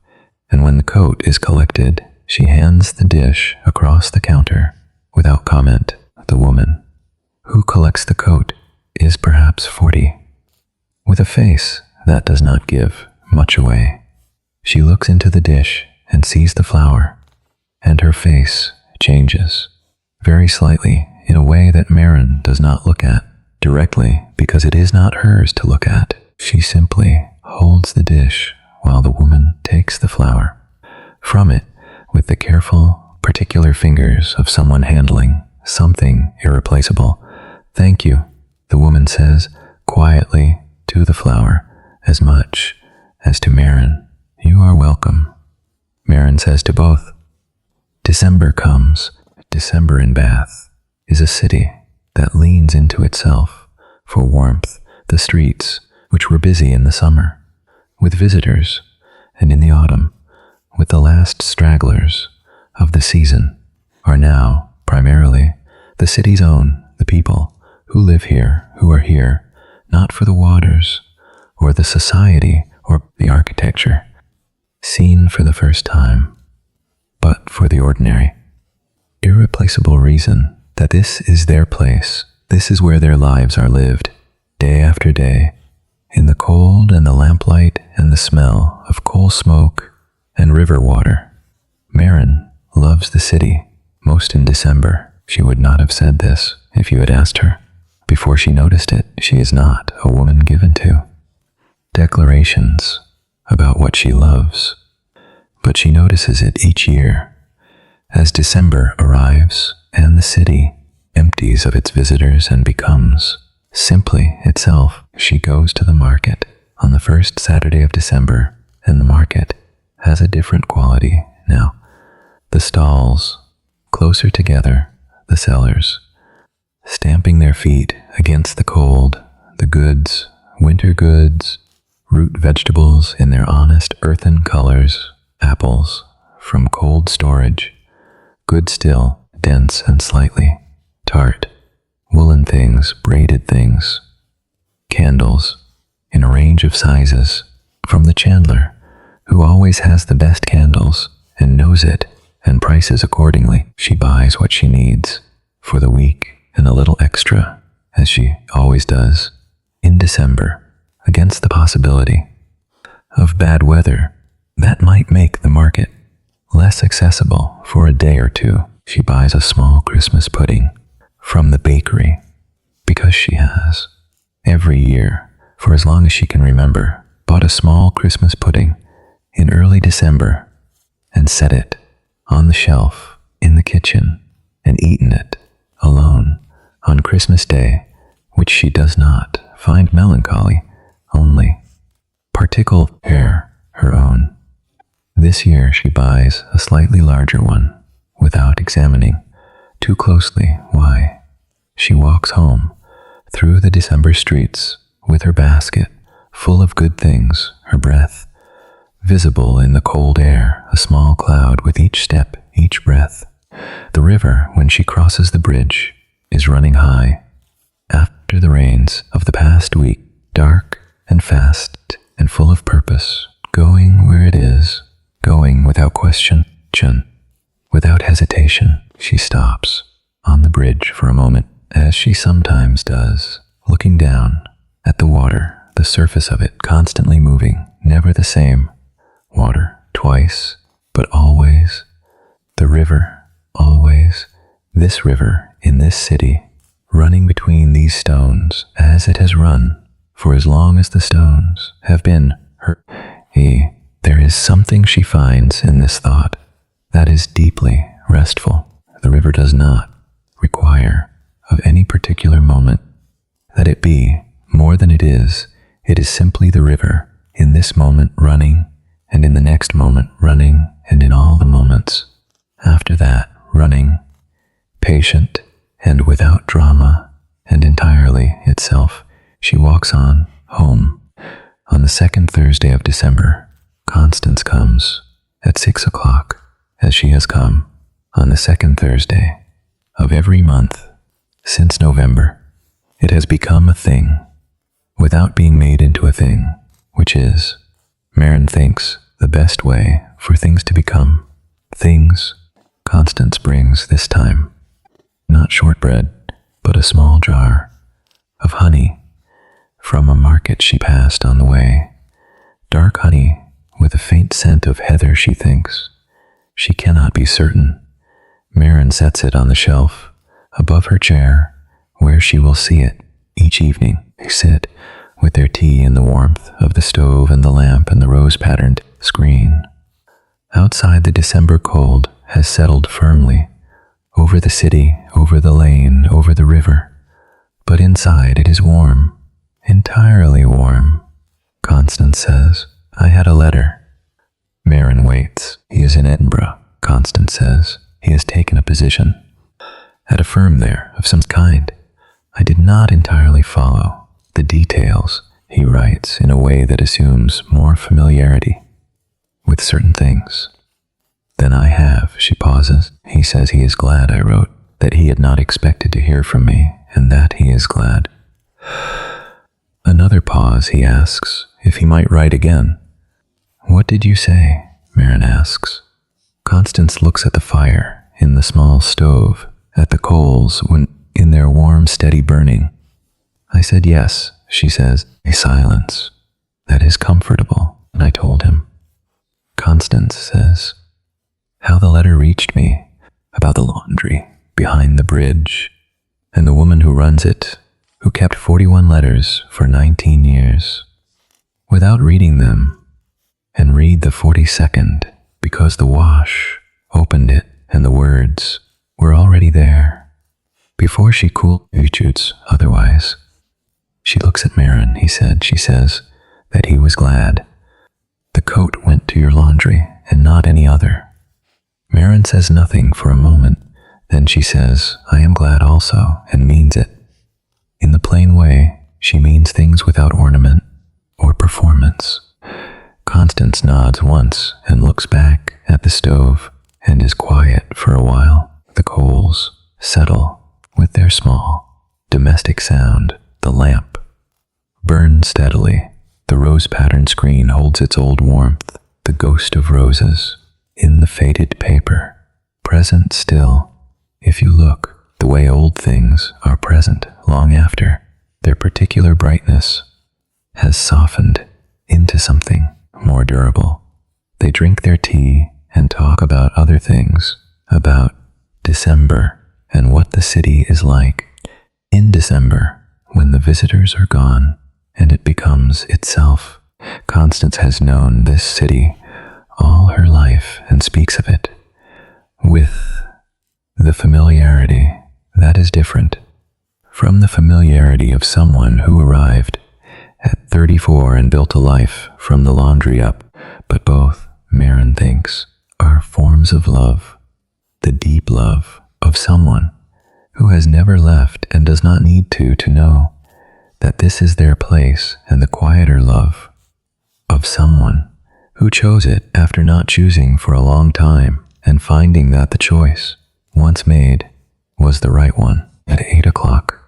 S1: and when the coat is collected, she hands the dish across the counter without comment. The woman who collects the coat is perhaps 40, with a face that does not give much away. She looks into the dish and sees the flower, and her face changes very slightly in a way that Marin does not look at directly because it is not hers to look at. She simply holds the dish while the woman takes the flower from it with the careful, particular fingers of someone handling something irreplaceable. "Thank you," the woman says quietly to the flower, as much as to Marin. "You are welcome," Marin says to both. December comes. December in Bath is a city that leans into itself for warmth. The streets, which were busy in the summer with visitors, and in the autumn with the last stragglers of the season, are now primarily the city's own, the people who live here, who are here, not for the waters, or the society, or the architecture, seen for the first time, but for the ordinary, irreplaceable reason that this is their place, this is where their lives are lived, day after day, in the cold and the lamplight and the smell of coal smoke and river water. Marin loves the city most in December. She would not have said this if you had asked her. Before she noticed it, she is not a woman given to declarations about what she loves, but she notices it each year as December arrives and the city empties of its visitors and becomes simply itself. She goes to the market on the first Saturday of December, and the market has a different quality now. The stalls closer together, the sellers stamping their feet against the cold, the goods, winter goods, root vegetables in their honest earthen colors, apples from cold storage, good still, dense and slightly tart, woolen things, braided things, candles in a range of sizes, from the chandler, who always has the best candles and knows it and prices accordingly. She buys what she needs for the week and a little extra, as she always does, in December, against the possibility of bad weather that might make the market less accessible for a day or two. She buys a small Christmas pudding from the bakery because she has, every year, for as long as she can remember, bought a small Christmas pudding in early December and set it on the shelf in the kitchen and eaten it alone on Christmas Day, which she does not find melancholy, only particle her own. This year she buys a slightly larger one, without examining too closely why. She walks home through the December streets with her basket full of good things, her breath visible in the cold air, a small cloud with each step, each breath. The river, when she crosses the bridge, is running high. After the rains of the past week, dark and fast and full of purpose, going where it is, going without question, without hesitation. She stops on the bridge for a moment, as she sometimes does, looking down at the water, the surface of it constantly moving, never the same. Water, twice, but always. The river, always. This river, in this city, running between these stones, as it has run, for as long as the stones have been her. There is something she finds in this thought that is deeply restful. The river does not require of any particular moment that it be more than it is. It is simply the river, in this moment running, and in the next moment running, and in all the moments after that running, patient and without drama, and entirely itself. She walks on home. On the second Thursday of December, Constance comes at 6 o'clock, as she has come on the second Thursday of every month since November. It has become a thing without being made into a thing, which is, Maren thinks, the best way for things to become things. Constance brings this time not shortbread, but a small jar of honey from a market she passed on the way. Dark honey with a faint scent of heather, she thinks. She cannot be certain. Maren sets it on the shelf above her chair, where she will see it each evening. They sit with their tea in the warmth of the stove and the lamp and the rose-patterned screen. Outside, the December cold has settled firmly over the city, over the lane, over the river. But inside it is warm, entirely warm. Constance says, I had a letter. Maren waits. He is in Edinburgh, Constance says. He has taken a position at a firm there of some kind. I did not entirely follow the details, he writes, in a way that assumes more familiarity with certain things than I have. She pauses. He says he is glad I wrote, that he had not expected to hear from me, and that he is glad. Another pause. He asks if he might write again. What did you say? Maren asks. Constance looks at the fire in the small stove, at the coals when in their warm, steady burning. I said yes, she says. A silence. That is comfortable, and I told him. Constance says, how the letter reached me, about the laundry behind the bridge, and the woman who runs it, who kept 41 letters for 19 years, without reading them, and read the 42nd, because the wash opened it, and the words were already there, before she cooled otherwise. She looks at Maren, he said. She says that he was glad. The coat went to your laundry, and not any other. Maren says nothing for a moment. Then she says, I am glad also, and means it. In the plain way, she means things without ornament or performance. Constance nods once and looks back at the stove and is quiet for a while. The coals settle with their small, domestic sound. The lamp burns steadily. The rose-patterned screen holds its old warmth, the ghost of roses in the faded paper, present still, if you look, the way old things are present long after their particular brightness has softened into something more durable. They drink their tea and talk about other things, about December and what the city is like in December when the visitors are gone and it becomes itself. Constance has known this city all her life and speaks of it with the familiarity that is different from the familiarity of someone who arrived at 34 and built a life from the laundry up. But both Maren often thinks are forms of love, the deep love of someone who has never left and does not need to know that this is their place, and the quieter love of someone who chose it after not choosing for a long time and finding that the choice once made was the right one. At 8 o'clock,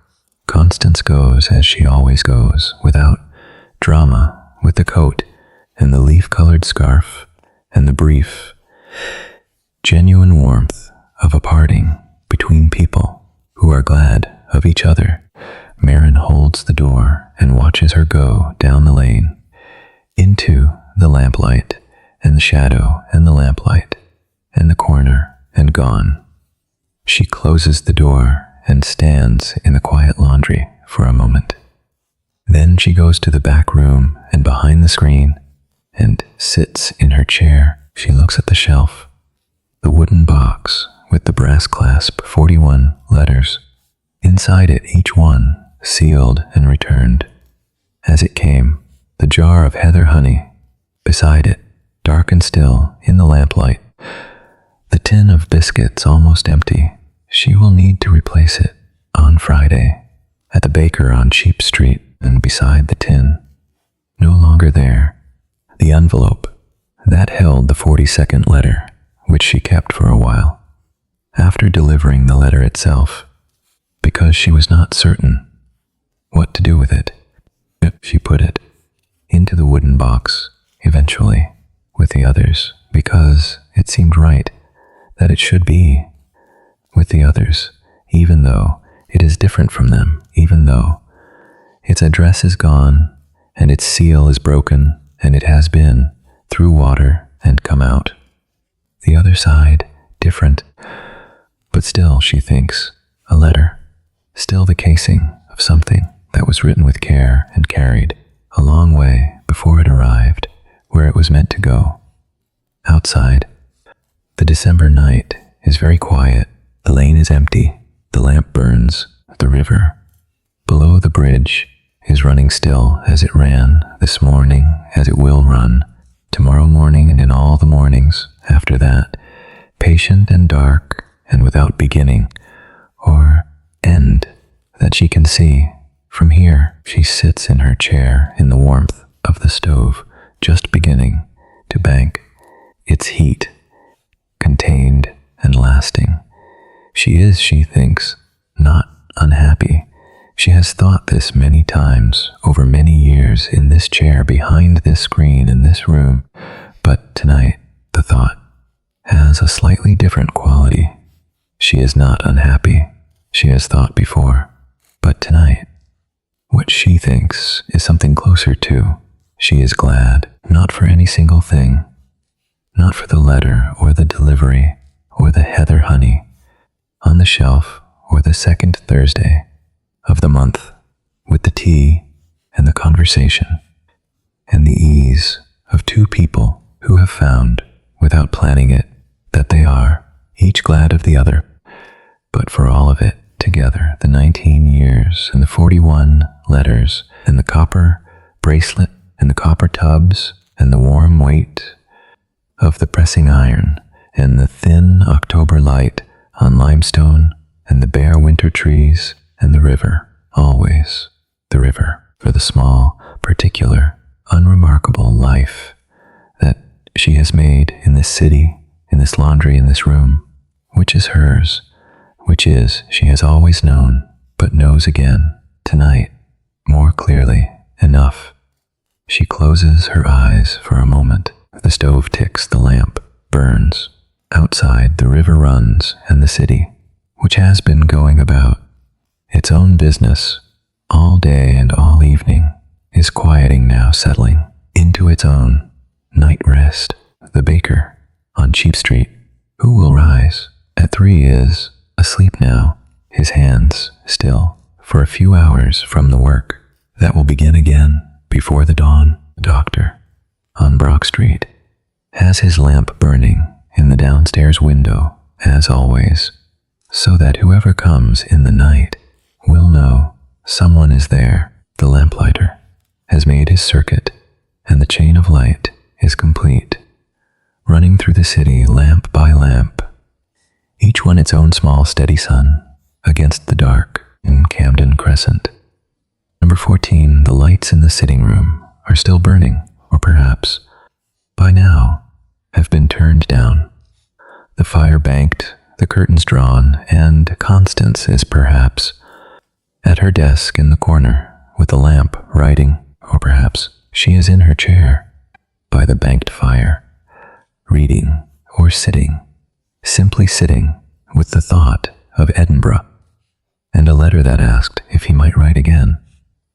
S1: Constance goes as she always goes, without drama, with the coat and the leaf-colored scarf and the brief, genuine warmth of a parting between people who are glad of each other. Marin holds the door and watches her go down the lane, into the lamplight and the shadow and the lamplight and the corner and gone. She closes the door and stands in the quiet laundry for a moment. Then she goes to the back room and behind the screen and sits in her chair. She looks at the shelf, the wooden box with the brass clasp, 41 letters. Inside it, each one sealed and returned as it came. The jar of heather honey beside it, dark and still in the lamplight. The tin of biscuits almost empty. She will need to replace it on Friday at the baker on Cheap Street, and beside the tin, no longer there, the envelope that held the 42nd letter, which she kept for a while after delivering the letter itself, because she was not certain what to do with it. She put it into the wooden box eventually with the others, because it seemed right that it should be with the others, even though it is different from them, even though its address is gone and its seal is broken, and it has been through water and come out the other side different. But still, she thinks, a letter, still the casing of something that was written with care and carried a long way before it arrived where it was meant to go. Outside, the December night is very quiet. The lane is empty. The lamp burns. The river below the bridge is running still, as it ran this morning, as it will run tomorrow morning, and in all the mornings after that, patient and dark and without beginning or end that she can see. From here, she sits in her chair in the warmth of the stove, just beginning to bank its heat, contained and lasting. She is, she thinks, not unhappy. She has thought this many times over many years in this chair behind this screen in this room, but tonight the thought has a slightly different quality. She is not unhappy. She has thought before, but tonight, what she thinks is something closer to. She is glad, not for any single thing, not for the letter or the delivery or the heather honey on the shelf or the second Thursday of the month with the tea and the conversation and the ease of two people who have found, without planning it, that they are each glad of the other, but for all of it together, the 19 years and the 41 letters and the copper bracelet and the copper tubs and the warm weight of the pressing iron and the thin October light on limestone and the bare winter trees and the river, always the river, for the small, particular, unremarkable life that she has made in this city, in this laundry, in this room, which is hers, which is, she has always known, but knows again, tonight, more clearly enough. She closes her eyes for a moment. The stove ticks, the lamp burns. Outside, the river runs, and the city, which has been going about its own business all day and all evening, is quieting now, settling into its own night rest. The baker on Cheap Street, who will rise at 3, is asleep now, his hands still for a few hours from the work that will begin again before the dawn. The doctor on Brock Street has his lamp burning in the downstairs window, as always, so that whoever comes in the night will know someone is there. The lamplighter has made his circuit, and the chain of light is complete. running through the city lamp by lamp, each one its own small steady sun against the dark in Camden Crescent. Number 14, the lights in the sitting room are still burning, or perhaps, by now, have been turned down. The fire banked, the curtains drawn, and Constance is perhaps at her desk in the corner with the lamp writing, or perhaps she is in her chair by the banked fire, reading or sitting, simply sitting with the thought of Edinburgh and a letter that asked if he might write again,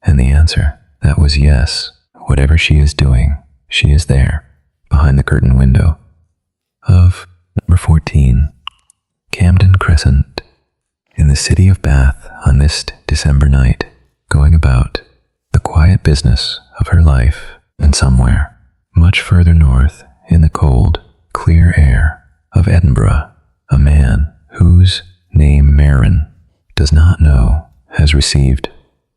S1: and the answer that was yes. Whatever she is doing, she is there behind the curtain window of number 14, Camden Crescent, in the city of Bath on this December night, going about the quiet business of her life, and somewhere much further north in the cold, clear air of Edinburgh, a man whose name Marin does not know has received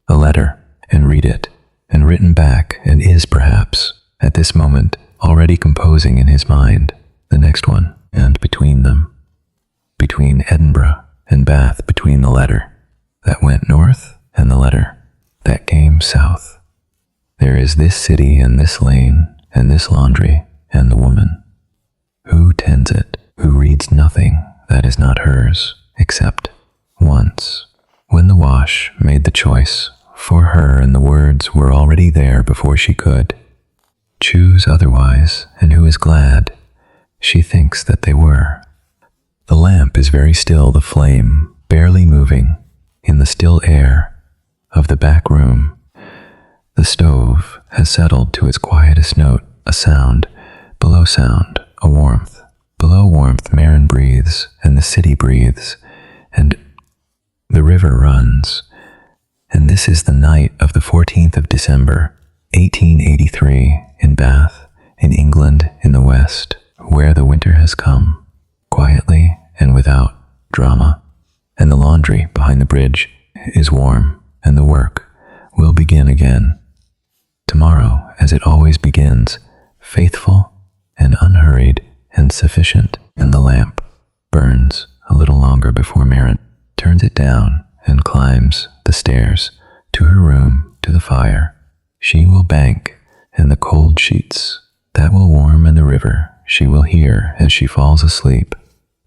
S1: a letter and read it and written back and is perhaps at this moment already composing in his mind the next one, and between them, between Edinburgh and Bath, between the letter that went north and the letter that came south, there is this city and this lane and this laundry and the woman who tends it, who reads nothing that is not hers, except once, when the wash made the choice for her and the words were already there before she could choose otherwise, and who is glad she thinks that they were. The lamp is very still, the flame barely moving in the still air of the back room. The stove has settled to its quietest note, a sound, below sound, a warmth. Below warmth, Marin breathes, and the city breathes, and the river runs. And this is the night of the 14th of December, 1883, in Bath, in England, in the West, where the winter has come, quietly and without drama, and the laundry behind the bridge is warm, and the work will begin again. Tomorrow, as it always begins, faithful and unhurried and sufficient, and the lamp burns a little longer before Marin turns it down and climbs the stairs to her room, to the fire. She will bank, and the cold sheets that will warm, and the river she will hear as she falls asleep,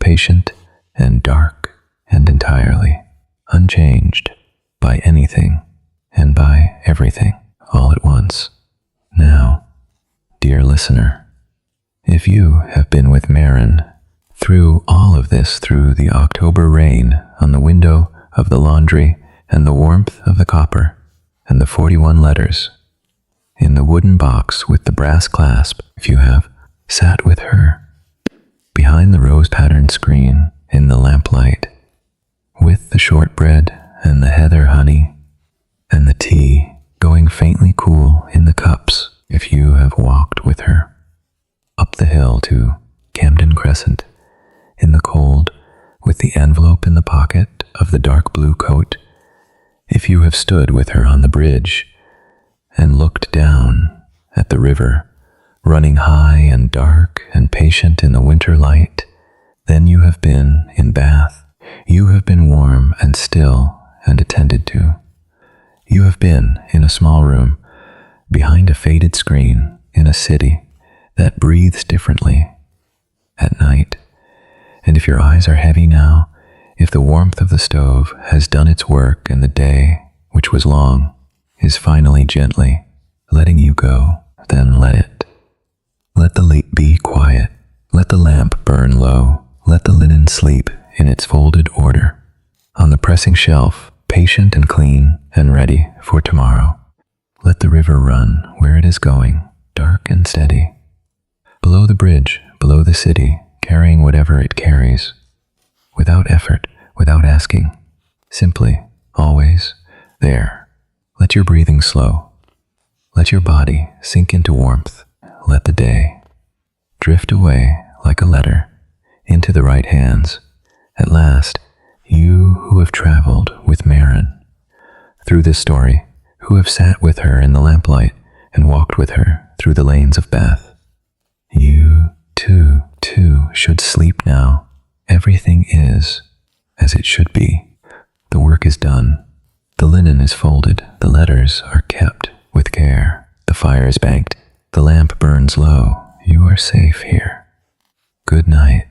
S1: patient and dark and entirely unchanged by anything and by everything all at once. Now, dear listener, if you have been with Marin through all of this, through the October rain on the window of the laundry and the warmth of the copper and the 41 letters in the wooden box with the brass clasp, if you have sat with her behind the rose-patterned screen in the lamplight with the shortbread and the heather honey and the tea going faintly cool in the cups, if you have walked with her up the hill to Camden Crescent in the cold with the envelope in the pocket of the dark blue coat, if you have stood with her on the bridge and looked down at the river running high and dark and patient in the winter light, then you have been in Bath. You have been warm and still and attended to. You have been in a small room behind a faded screen in a city that breathes differently at night. And if your eyes are heavy now, if the warmth of the stove has done its work and the day, which was long, is finally gently letting you go, then let it. Let the light be quiet. Let the lamp burn low. Let the linen sleep in its folded order on the pressing shelf, patient and clean and ready for tomorrow. Let the river run where it is going, dark and steady. Below the bridge, below the city, carrying whatever it carries, without effort, without asking, simply, always, there. Let your breathing slow. Let your body sink into warmth. Let the day drift away like a letter into the right hands. At last, you who have traveled with Marin through this story, who have sat with her in the lamplight and walked with her through the lanes of Bath, you, too, as it should be. The work is done. The linen is folded. The letters are kept with care. The fire is banked. The lamp burns low. You are safe here. Good night.